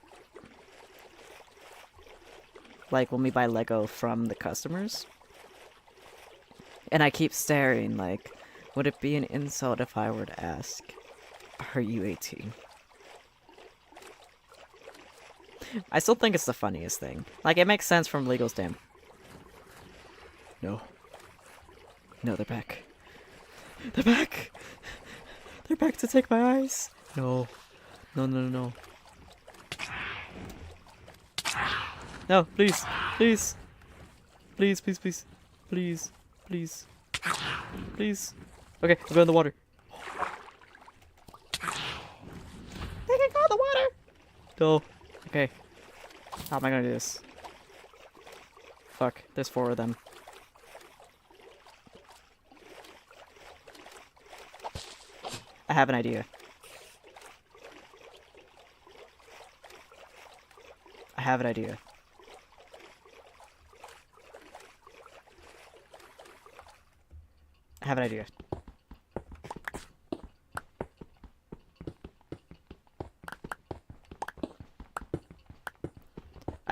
Like, when we buy Lego from the customers. And I keep staring, like, would it be an insult if I were to ask, are you 18? I still think it's the funniest thing. Like, it makes sense from legal standpoint. No. No, they're back. They're back! They're back to take my eyes! No. No, no, no, no. No, please! Please! Please, please, please. Please. Please. Please. Okay, I'm going in the water. They can go in the water! No. Okay. How am I gonna do this? Fuck, there's 4 of them. I have an idea. I have an idea. I have an idea.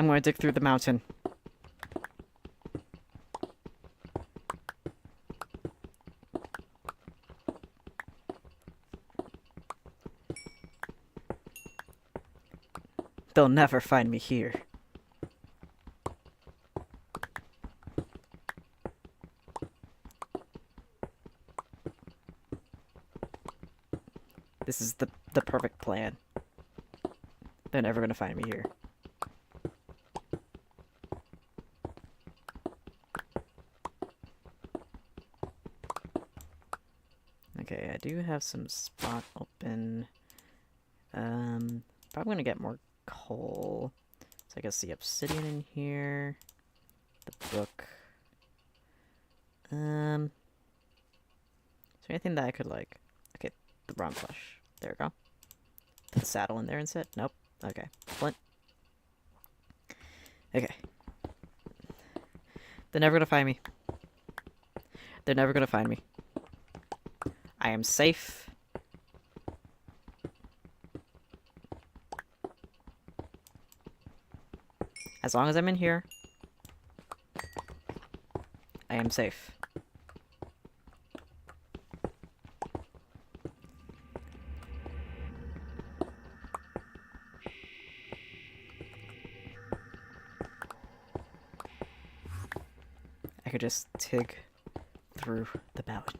I'm going to dig through the mountain. They'll never find me here. This is the perfect plan. They're never gonna find me here. Okay, I do have some spot open. Probably gonna get more coal. So I can see obsidian in here. The book. Is there anything that I could like? Okay, the bronze flesh. There we go. Put the saddle in there instead? Nope. Okay. Flint. Okay. They're never gonna find me. They're never gonna find me. I am safe. As long as I'm in here, I am safe. I could just dig through the mountain.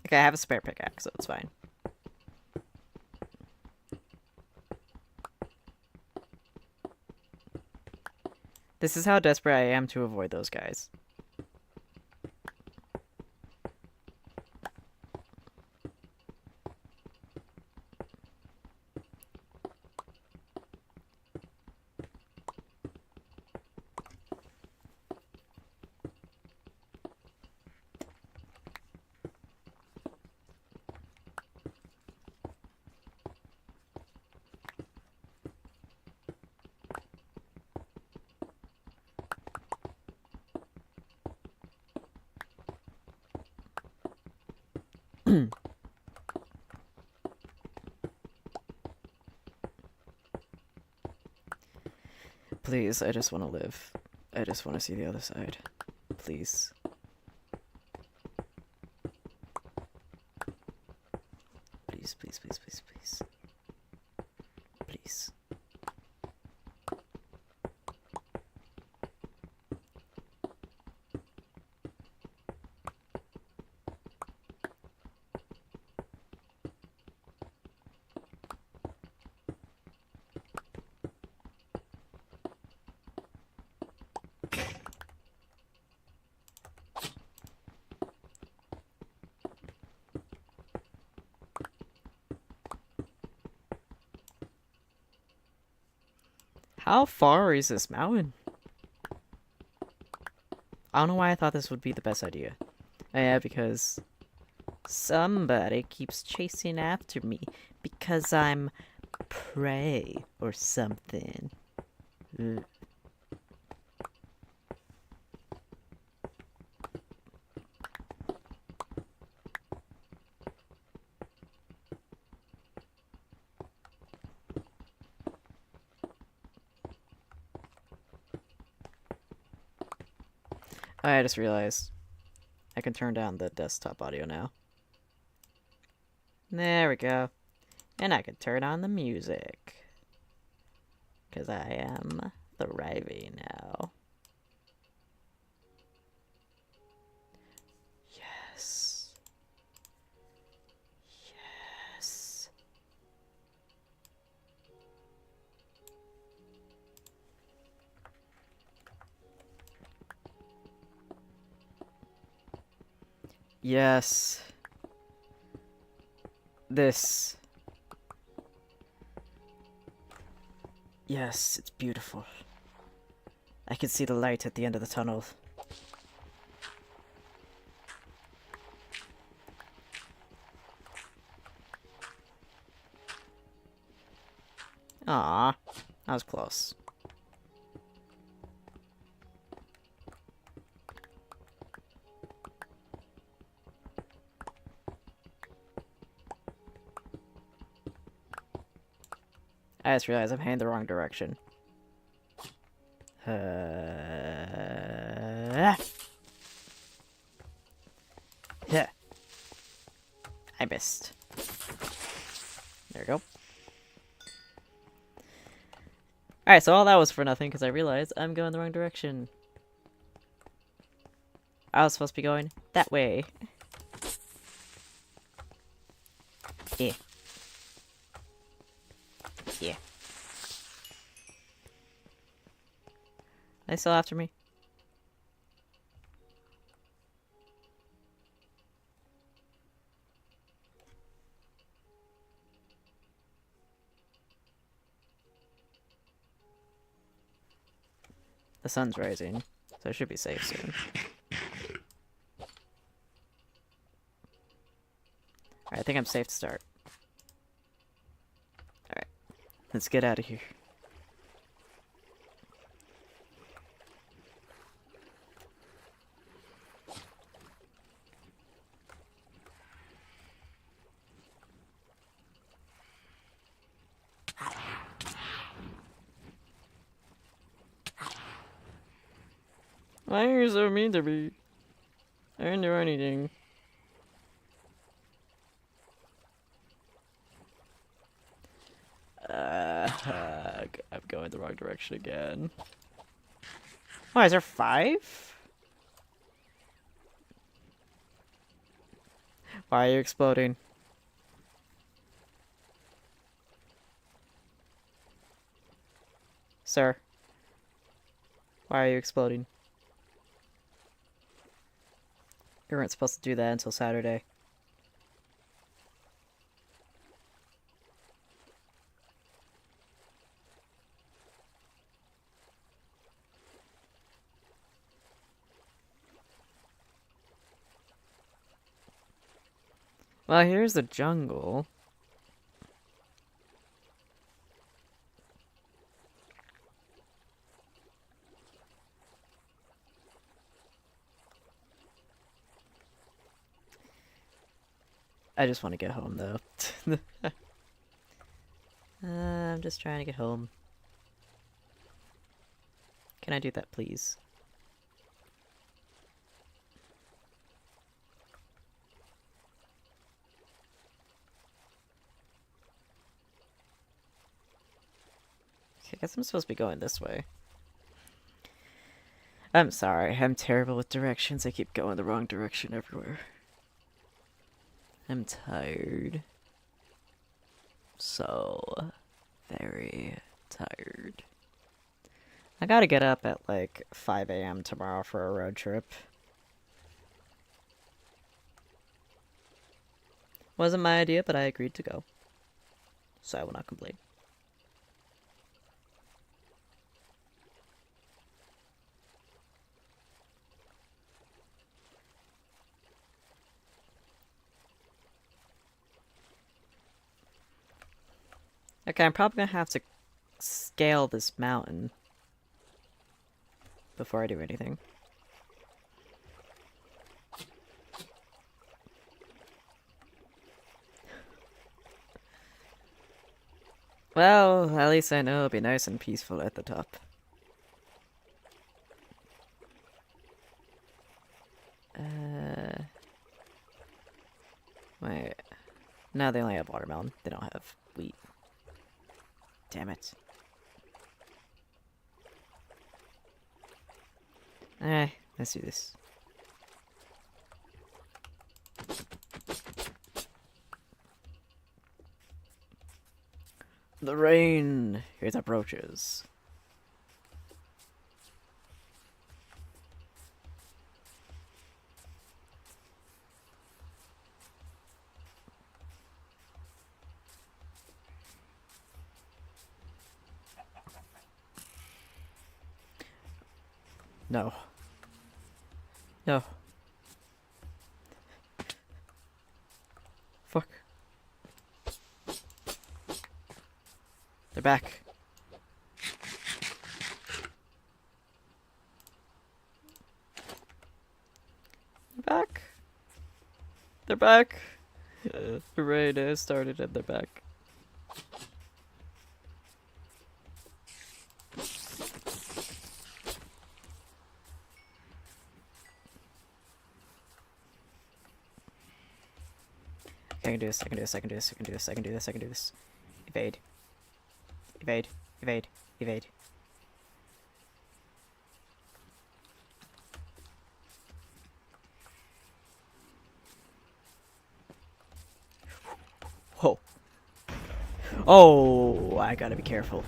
Okay, I have a spare pickaxe, so it's fine. This is how desperate I am to avoid those guys. Please, I just want to live. I just want to see the other side. Please. Please, please, please, please, please. Please. How far is this mountain? I don't know why I thought this would be the best idea. Yeah, because somebody keeps chasing after me because I'm prey or something. Ugh. I just realized I can turn down the desktop audio now. There we go. And I can turn on the music. Because I am thriving now. Yes. Yes. Yes. This. Yes, it's beautiful. I can see the light at the end of the tunnel. Aw, that was close. I just realized I'm heading the wrong direction. Yeah. I missed. There we go. Alright, so all that was for nothing because I realized I'm going the wrong direction. I was supposed to be going that way. Yeah. Yeah. Are they still after me? The sun's rising, so I should be safe soon. Alright, I think I'm safe to start. Alright, let's get out of here. Why are you so mean to me? I didn't do anything. I'm going the wrong direction again. Why, is there 5? Why are you exploding? Sir. Why are you exploding? You weren't supposed to do that until Saturday. Well, here's the jungle. I just want to get home, though. I'm just trying to get home. Can I do that, please? Okay, I guess I'm supposed to be going this way. I'm sorry, I'm terrible with directions. I keep going the wrong direction everywhere. I'm tired. So very tired. I gotta get up at like 5 a.m. tomorrow for a road trip. Wasn't my idea, but I agreed to go. So I will not complain. Okay, I'm probably gonna have to scale this mountain before I do anything. Well, at least I know it'll be nice and peaceful at the top. Wait. No, they only have watermelon. They don't have wheat. Damn it. Let's do this. The rain, it approaches. No. No. Fuck. They're back. They're back. They're back. The raid has started and they're back. I can do this, I can do this, I can do this, I can do this, I can do this, I can do this. Evade. Evade. Evade. Evade. Whoa. Oh, I gotta be careful.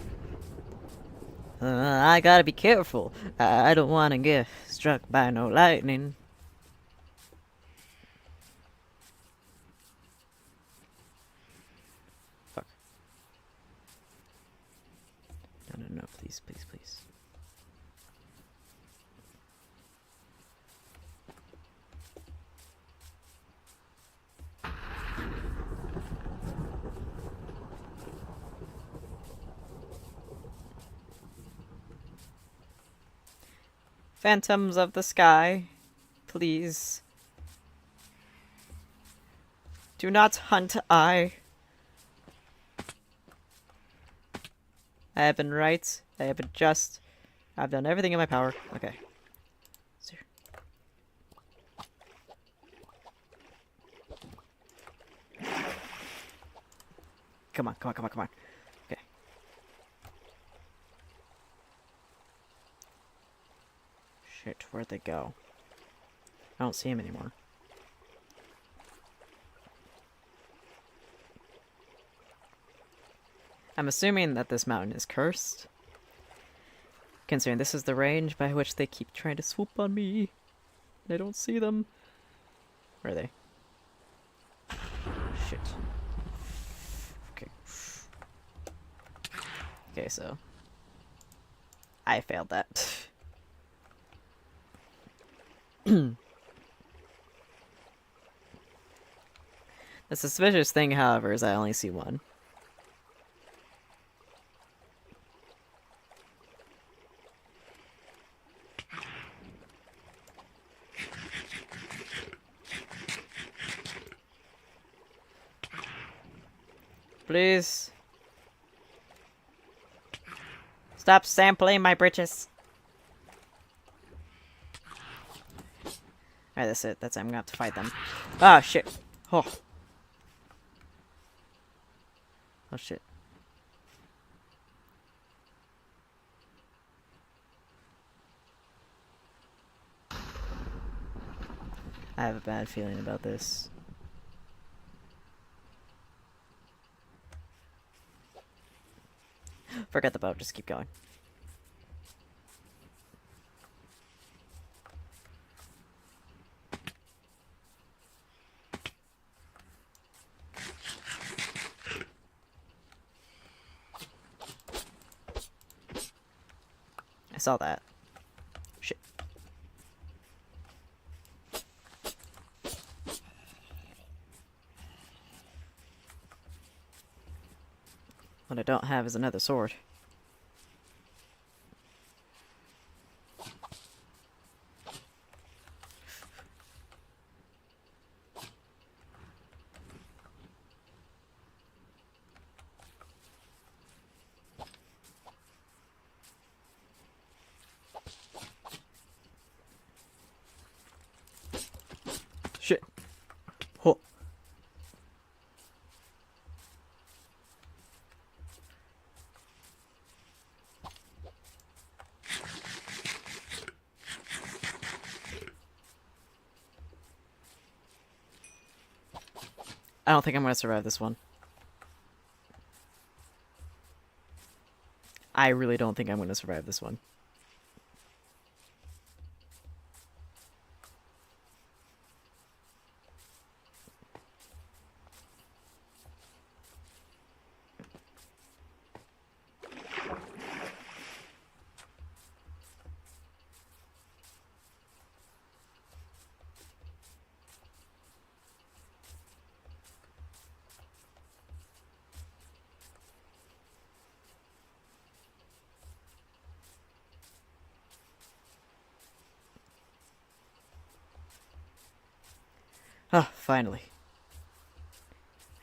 I gotta be careful. I don't wanna get struck by no lightning. Fuck. No, no, no, please, please, please. Phantoms of the sky, please. Do not hunt I. I have been right. I have been just. I've done everything in my power. Okay. Sir. Come on, come on, come on, come on. Okay. Shit, where'd they go? I don't see him anymore. I'm assuming that this mountain is cursed, considering this is the range by which they keep trying to swoop on me. I don't see them. Where are they? Shit. Okay. Okay, so I failed that. The suspicious thing, however, is I only see one. Please. Stop sampling my britches. Alright, that's it. That's it. I'm gonna have to fight them. Ah, shit. Oh. Oh, shit. I have a bad feeling about this. Forget the boat, just keep going. I saw that. Shit. What I don't have is another sword. Shit. Oh. I don't think I'm gonna survive this one. I really don't think I'm gonna survive this one. Ah, finally.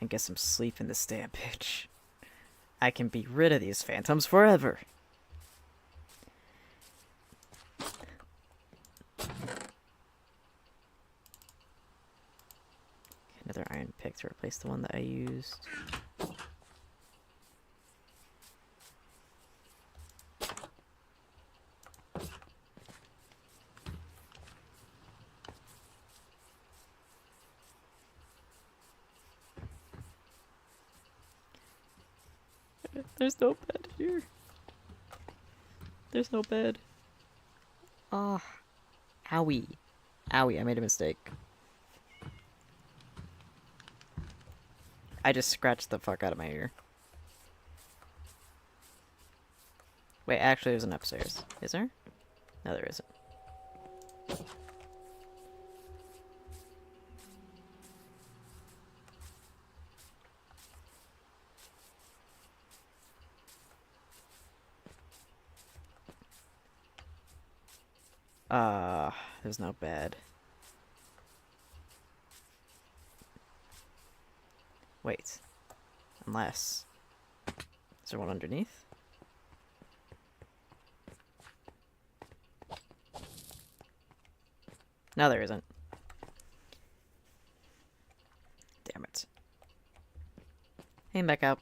And get some sleep in this damn bitch. I can be rid of these phantoms forever. Another iron pick to replace the one that I used. There's no bed here. There's no bed. Ah. Owie. Owie, I made a mistake. I just scratched the fuck out of my ear. Wait, actually there's an upstairs. Is there? No, there isn't. There's no bed. Wait. Unless... Is there one underneath? No, there isn't. Damn it. Hey, back up.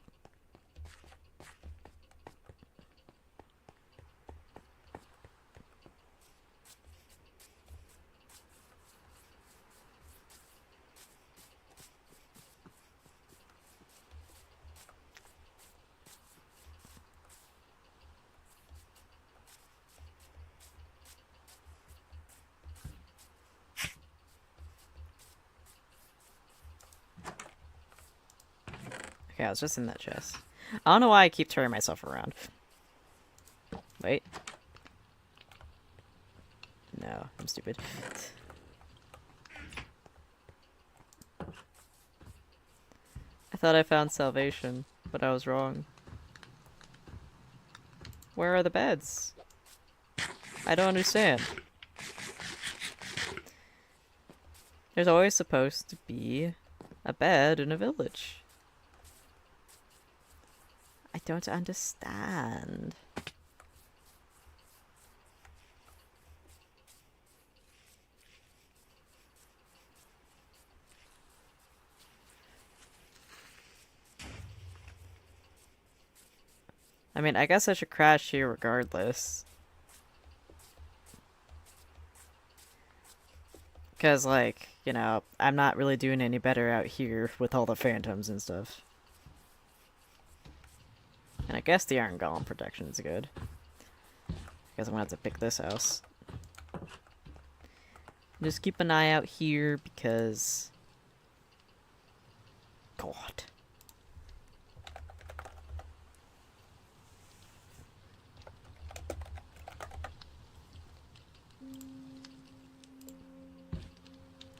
Okay, I was just in that chest. I don't know why I keep turning myself around. Wait. No, I'm stupid. I thought I found salvation, but I was wrong. Where are the beds? I don't understand. There's always supposed to be a bed in a village. I don't understand. I mean, I guess I should crash here regardless. Because, like, you know, I'm not really doing any better out here with all the phantoms and stuff. And I guess the Iron Golem protection is good. I guess I'm gonna have to pick this house. Just keep an eye out here because... God.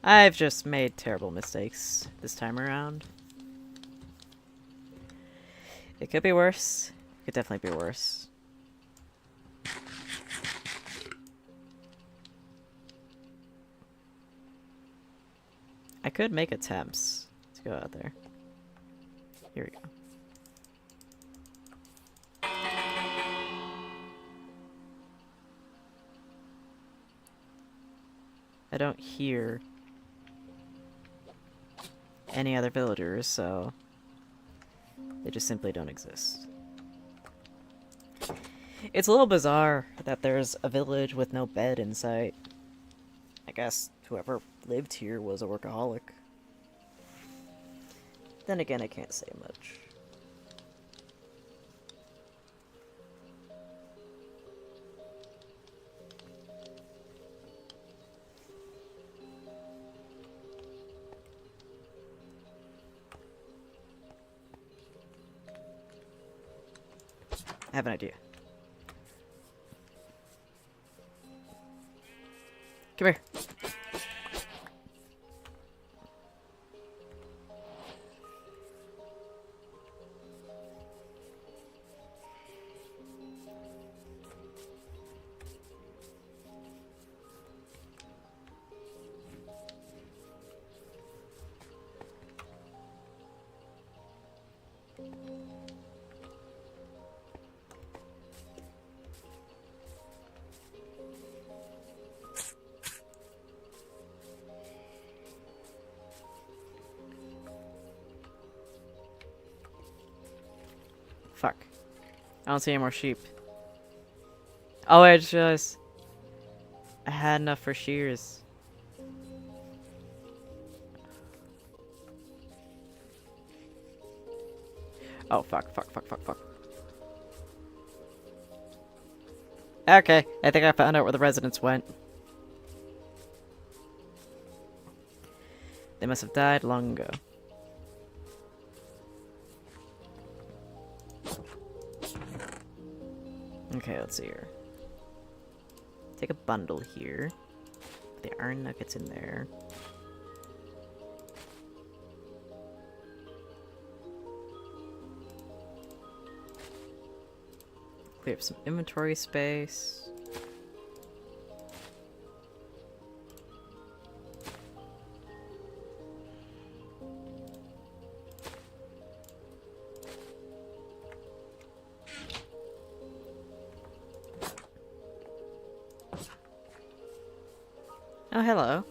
I've just made terrible mistakes this time around. It could be worse. It could definitely be worse. I could make attempts to go out there. Here we go. I don't hear any other villagers, so they just simply don't exist. It's a little bizarre that there's a village with no bed in sight. I guess whoever lived here was a workaholic. Then again, I can't say much. I have an idea. Come here. Fuck. I don't see any more sheep. Oh, I just realized I had enough for shears. Oh, fuck, fuck, fuck, fuck, fuck. Okay, I think I found out where the residents went. They must have died long ago. Okay, let's see here. Take a bundle here. Put the iron nuggets in there. Clear up some inventory space. Oh, hello.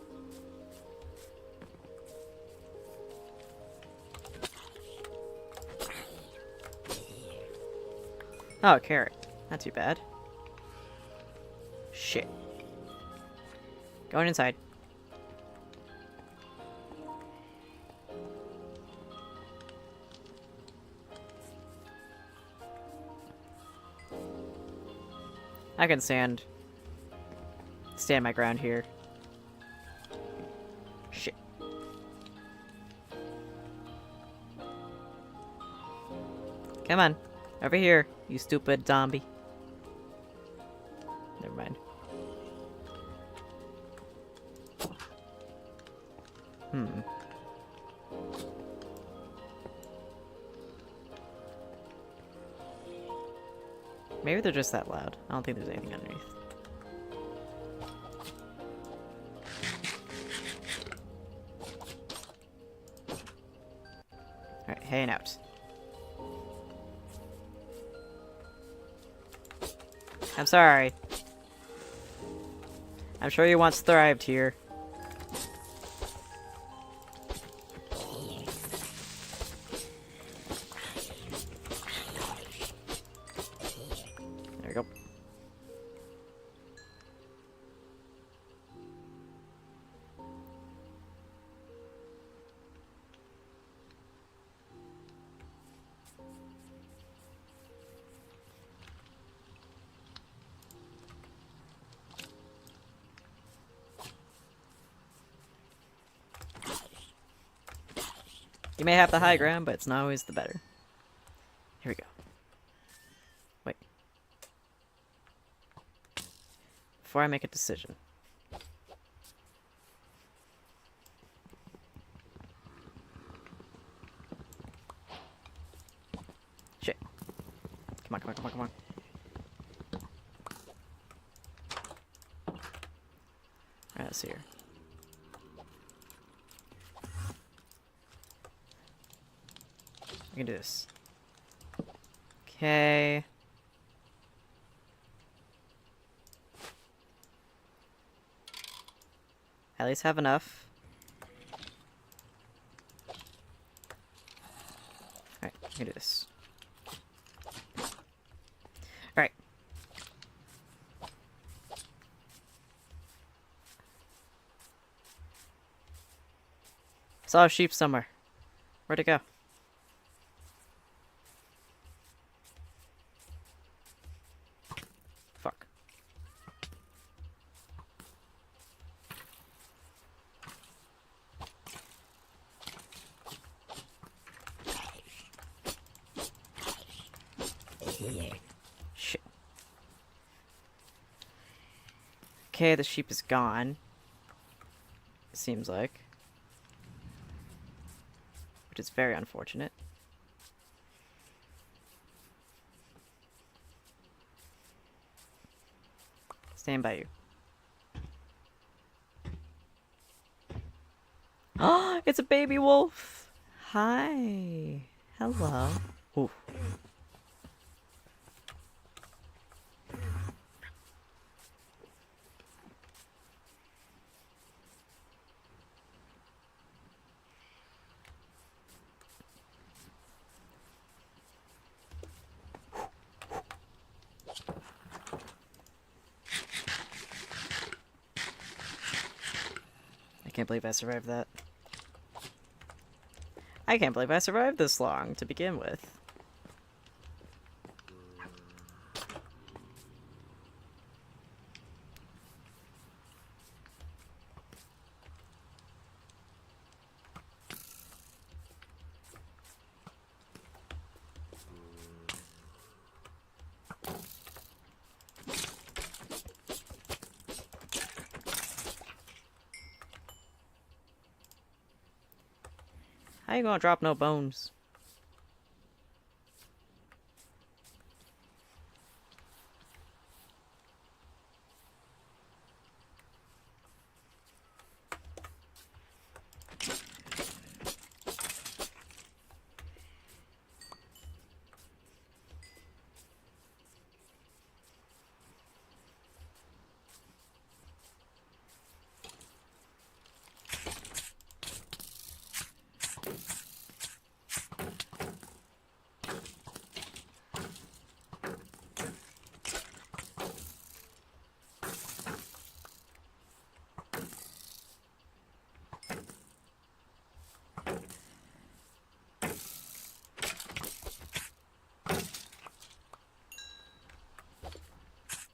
Oh, a carrot. Not too bad. Shit. Going inside. I can stand my ground here. Shit. Come on. Over here, you stupid zombie. Never mind. Maybe they're just that loud. I don't think there's anything underneath. Alright, hanging out. I'm sorry. I'm sure you once thrived here. There we go. You may have the high ground, but it's not always the better. Here we go. Wait. Before I make a decision. Shit. Come on, come on, come on, come on. Alright, let's see here. I can do this. Okay. At least have enough. Alright, I can do this. Alright. Saw a sheep somewhere. Where'd it go? Fuck. Shit. Okay, the sheep is gone. It seems like. Which is very unfortunate. Stand by you. Oh, it's a baby wolf. Hi. Hello. Ooh. I can't believe I survived that. I can't believe I survived this long to begin with. How you gonna drop no bones?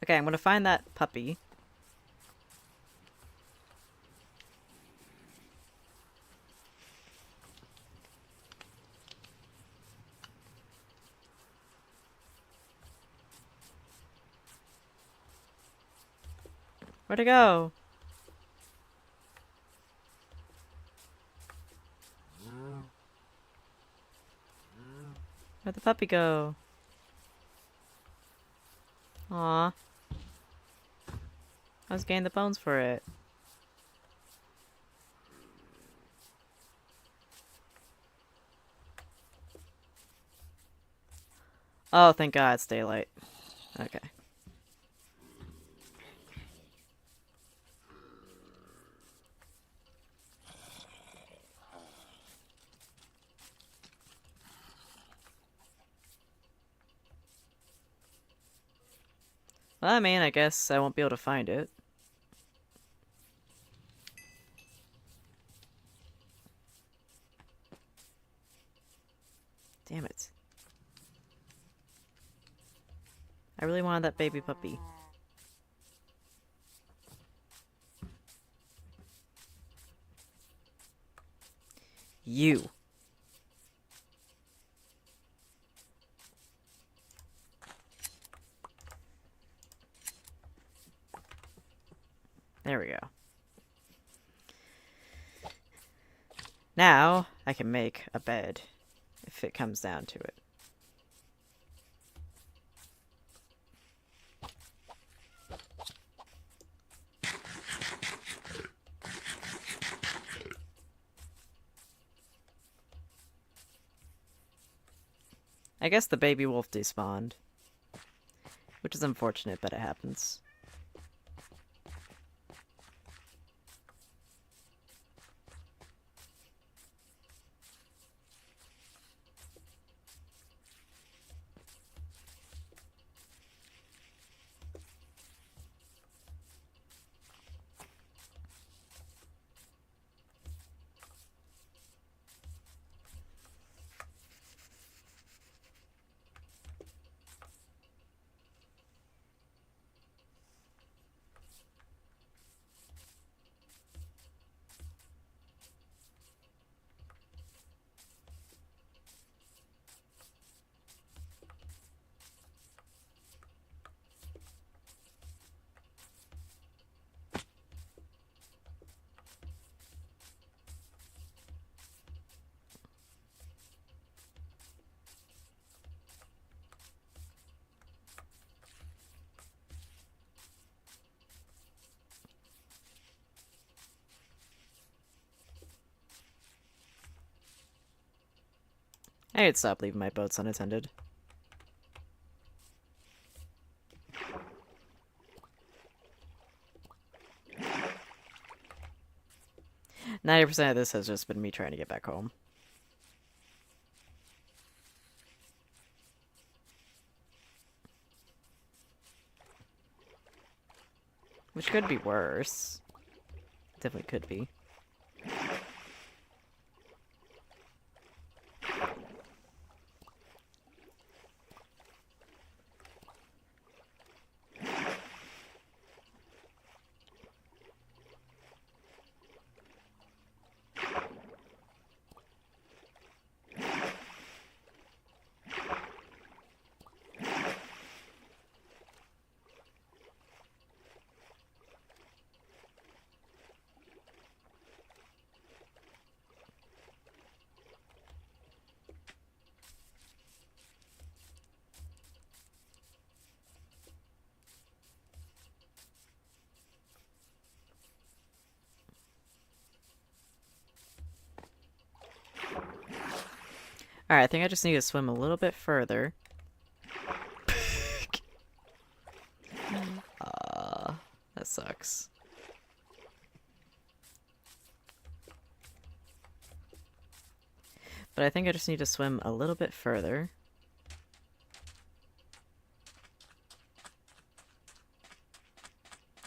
Okay, I'm gonna find that puppy. Where'd it go? Where'd the puppy go? Aw. I was getting the bones for it. Oh, thank God, it's daylight. Okay. Well, I mean, I guess I won't be able to find it. Damn it. I really wanted that baby puppy. You. There we go. Now, I can make a bed, if it comes down to it. I guess the baby wolf despawned. Which is unfortunate, but it happens. I need to stop leaving my boats unattended. 90% of this has just been me trying to get back home. Which could be worse. Definitely could be. Alright, I think I just need to swim a little bit further. That sucks. But I think I just need to swim a little bit further.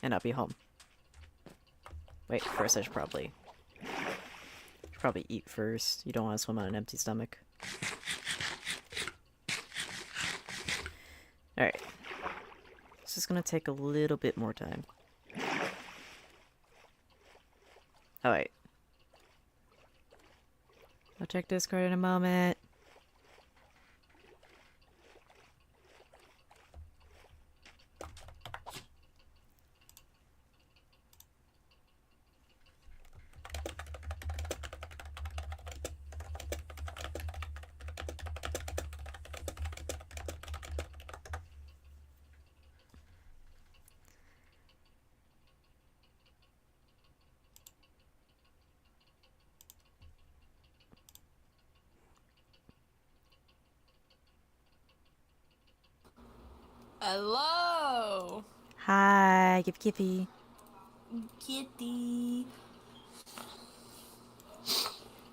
And I'll be home. Wait, first I should probably eat first. You don't want to swim on an empty stomach. Alright. This is gonna take a little bit more time. Oh wait. I'll check Discord in a moment.
Hello,
Hi, Kippy.
kitty.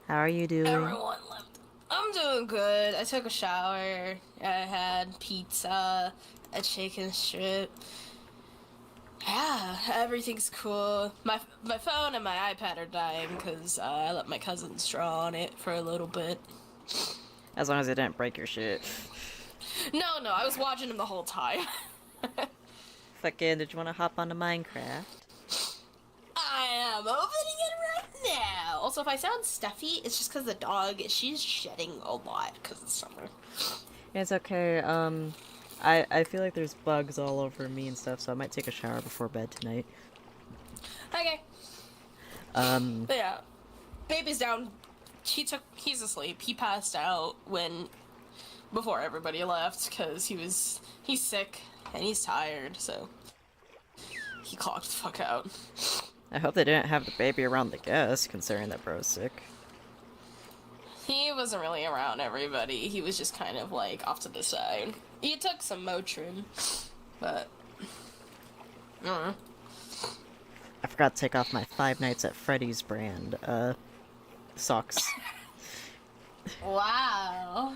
How are you doing?
Everyone left. I'm doing good. I took a shower. I had pizza, a chicken strip. Yeah, everything's cool. My phone and my iPad are dying because I let my cousins draw on it for a little bit.
As long as it didn't break your shit.
No, I was watching them the whole time.
Fucking, did you want to hop onto Minecraft?
I am opening it right now. Also, if I sound stuffy, it's just because the dog, she's shedding a lot because it's summer.
It's okay, I feel like there's bugs all over me and stuff, so I might take a shower before bed tonight.
Okay.
Um,
But yeah, baby's down. He's asleep. He passed out before everybody left because he's sick and he's tired, so he clocked the fuck out.
I hope they didn't have the baby around the guest, considering that bro's sick.
He wasn't really around everybody. He was just kind of like off to the side. He took some Motrin, but
I forgot to take off my Five Nights at Freddy's brand, socks.
wow.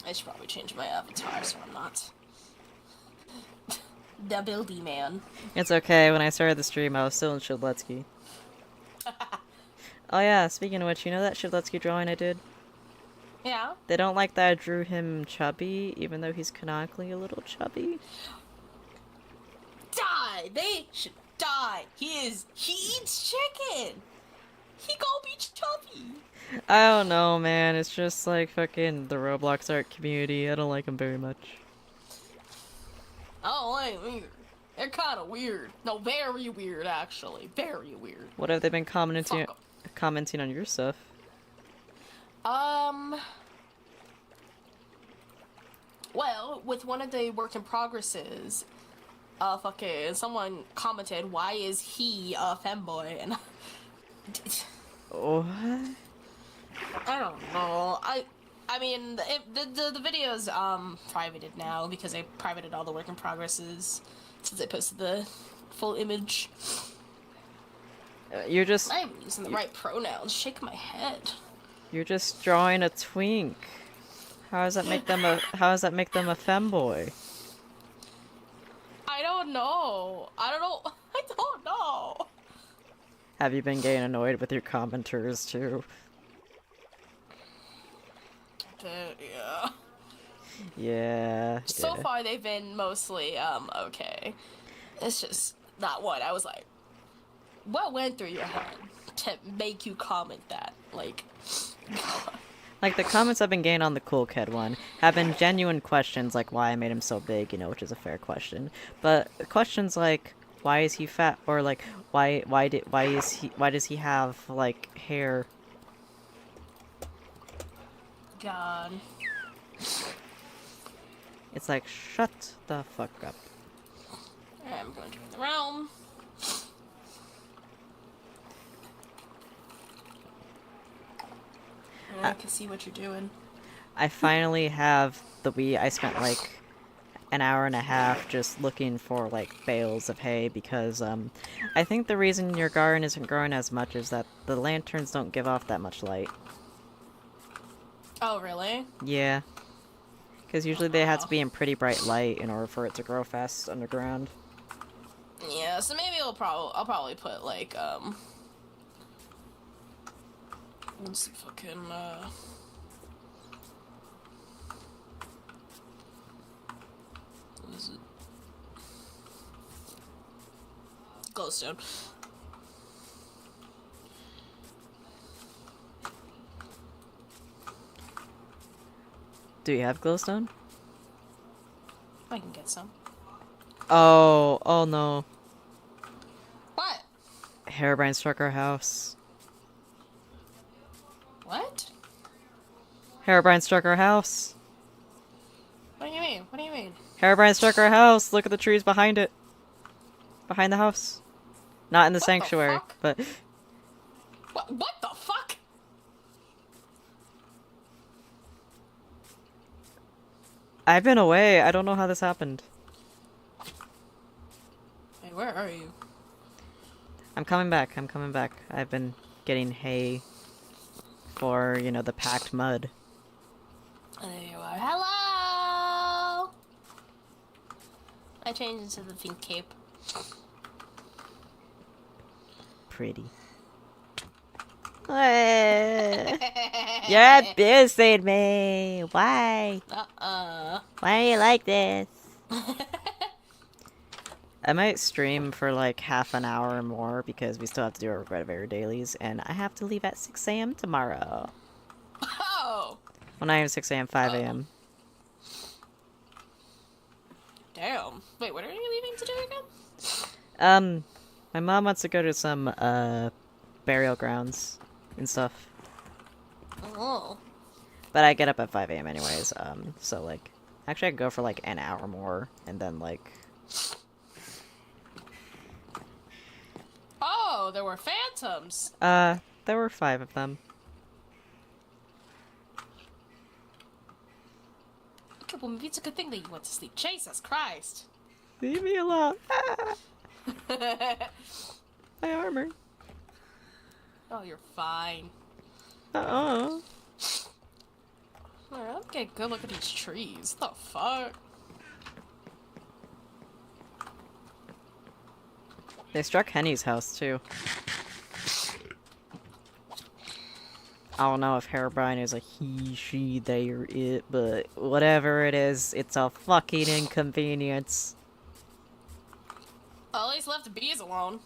I should probably change my avatar so I'm not the buildy man.
It's okay, when I started the stream, I was still in Shidletsky. Oh yeah, speaking of which, you know that Shidletsky drawing I did?
Yeah.
They don't like that I drew him chubby, even though he's canonically a little chubby.
Die! They should die! He eats chicken! He gonna be chubby!
I don't know, man. It's just like fucking the Roblox art community. I don't like them very much.
I don't like them either. They're kinda weird. No, very weird, actually. Very weird.
What have they been commenting
Fuck 'em.
on your stuff?
Well, with one of the work in progresses, fucking someone commented, "Why is he a femboy?" And
What?
I don't know. I mean, the video's privated now because I privated all the work in progresses since I posted the full image.
You're just
I'm using the right pronouns. Shake my head.
you're just drawing a twink. How does that make them a femboy?
I don't know. I don't know.
Have you been getting annoyed with your commenters too?
Yeah.
Yeah.
So
yeah.
far, they've been mostly okay. It's just that one. I was like, what went through your head to make you comment that? Like,
Like, the comments I've been getting on the Cool Kid one have been genuine questions, like why I made him so big, you know, which is a fair question. But questions like, why is he fat? Or like, why does he have, like, hair?
God.
It's like, shut the fuck up.
I'm going to the realm. I can see what you're doing.
I finally have the Wii. I spent like an hour and a half just looking for like bales of hay because I think the reason your garden isn't growing as much is that the lanterns don't give off that much light.
Oh, really?
Yeah. Because usually they have to be in pretty bright light in order for it to grow fast underground.
Yeah, so maybe I'll probably put like what's the fucking what is it? Glowstone.
Do you have glowstone?
I can get some.
Oh no.
What?
Herobrine struck our house.
What?
Herobrine struck our house.
What do you mean? What do you mean?
Herobrine struck our house. Look at the trees behind it. Behind the house. Not in the
What the
sanctuary,
fuck?
but
What the fuck?
I've been away. I don't know how this happened.
Hey, where are you?
I'm coming back. I'm coming back. I've been getting hay for, you know, the packed mud.
There you are. Hello! I changed into the pink cape.
Pretty. You're abusing me. Why? Why are you like this? I might stream for like half an hour or more because we still have to do our Regret of Error dailies, and I have to leave at 6 a.m. tomorrow.
Oh!
Well, not even 6 a.m., 5 a.m.
Damn. Wait, what are you leaving to do again?
My mom wants to go to some, burial grounds and stuff.
Oh.
But I get up at 5 a.m. anyways, so, like, actually I could go for, like, an hour more, and then, like...
Oh, there were phantoms!
There were 5 of them.
Okay, well, maybe it's a good thing that you went to sleep. Jesus Christ!
Leave me alone! Ah! My armor.
Oh, you're fine.
Uh-uh.
Alright, let's get a good look at these trees. What the fuck?
They struck Henny's house, too. I don't know if Herobrine is a he, she, they, or it, but whatever it is, it's a fucking inconvenience.
Well, at least left the bees alone.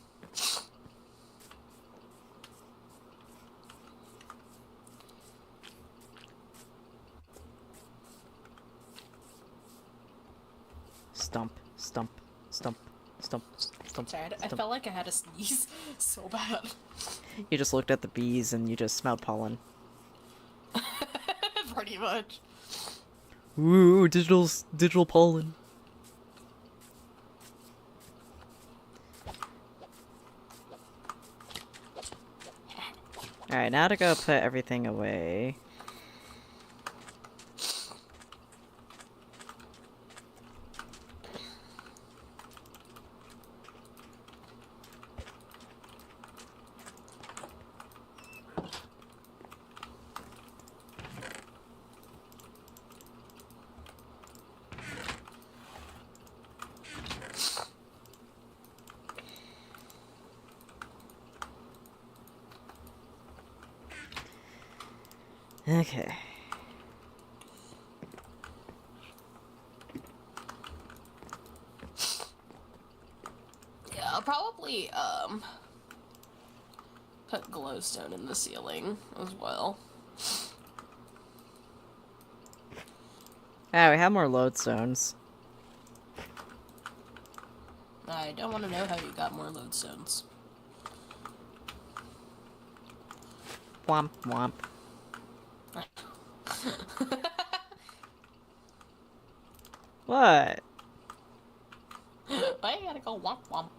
Stump, stump, stump, stump, stump.
Sorry, I
stump.
felt like I had to sneeze so bad.
You just looked at the bees and you just smelled pollen.
Pretty much.
Ooh, digital pollen. Alright, now to go put everything away. Okay.
Yeah, I'll probably, put glowstone in the ceiling as well.
Ah, we have more lodestones.
I don't want to know how you got more lodestones.
Womp womp. What?
Why you gotta go womp womp?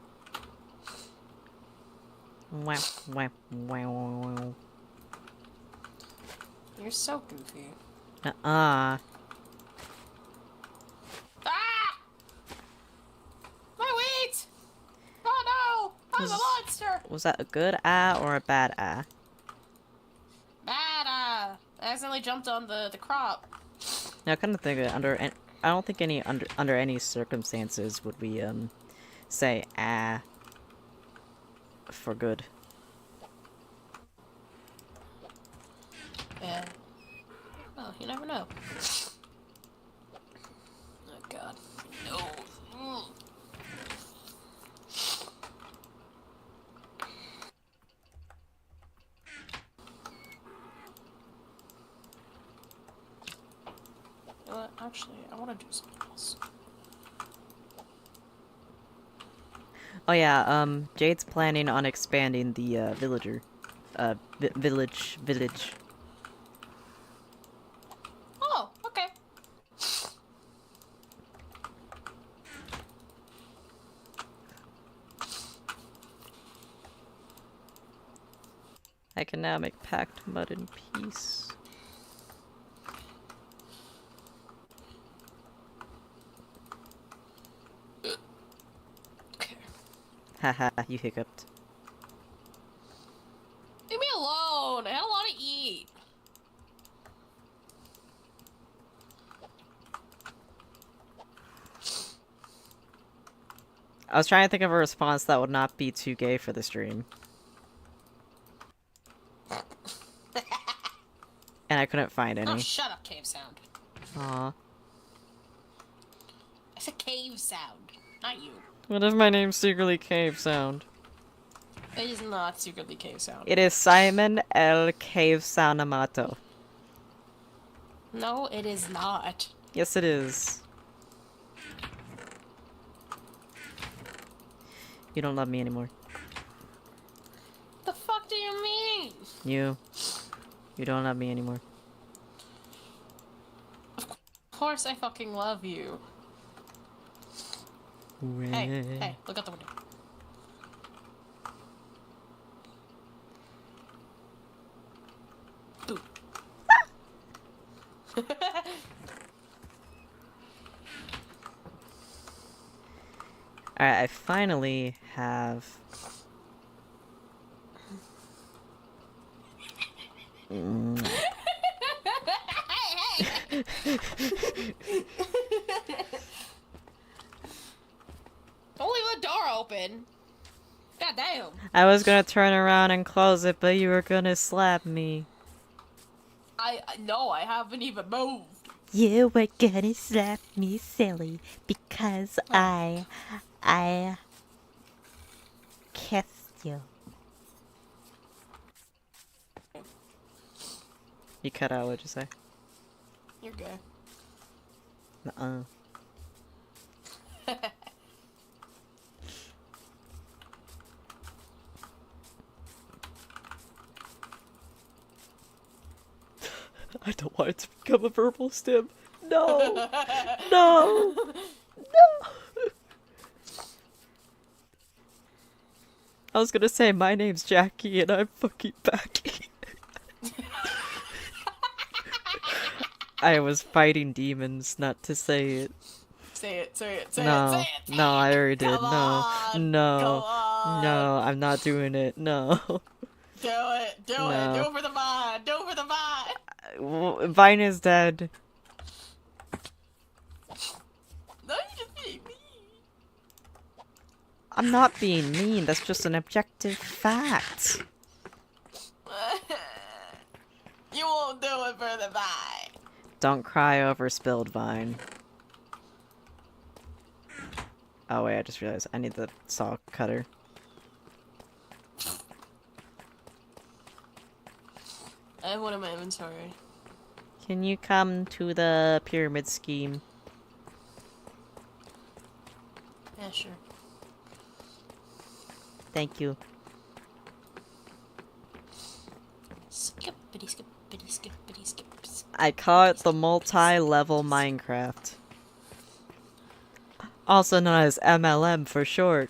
Womp womp wow.
You're so goofy.
Uh-uh.
Ah! My wheat! Oh no! I'm a monster!
Was that a good or a bad
Bad, I accidentally jumped on the crop.
Now, I kind of think that I don't think under any circumstances would we say for good.
Yeah. Well, you never know. Oh god. No. Mm. You know what? Actually, I want to do something else.
Oh yeah, Jade's planning on expanding the village.
Oh, okay.
I can now make packed mud in peace.
Okay.
Haha, you hiccuped.
Leave me alone. I had a lot to eat.
I was trying to think of a response that would not be too gay for the stream. And I couldn't find any.
Oh, shut up, cave sound.
Aw.
I said cave sound, not you.
What if my name's secretly Cave Sound?
It is not secretly cave sound.
It is Simon L. Cave Sound Amato.
No, it is not.
Yes, it is. You don't love me anymore.
The fuck do you mean?
You don't love me anymore.
Of course I fucking love you. Hey, look out the window. Boo.
Alright, I finally have...
Don't leave the door open. God damn.
I was gonna turn around and close it, but you were gonna slap me.
No, I haven't even moved.
You were gonna slap me silly because I kissed you. You cut out, what'd you say?
You're gay.
Nuh-uh. I don't want it to become a verbal stim. No! No! No! I was gonna say, my name's Jackie and I'm fucking Becky. I was fighting demons not to say it.
Say it.
No, no, I already did.
Come on,
No,
come on.
no, I'm not doing it. No.
Do it. Do
No.
it. Do it for the vine. Do it for the vine.
Vine is dead.
No, you just being mean.
I'm not being mean. That's just an objective fact.
You won't do it for the vine.
Don't cry over spilled vine. Oh wait, I just realized I need the saw cutter.
I have one in my inventory.
Can you come to the pyramid scheme?
Yeah, sure.
Thank you.
Skippity, skippity, skippity, skip.
I call it the multi-level Minecraft. Also known as MLM for short.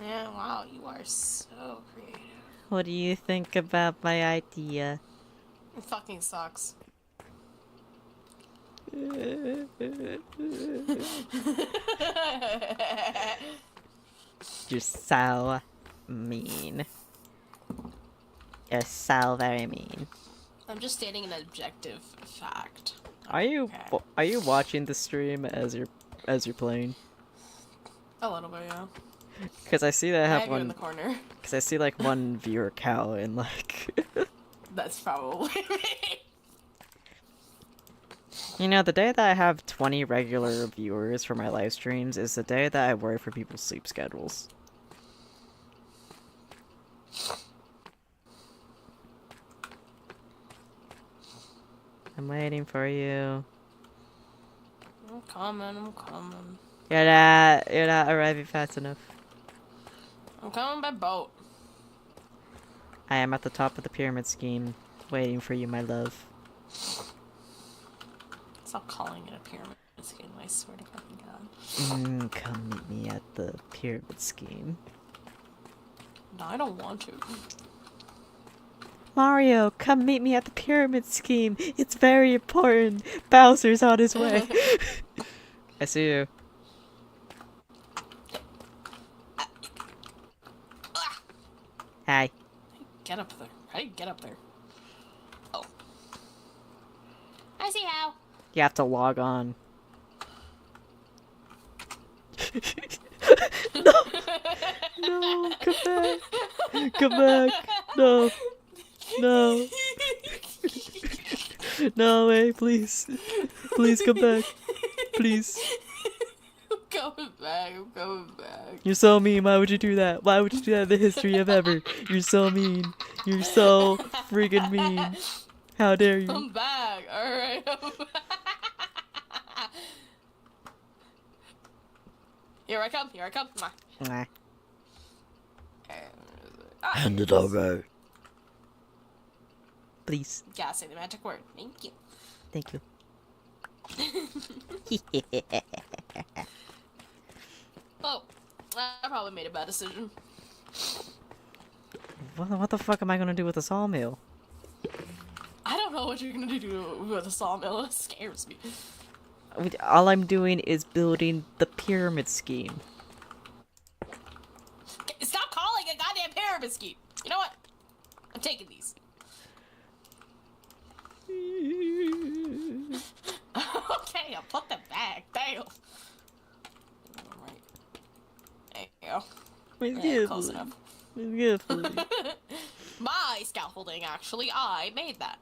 Yeah, wow, you are so creative.
What do you think about my idea?
It fucking sucks.
You're so mean. You're so very mean.
I'm just stating an objective fact.
Are you
Okay.
are you watching the stream as you're playing?
A little bit, yeah.
Because I see that I
I
have
have you in
one.
the corner.
Because I see like one viewer cow and like.
That's probably me.
You know, the day that I have 20 regular viewers for my live streams is the day that I worry for people's sleep schedules. I'm waiting for you.
I'm coming.
You're not arriving fast enough.
I'm coming by boat.
I am at the top of the pyramid scheme, waiting for you, my love.
Stop calling it a pyramid scheme, I swear to fucking god.
Come meet me at the pyramid scheme.
No, I don't want to.
Mario, come meet me at the pyramid scheme. It's very important. Bowser's on his way. I see you. Hi.
Get up there. How do you get up there? Oh. I see how.
You have to log on. No! No, come back! Come back! No! No! No way, please. Please come back. Please.
I'm coming back.
You're so mean. Why would you do that? Why would you do that in the history of ever? You're so mean. You're so freaking mean. How dare you?
I'm back. Alright. Here I come.
Mwah.
Hand
it over. Please.
Gotta say the magic word. Thank you.
Thank you.
Oh, I probably made a bad decision.
What the fuck am I gonna do with a sawmill?
I don't know what you're gonna do with a sawmill. It scares me.
All I'm doing is building the pyramid scheme.
Stop calling it a goddamn pyramid scheme. You know what? I'm taking these. Okay, I'll put them back. Damn. Alright. There you go. Yeah, close enough. My scaffolding, actually. I made that.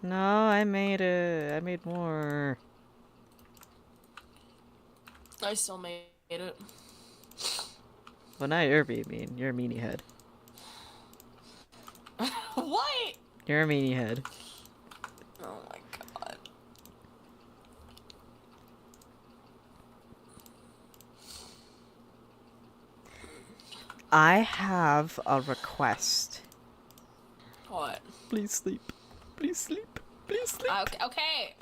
No, I made it. I made more.
I still made it.
Well, now you're being mean. You're a meanie head.
What?
You're a meanie head.
Oh my god.
I have a request.
What?
Please sleep. Please sleep. Please sleep.
Okay.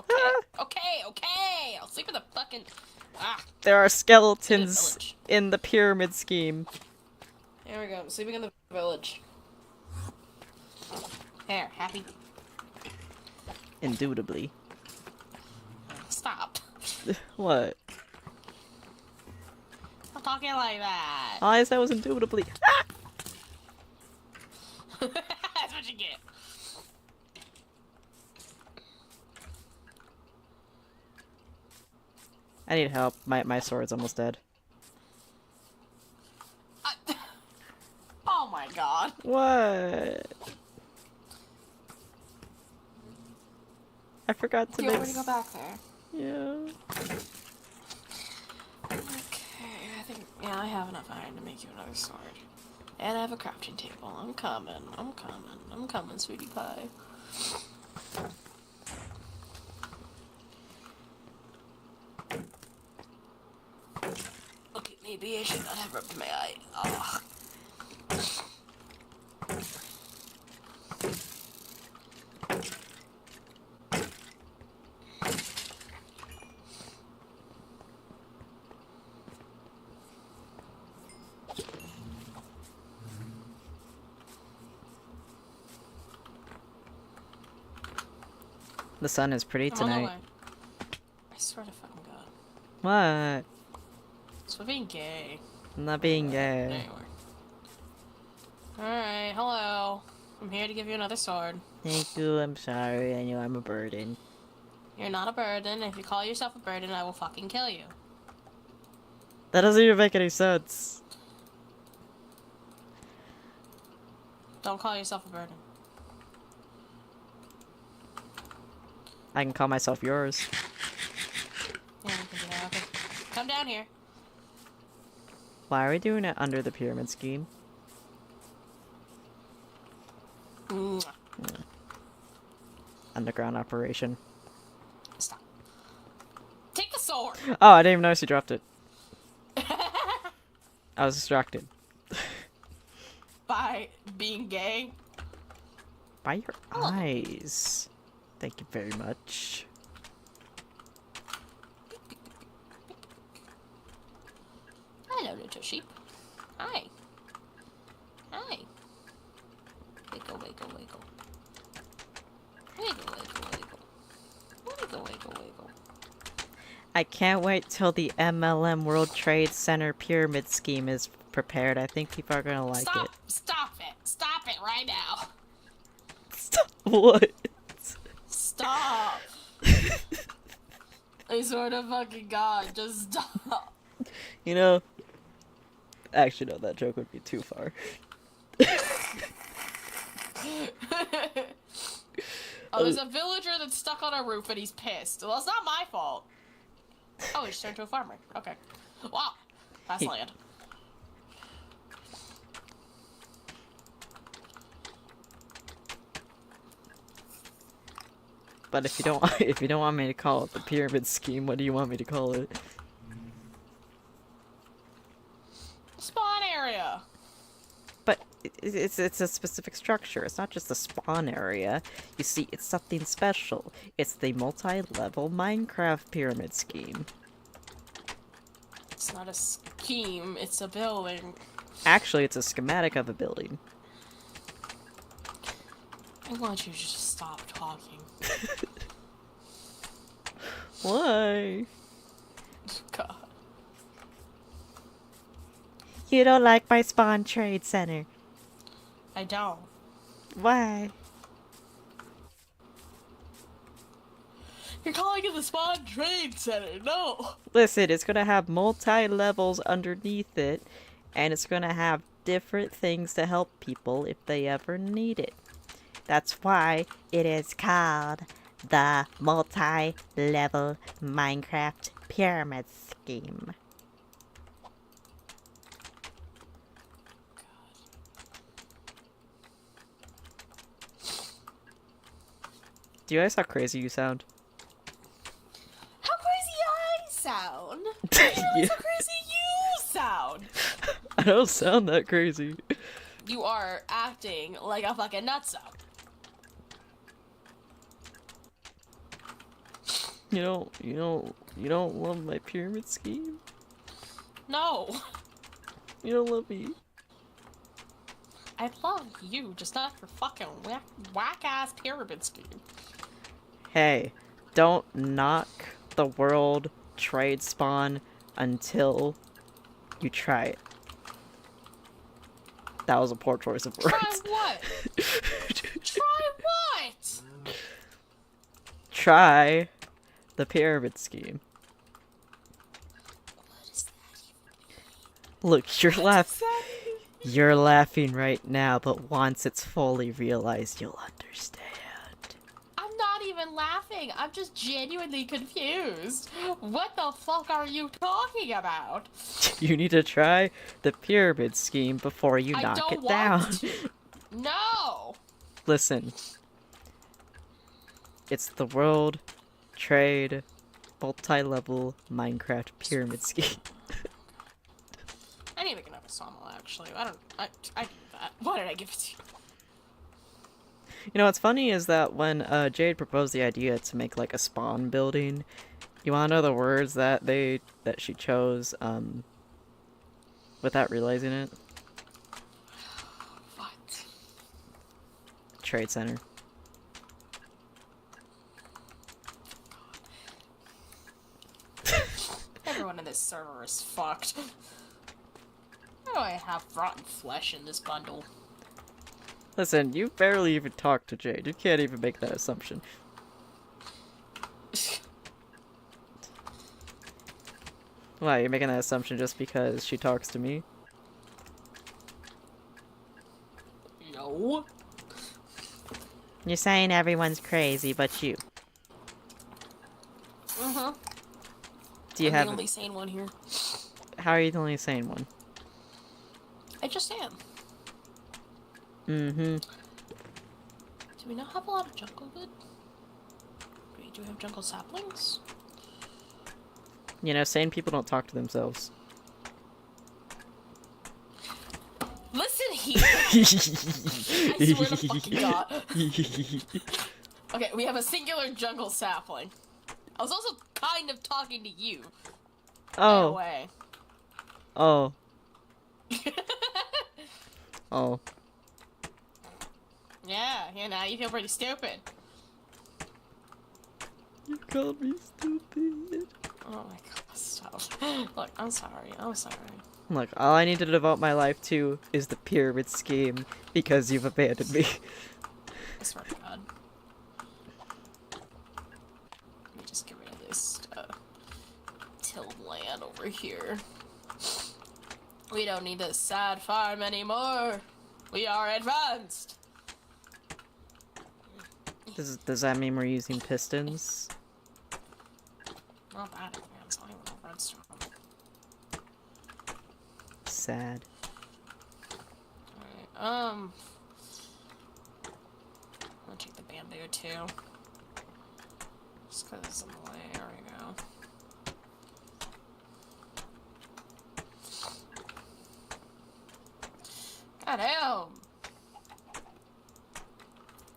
I'll sleep in the fucking.
There are skeletons
village.
in the pyramid scheme.
There we go. I'm sleeping in the village. There, happy.
Indubitably.
Stop.
What?
Stop talking like that.
All I said was indubitably.
That's what you get.
I need help. My sword's almost dead.
Oh my god.
What? I forgot to
Do you
make.
want me to go back there?
Yeah.
Okay, I think, yeah, I have enough iron to make you another sword. And I have a crafting table. I'm coming, sweetie pie. Okay, maybe I should not have rubbed my eye. Ugh.
The sun is pretty
I'm on the
tonight.
way. I swear to fucking God.
What?
It's for being gay.
I'm not being gay.
Anyway. Alright, hello. I'm here to give you another sword.
Thank you, I'm sorry. I know I'm a burden.
You're not a burden. If you call yourself a burden, I will fucking kill you.
That doesn't even make any sense.
Don't call yourself a burden.
I can call myself yours.
Yeah, you can do that. Okay. Come down here.
Why are we doing it under the pyramid scheme?
Mwah.
Underground operation.
Stop. Take the sword!
Oh, I didn't even notice you dropped it. I was distracted.
By being gay.
By your
Oh.
eyes. Thank you very much.
Hello, little sheep. Hi. Hi. Wiggle, wiggle, wiggle. Wiggle, wiggle, wiggle. Wiggle, wiggle, wiggle.
I can't wait till the MLM World Trade Center pyramid scheme is prepared. I think people are gonna like
Stop!
it.
Stop it! Stop it right now!
Stop. What?
Stop! I swear to fucking God, just stop.
You know, actually, no, that joke would be too far.
Oh, there's a villager that's stuck on a roof and he's pissed. Well, it's not my fault. Oh, he just turned to a farmer. Okay. Wow. That's
He-
land.
But if you don't, if you don't want me to call it the pyramid scheme, what do you want me to call it?
Spawn area.
But it's a specific structure. It's not just a spawn area. You see, it's something special. It's the multi-level Minecraft pyramid scheme.
It's not a scheme, it's a building.
Actually, it's a schematic of a building.
I want you to just stop talking.
Why?
God.
You don't like my spawn trade center.
I don't.
Why?
You're calling it the Spawn Trade Center. No.
Listen, it's gonna have multi-levels underneath it, and it's gonna have different things to help people if they ever need it. That's why it is called the multi-level Minecraft pyramid scheme. Do you guys how crazy you sound?
How crazy I sound?
Yeah.
How crazy you sound?
I don't sound that crazy.
You are acting like a fucking nutso.
You don't love my pyramid scheme?
No.
You don't love me?
I love you, just not for fucking whack-ass pyramid scheme.
Hey, don't knock the world trade spawn until you try it. That was a poor choice of words.
Try what? Try what?
Try the pyramid scheme.
What is that
Look, you're
even?
laughing. You're laughing right now, but once it's fully realized, you'll understand.
I'm not even laughing. I'm just genuinely confused. What the fuck are you talking about?
You need to try the pyramid scheme before you
I
knock
don't
it
want
down.
to. No.
Listen. It's the World Trade multi-level Minecraft pyramid scheme.
I need to make another sawmill, actually. I do that. Why did I give it to you?
You know, what's funny is that when Jade proposed the idea to make like a spawn building, you wanna know the words that she chose, without realizing it?
What?
Trade Center.
everyone in this server is fucked. How do I have rotten flesh in this bundle?
Listen, you barely even talked to Jade. You can't even make that assumption. Why, you're making that assumption just because she talks to me?
No.
You're saying everyone's crazy but you.
Uh-huh.
Do you
I'm
have...
the only sane one here.
How are you the only sane one?
I just am.
Mm-hmm.
Do we not have a lot of jungle wood? Do we have jungle saplings?
You know, sane people don't talk to themselves.
Listen here! I swear to fucking God. Okay, we have a singular jungle sapling. I was also kind of talking to you. In a
Oh.
way.
Oh. Oh.
Yeah, now you feel pretty stupid.
You called me stupid.
Oh my god, stop. Look, I'm sorry.
Look, all I need to devote my life to is the pyramid scheme because you've abandoned me.
I swear to God. Let me just get rid of this tilled land over here. We don't need this sad farm anymore. We are advanced.
Does that mean we're using pistons?
Not that advanced. I don't even know redstone.
Sad.
Alright, I'm gonna take the bamboo too. Just cause it's in the way. There we go. God damn!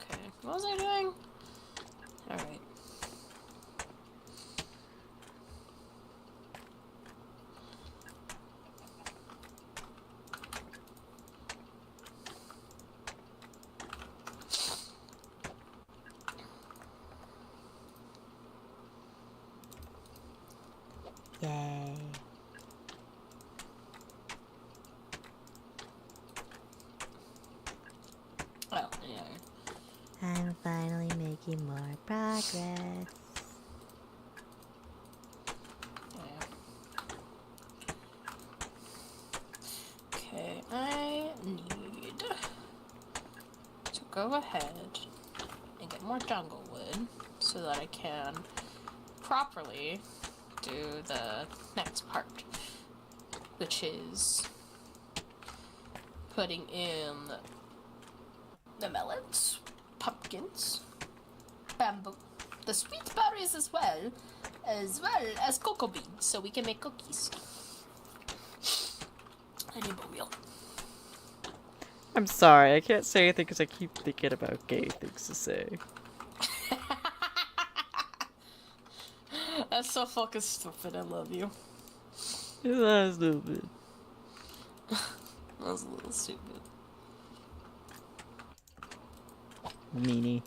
Okay, what was I doing? Alright.
Yay.
Well, yeah.
I'm finally making more progress.
Yeah. Okay, I need to go ahead and get more jungle wood so that I can properly do the next part, which is putting in the melons, pumpkins, bamboo, the sweet berries as well as cocoa beans, so we can make cookies. I need a wheel.
I'm sorry, I can't say anything because I keep thinking about gay things to say.
That's so fucking stupid. I love you.
It's not stupid.
That was a little stupid.
Meanie.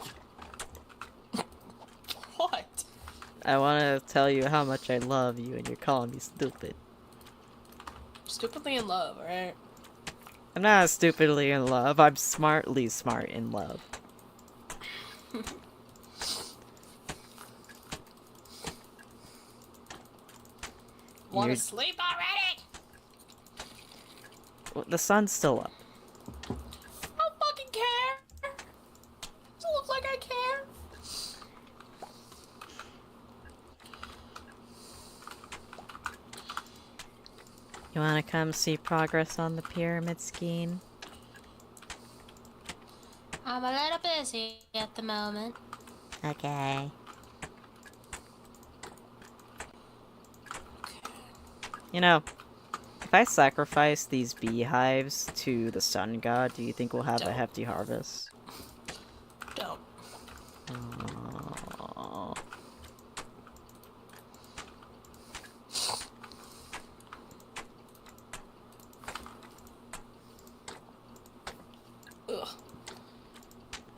What?
I want to tell you how much I love you and you're calling me stupid.
Stupidly in love, alright?
I'm not stupidly in love, I'm smartly smart in love.
Wanna
You're-
sleep already?
Well, the sun's still up.
I don't fucking care. Does it look like I care?
You want to come see progress on the pyramid scheme?
I'm a little busy at the moment.
Okay. You know, if I sacrifice these beehives to the sun god, do you think we'll have a
Don't.
hefty harvest?
Don't.
Aww.
Ugh.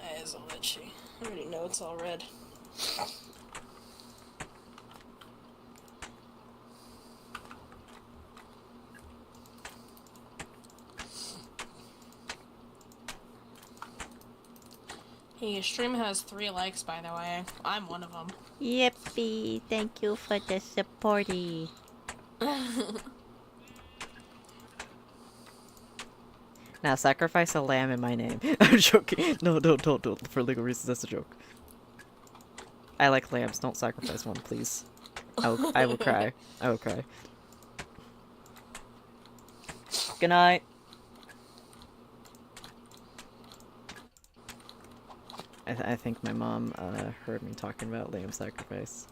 That is all itchy. I already know it's all red. Your stream has 3 likes, by the way. I'm one of them.
Yippee! Thank you for the supporty. Now sacrifice a lamb in my name. I'm joking. No, don't. For legal reasons, that's a joke. I like lambs. Don't sacrifice one, please. I will cry. I will cry. Good night. I think my mom heard me talking about lamb sacrifice.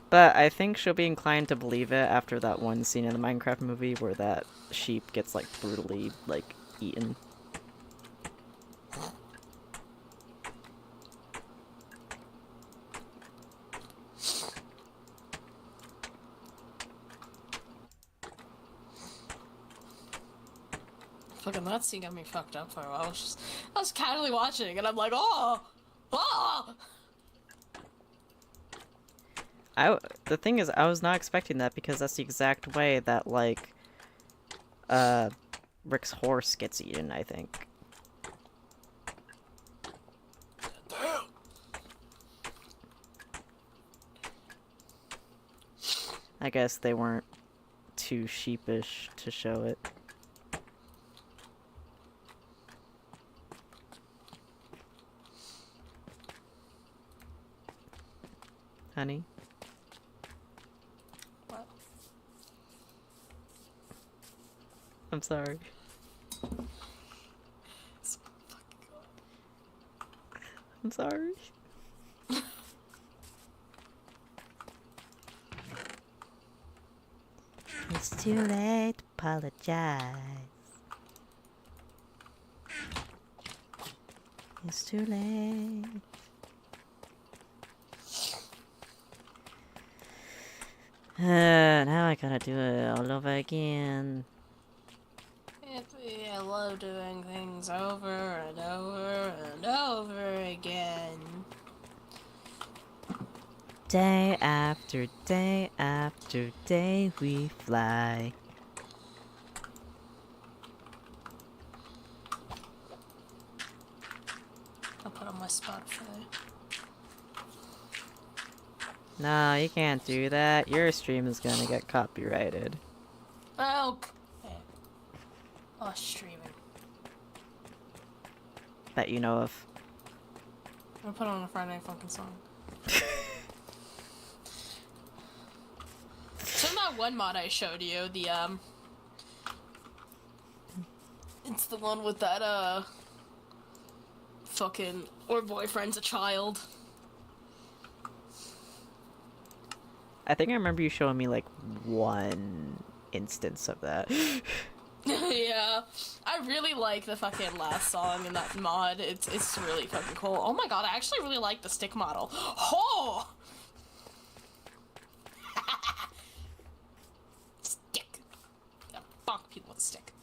But I think she'll be inclined to believe it after that one scene in the Minecraft movie where that sheep gets, like, brutally, like, eaten.
Fucking that scene got me fucked up for a while. I was casually watching, and I'm like, oh! Oh!
The thing is, I was not expecting that because that's the exact way that, like, Rick's horse gets eaten, I think. I guess they weren't too sheepish to show it. Honey?
What?
I'm sorry. I'm sorry. It's too late to apologize. It's too late. Now I gotta do it all over again.
I love doing things over and over and over again.
Day after day after day we fly.
I'll put on my Spotify.
No, you can't do that. Your stream is gonna get copyrighted.
Oh, okay. Oh, streaming.
That you know of.
I'll put on a Friday Night Funkin' song. So that one mod I showed you, it's the one with that, fucking, or boyfriend's a child.
I think I remember you showing me like one instance of that.
Yeah, I really like the fucking last song in that mod. It's really fucking cool. Oh my god, I actually really like the stick model. Oh! Stick. Yeah, bonk people with a stick.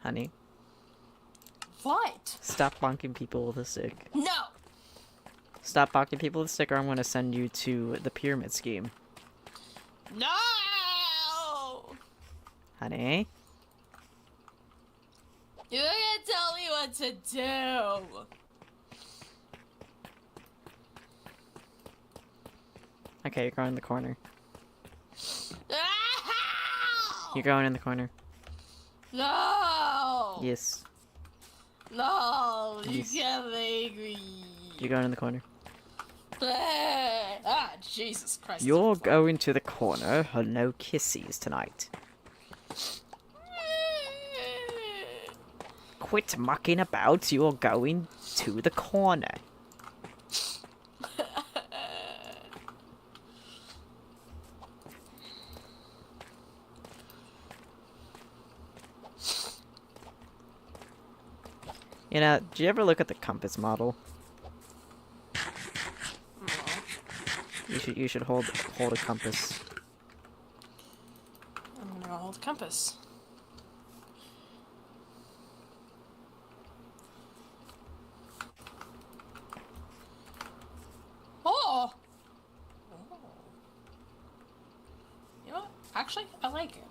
Honey,
What?
stop bonking people with a stick.
No!
Stop bonking people with a stick or I'm gonna send you to the pyramid scheme.
No!
Honey?
You're gonna tell me what to do!
Okay, you're going in the corner.
No!
You're going in the corner.
No!
Yes.
No! You
Yes.
get angry.
You're going in the corner.
Ah, Jesus Christ.
You're going to the corner. No kissies tonight. Quit mucking about. You're going to the corner. You know, did you ever look at the compass model? You should hold a compass.
I'm gonna go hold the compass. Oh! Actually, I like it.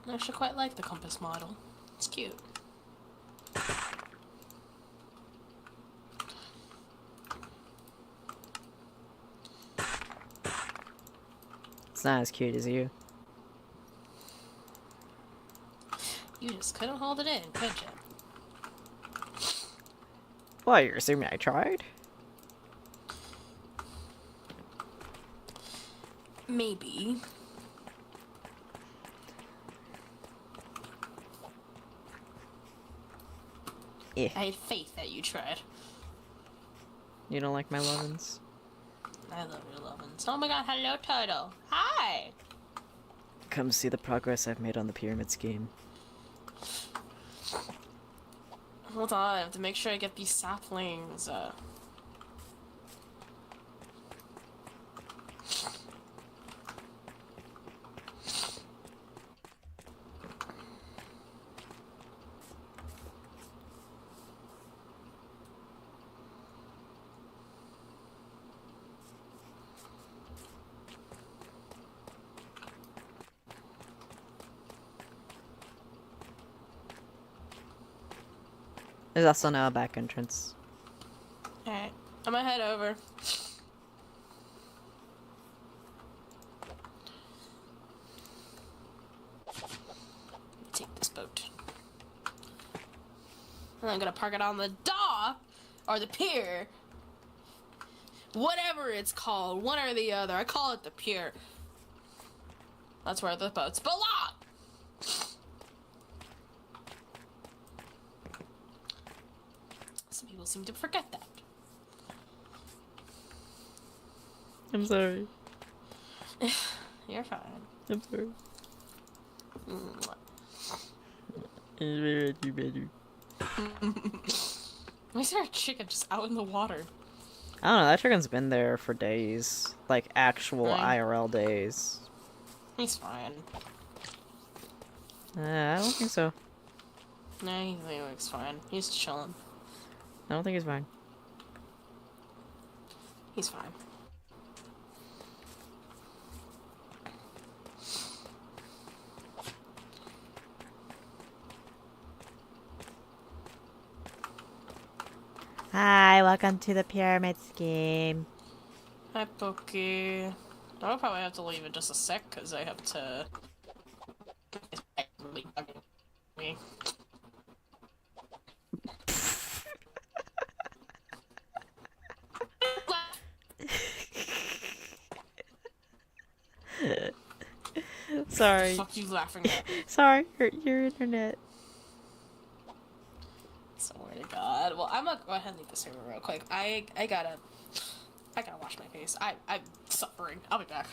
I actually quite like the compass model. It's cute.
It's not as cute as you.
You just couldn't hold it in, could you?
Well, you're assuming I tried?
Maybe.
Yeah.
I had faith that you tried.
You don't like my lovin's?
I love your lovin's. Oh my god, hello, Turtle. Hi!
Come see the progress I've made on the pyramid scheme.
Hold on, I have to make sure I get these saplings.
There's also now a back entrance.
Alright, I'm gonna head over. Take this boat. And I'm gonna park it on the dock, or the pier. Whatever it's called, one or the other. I call it the pier. That's where the boats belong! Some people seem to forget that.
I'm sorry.
You're fine.
I'm sorry.
Mwah. Why is there a chicken just out in the water?
I don't know, that chicken's been there for days. Like, actual
Right.
IRL days.
He's fine.
I don't think so.
No, he looks fine. He's chilling.
I don't think he's fine.
He's fine.
Hi, welcome to the pyramid scheme.
Hi, Pokey. I'll probably have to leave in just a sec because I have to. It's really bugging me.
Sorry.
Fuck you laughing at?
Sorry, your internet.
Swear to God. Well, I'm gonna go ahead and leave the server real quick. I gotta wash my face. I'm suffering. I'll be back.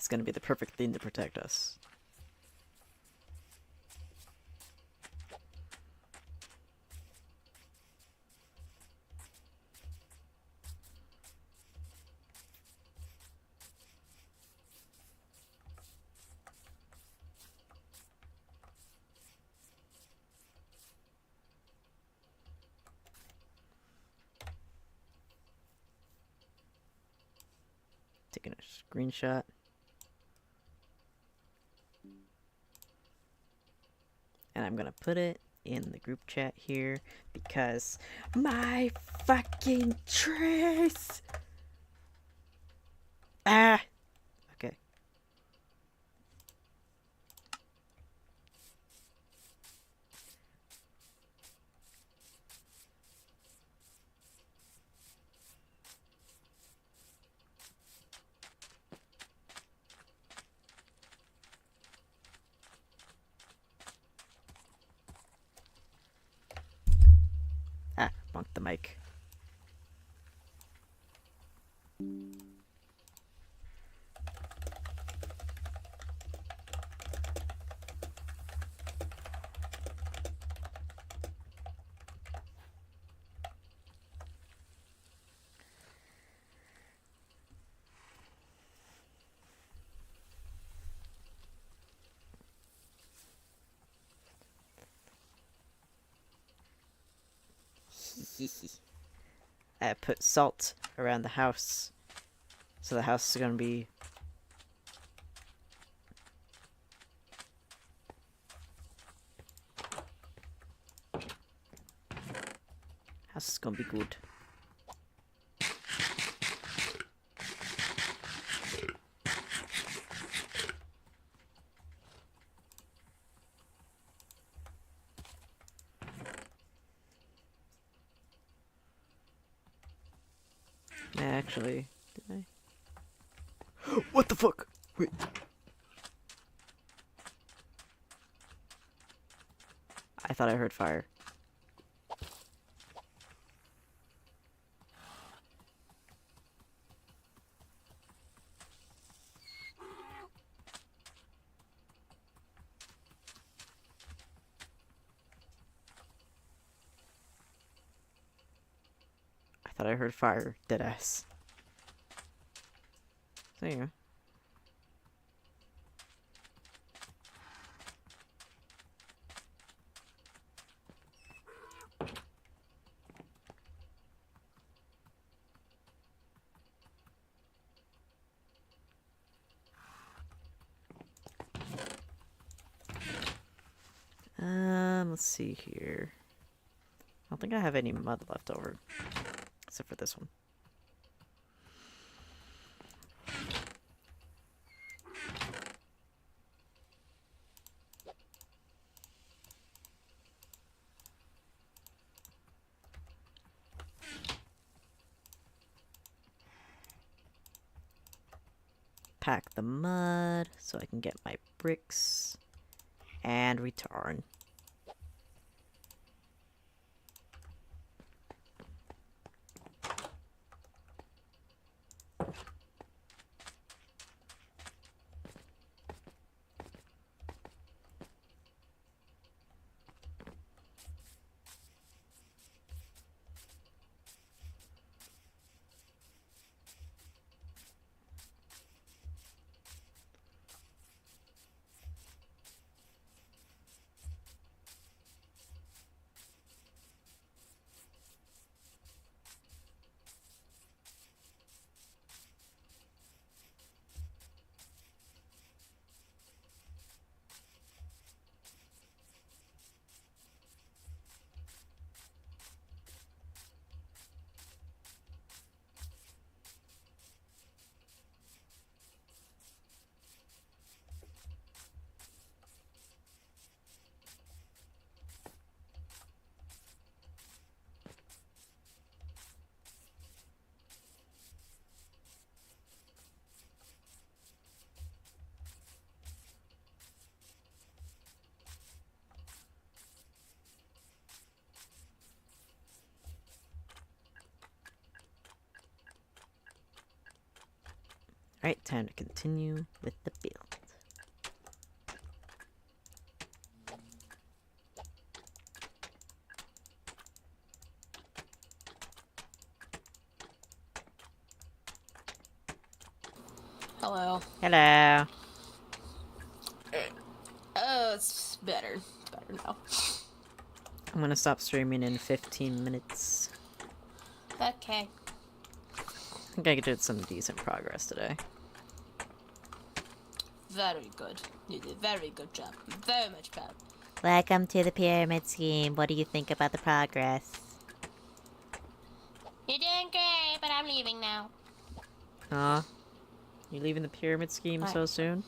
It's gonna be the perfect thing to protect us. Taking a screenshot. And I'm gonna put it in the group chat here because my fucking trace. Ah. Okay. Ah, bunked the mic. I put salt around the house, so the house is gonna be good. Actually, did I? What the fuck? Wait. I thought I heard fire. I thought I heard fire. Deadass. So yeah. Let's see here. I don't think I have any mud left over, except for this one. Pack the mud so I can get my bricks and return. Alright, time to continue with the build.
Hello.
Hello.
Oh, it's better. It's better now.
I'm gonna stop streaming in 15 minutes.
Okay.
I think I did some decent progress today.
Very good. You did a very good job. Very much proud.
Welcome to the pyramid scheme. What do you think about the progress?
You're doing great, but I'm leaving now.
Aw. You leaving the pyramid scheme
Hi.
so soon?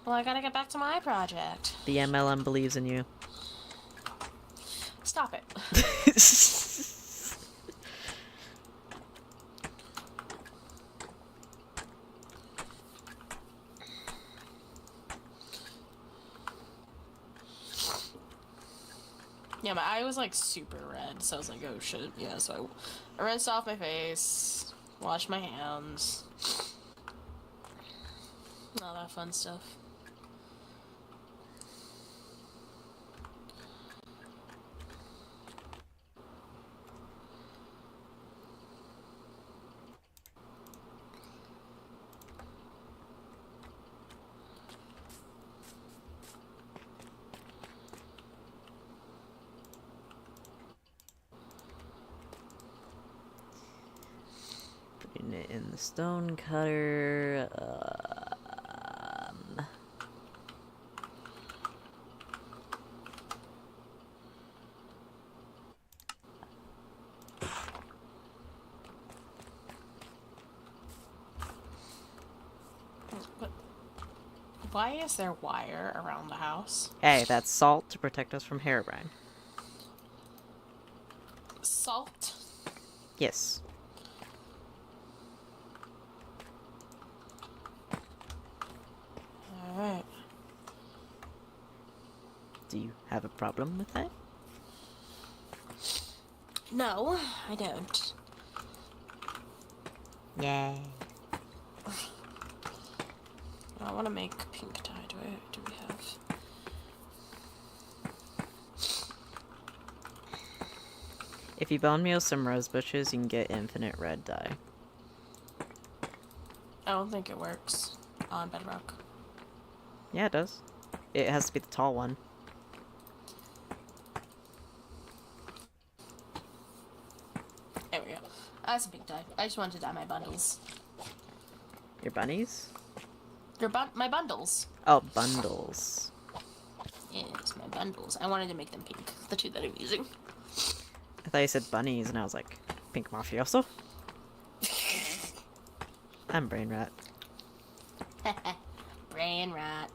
Well, I gotta get back to my project.
The MLM believes in you.
Stop it. Yeah, my eye was like super red, so I was like, oh shit. Yeah, so I rinsed off my face, washed my hands, all that fun stuff.
Putting it in the stone cutter.
But why is there wire around the house?
Hey, that's salt to protect us from Herobrine.
Salt?
Yes.
Alright.
Do you have a problem with that?
No, I don't.
Yay.
I want to make pink dye. Do we have?
If you bone meal some rose bushes, you can get infinite red dye.
I don't think it works on Bedrock.
Yeah, it does. It has to be the tall one.
There we go. That's a pink dye. I just wanted to dye my bundles.
Your bunnies?
My bundles.
Oh, bundles.
Yes, my bundles. I wanted to make them pink. The two that I'm using.
I thought you said bunnies, and I was like, pink mafioso? I'm brain rat.
Brain rat.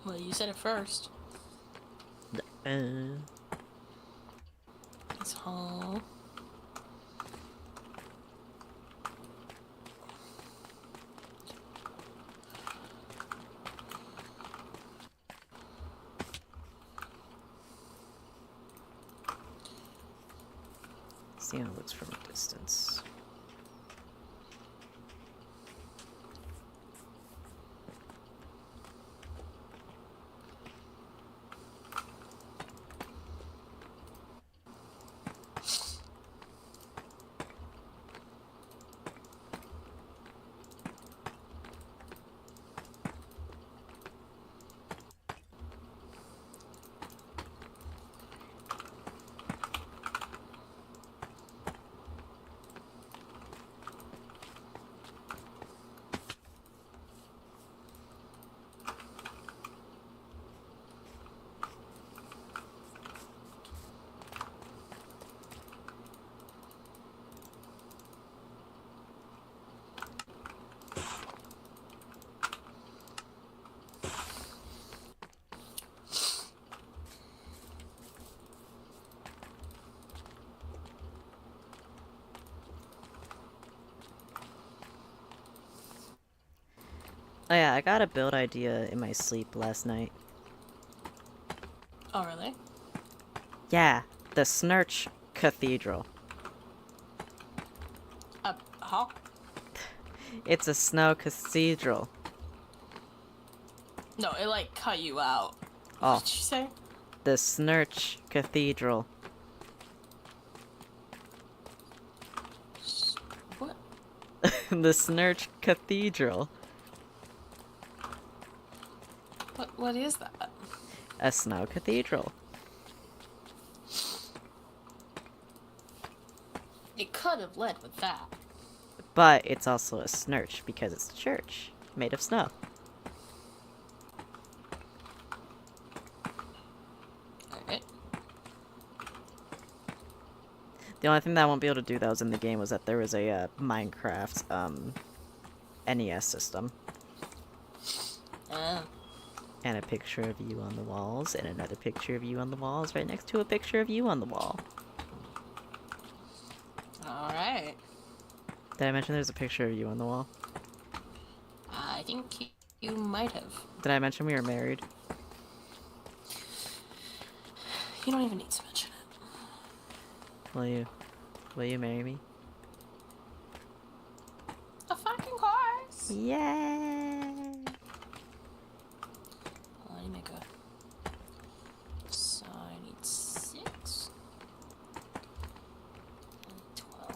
Well, you said it first. It's all.
See how it looks from a distance. Oh yeah, I got a build idea in my sleep last night.
Oh, really?
Yeah, the Snurch Cathedral.
Huh?
It's a snow cathedral.
No, it like cut you out.
Oh,
What did you say?
the Snurch Cathedral.
What?
The Snurch Cathedral.
What is that?
A snow cathedral.
It could have led with that.
But it's also a snurch because it's a church made of snow.
Alright.
The only thing that I won't be able to do that was in the game was that there was a Minecraft NES system.
Oh.
And a picture of you on the walls, and another picture of you on the walls right next to a picture of you on the wall.
Alright.
Did I mention there's a picture of you on the wall?
I think you might have.
Did I mention we were married?
You don't even need to mention it.
Will you marry me?
Of fucking course!
Yeah.
Let me make a... So I need 6. And 12.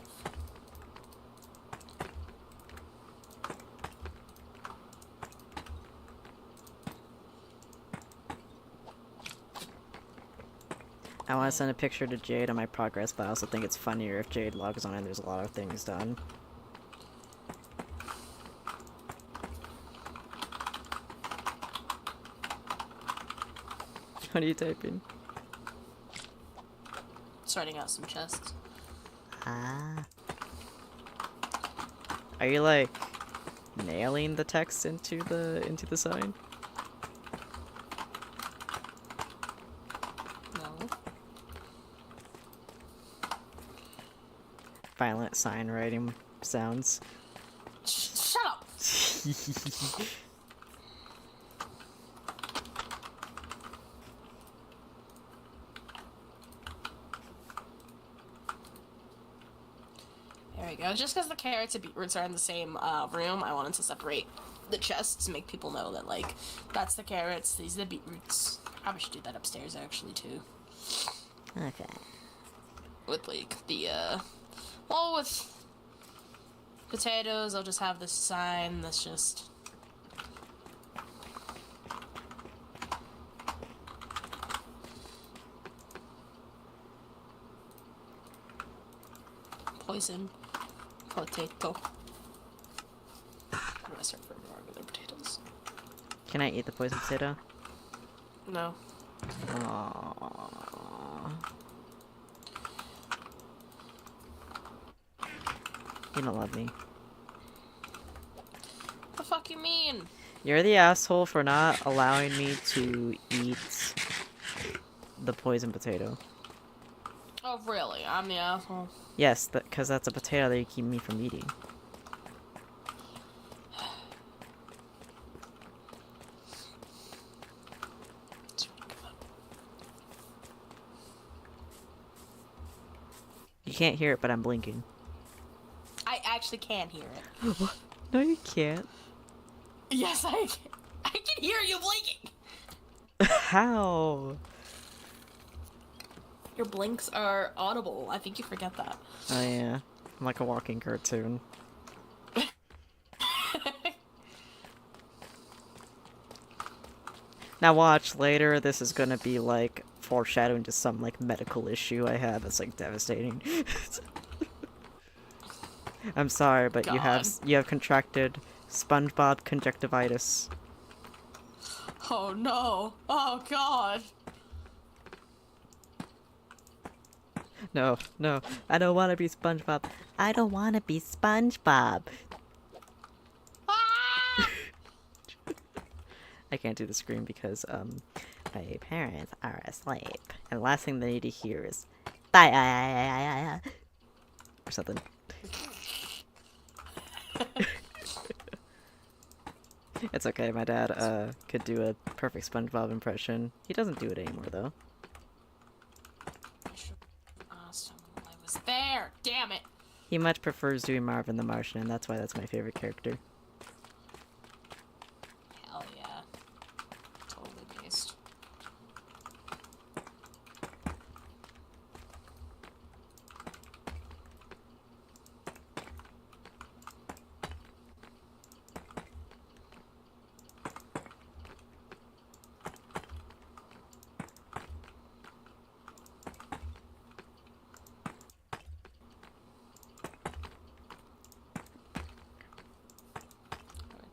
I want to send a picture to Jade on my progress, but I also think it's funnier if Jade logs on and there's a lot of things done. What are you typing?
Sorting out some chests.
Ah. Are you like nailing the text into the sign?
No.
Violent sign writing sounds.
Shut up! There we go. Just because the carrots and beetroots are in the same room, I wanted to separate the chests to make people know that, like, that's the carrots, these are the beetroots. Probably should do that upstairs, actually, too.
Okay.
With, like, the, well, with potatoes, I'll just have this sign that's just... poison potato. I'm gonna start putting regular potatoes.
Can I eat the poison potato?
No.
Aww. You don't love me.
What the fuck you mean?
You're the asshole for not allowing me to eat the poison potato.
Oh, really? I'm the asshole.
Yes, because that's a potato that you keep me from eating. You can't hear it, but I'm blinking.
I actually can hear it.
No, you can't.
Yes, I can. I can hear you blinking.
How?
Your blinks are audible. I think you forget that.
Oh yeah, I'm like a walking cartoon. Now watch, later this is gonna be like foreshadowing to some like medical issue I have that's like devastating. I'm sorry, but you have contracted SpongeBob conjunctivitis.
Oh no. Oh god.
No, no, I don't want to be SpongeBob. I don't want to be SpongeBob.
Ah!
I can't do the scream because my parents are asleep, and the last thing they need to hear is bye or something. It's okay. My dad could do a perfect SpongeBob impression. He doesn't do it anymore though.
Awesome. I was there. Damn it.
He much prefers doing Marvin the Martian, and that's why that's my favorite character.
Hell yeah. Totally based.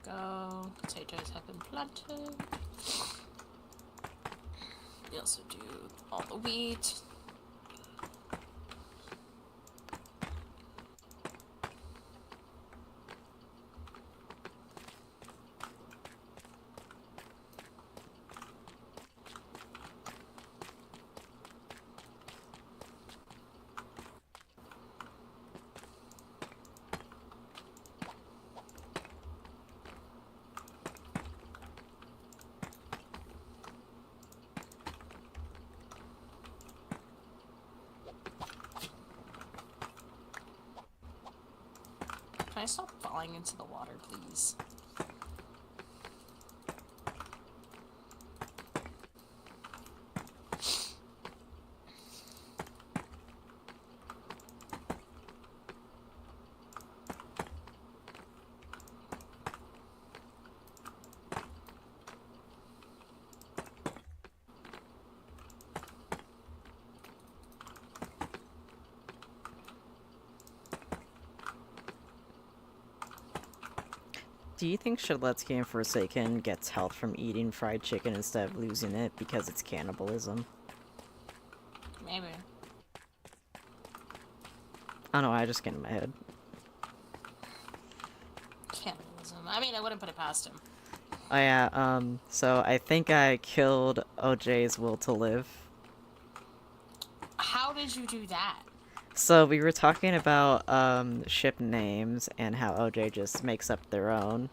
Go. Potatoes have been planted. We also do all the wheat. Can I stop falling into the water, please?
Do you think Shaletsky and Forsaken gets health from eating fried chicken instead of losing it because it's cannibalism?
Maybe.
I don't know, I just get in my head.
Cannibalism. I mean, I wouldn't put it past him.
Oh yeah, so I think I killed OJ's will to live.
How did you do that?
So we were talking about ship names and how OJ just makes up their own.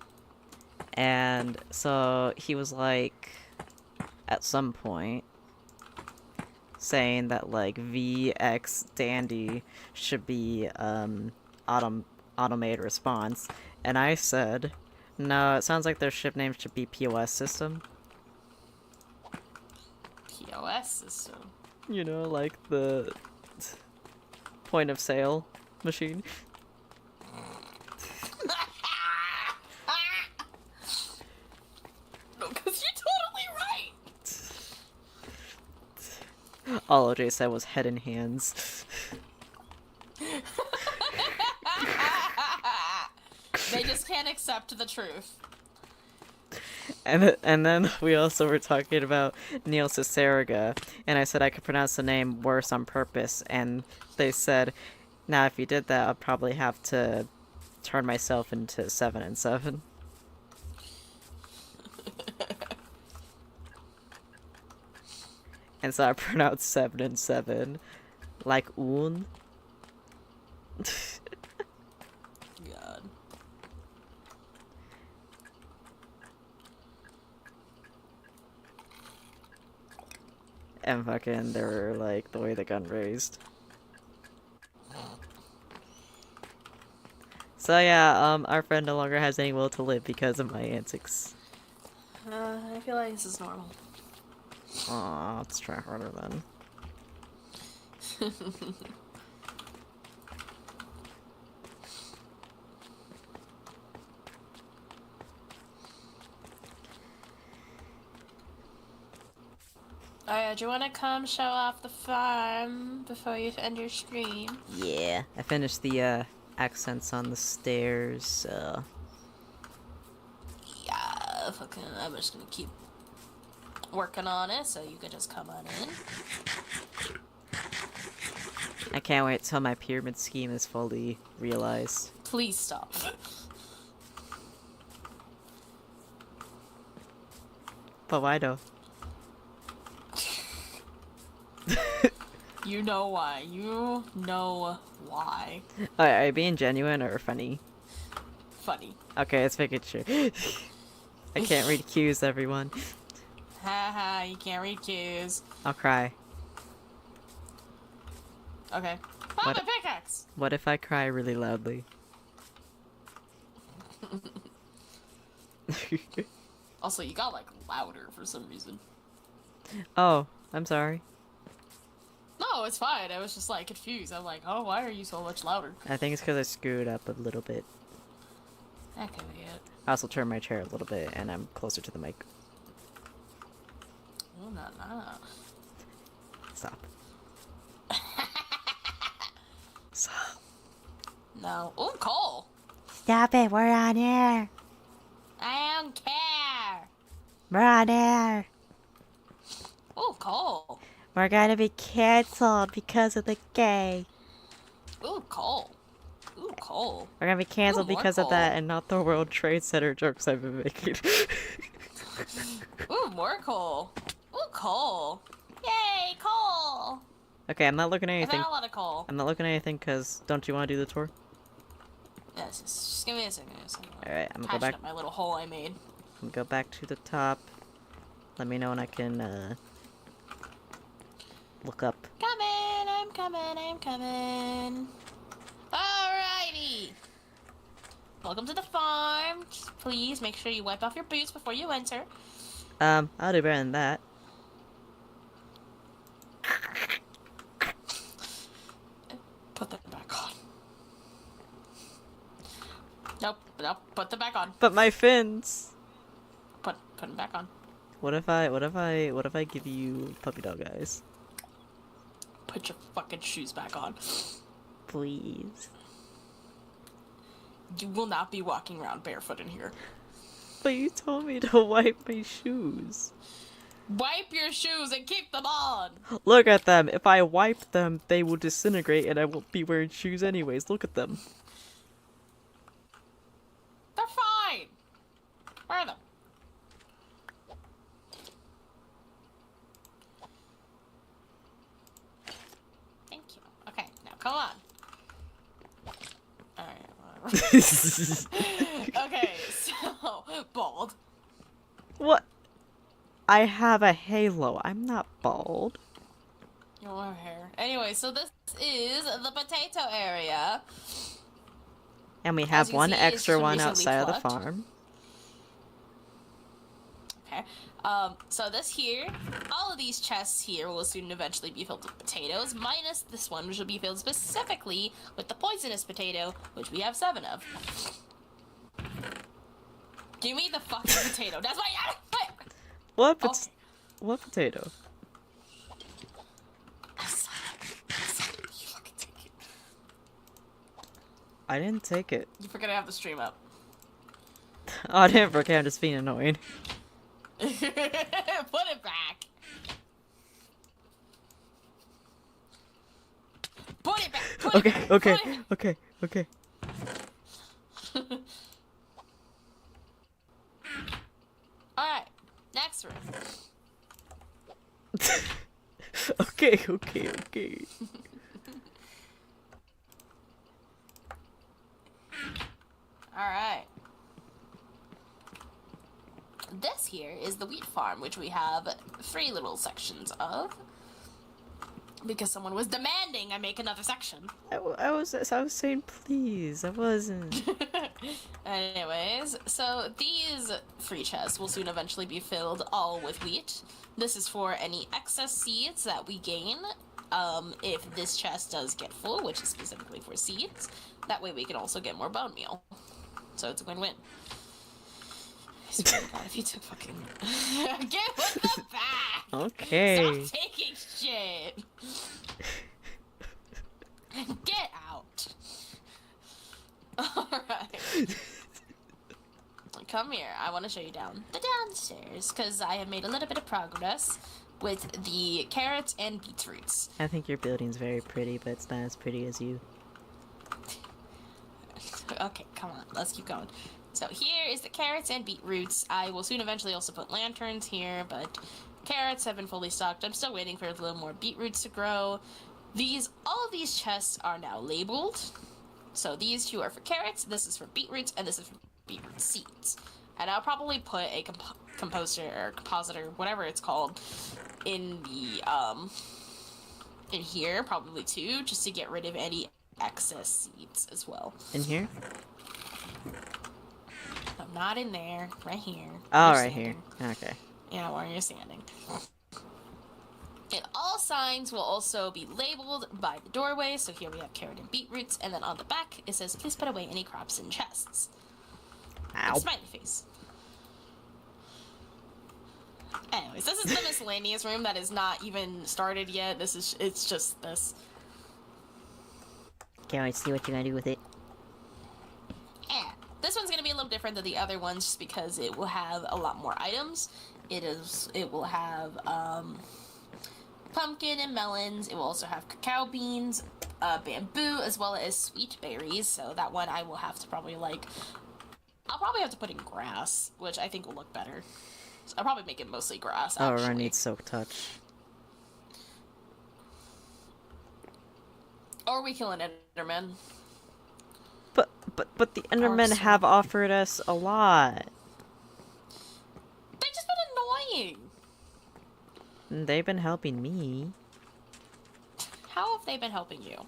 And so he was like, at some point, saying that like VX Dandy should be automated response. And I said, no, it sounds like their ship name should be POS system.
POS system.
You know, like the point of sale machine.
No, because you're totally right.
All OJ said was head and hands.
They just can't accept the truth.
And then we also were talking about Neil Ciceriga, and I said I could pronounce the name worse on purpose, and they said, now if you did that, I'd probably have to turn myself into 7 and 7. And so I pronounced 7 and 7 like un.
God.
And fucking, they were like, the way the gun raised. So yeah, our friend no longer has any will to live because of my antics.
I feel like this is normal.
Aw, let's try harder then.
Alright, do you want to come show off the farm before you end your stream?
Yeah, I finished the accents on the stairs, so...
Yeah, fucking, I'm just gonna keep working on it, so you can just come on in.
I can't wait till my pyramid scheme is fully realized.
Please stop.
But why though?
You know why. You know why.
Are you being genuine or funny?
Funny.
Okay, let's make it sure. I can't read cues, everyone.
Haha, you can't read cues.
I'll cry.
Okay. Oh,
What-
my pickaxe!
What if I cry really loudly?
Also, you got, like, louder for some reason.
Oh, I'm sorry.
No, it's fine. I was just, like, confused. I'm like, oh, why are you so much louder?
I think it's because I screwed up a little bit.
That could be it.
I also turned my chair a little bit, and I'm closer to the mic.
Oh, no, no.
Stop. Stop.
No. Oh, coal!
Stop it, we're on air.
I don't care!
We're on air.
Oh, coal!
We're gonna be canceled because of the gay.
Ooh, coal. Ooh, coal.
We're gonna be canceled
Ooh, more
because of that
coal.
and not the World Trade Center jokes I've been making.
Ooh, more coal. Ooh, coal. Yay, coal!
Okay, I'm not looking at
I
anything.
found a lot of coal.
I'm not looking at anything because don't you want to do the tour?
Yes, just give me a second.
Alright, I'm gonna go
Patching
back.
up my little hole I made.
I'm gonna go back to the top. Let me know when I can look up.
Coming, I'm coming. Alrighty. Welcome to the farm. Just please make sure you wipe off your boots before you enter.
I'll do better than that.
Put them back on. Nope, put them back on.
But my fins.
Put them back on.
What if I give you puppy dog eyes?
Put your fucking shoes back on.
Please.
You will not be walking around barefoot in here.
But you told me to wipe my shoes.
Wipe your shoes and keep them on!
Look at them. If I wipe them, they will disintegrate and I won't be wearing shoes anyways. Look at them.
They're fine! Wear them. Thank you. Okay, now come on. Alright, whatever. Okay, so, bald.
What? I have a halo. I'm not bald.
Your hair. Anyway, so this is the potato area.
And we
As
have
you can
one
see, it's
extra
just
one
recently
outside of the
plucked.
farm.
Okay. So this here, all of these chests here will soon eventually be filled with potatoes, minus this one, which will be filled specifically with the poisonous potato, which we have 7 of. Give me the fucking potato. That's why.
What?
Okay.
What potato?
You fucking take it.
I didn't take it.
You forgot to have the stream up.
Oh, I didn't forget. I'm just being annoying.
Put it back. Put it back. Put
Okay,
it back.
okay,
Put it
okay, okay.
Alright, next room.
Okay, okay, okay.
Alright. This here is the wheat farm, which we have 3 little sections of. Because someone was demanding I make another section.
I was saying please. I wasn't.
Anyways, so these free chests will soon eventually be filled all with wheat. This is for any excess seeds that we gain. If this chest does get full, which is specifically for seeds, that way we can also get more bone meal. So it's a win-win. I swear to God, if you took fucking... Get with the back!
Okay.
Stop taking shit! Get out! Alright. Come here, I want to show you down the downstairs, because I have made a little bit of progress with the carrots and beetroots.
I think your building's very pretty, but it's not as pretty as you.
Okay, come on, let's keep going. So here is the carrots and beetroots. I will soon eventually also put lanterns here, but carrots have been fully stocked. I'm still waiting for a little more beetroots to grow. All of these chests are now labeled. So these 2 are for carrots, this is for beetroots, and this is for beetroot seeds. And I'll probably put a compositor, whatever it's called, in the in here, probably 2, just to get rid of any excess seeds as well.
In here?
I'm not in there. Right here.
Oh,
You're
right here.
standing.
Okay.
Yeah, where you're standing. And all signs will also be labeled by the doorway. So here we have carrot and beetroots, and then on the back it says, "Please put away any crops in chests."
Ow.
A smiley face. Anyways, this is the miscellaneous room that is not even started yet. It's just this.
Can't wait to see what you're gonna do with it.
Yeah. This one's gonna be a little different than the other ones just because it will have a lot more items. It will have pumpkin and melons. It will also have cacao beans, bamboo, as well as sweet berries. So that one I will have to probably I'll probably have to put in grass, which I think will look better. So I'll probably make it mostly grass.
Oh,
Actually.
Run needs Silk Touch.
Or we kill an Enderman.
But the Endermen
so-
have offered us a lot.
They've just been annoying.
And they've been helping me.
How have they been helping you?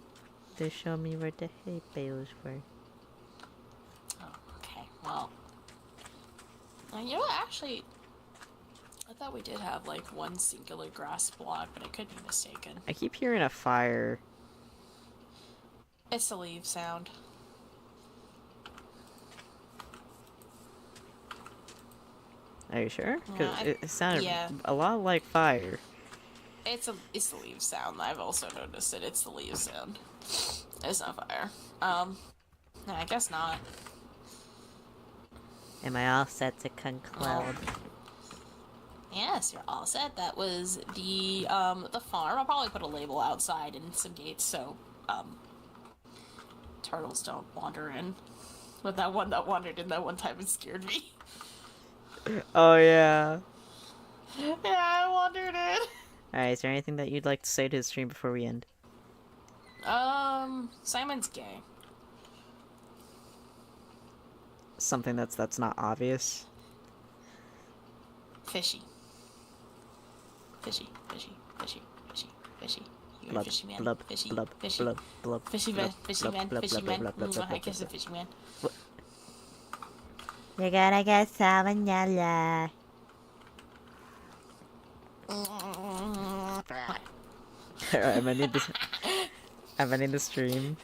They show me where the hay bales were.
Oh, okay. Well, you know what? Actually, I thought we did have like one singular grass block, but I could be mistaken.
I keep hearing a fire.
It's the leaf sound.
Are you sure? Because
Yeah,
it sounded
yeah.
a lot like fire.
It's the leaf sound. I've also noticed it. It's the leaf sound. It's not fire. No, I guess not.
Am I all set to conclude?
Yes, you're all set. That was the farm. I'll probably put a label outside and some gates so turtles don't wander in. But that one that wandered in that one time and scared me.
Oh yeah.
Yeah, I wandered in.
Alright, is there anything that you'd like to say to the stream before we end?
Simon's gay.
Something that's not obvious.
Fishy. Fishy, fishy, fishy, fishy, fishy. You're a
Blub,
fishy man.
blub,
Fishy,
blub,
fishy.
blub, blub,
Fishy
blub,
man, fishy
blub,
man,
blub,
fishy
blub,
man.
blub, blub, blub,
I
blub,
kiss a
blub.
fishy man.
You're gonna get salmonella. Alright, I'm gonna need this. I'm ending the stream.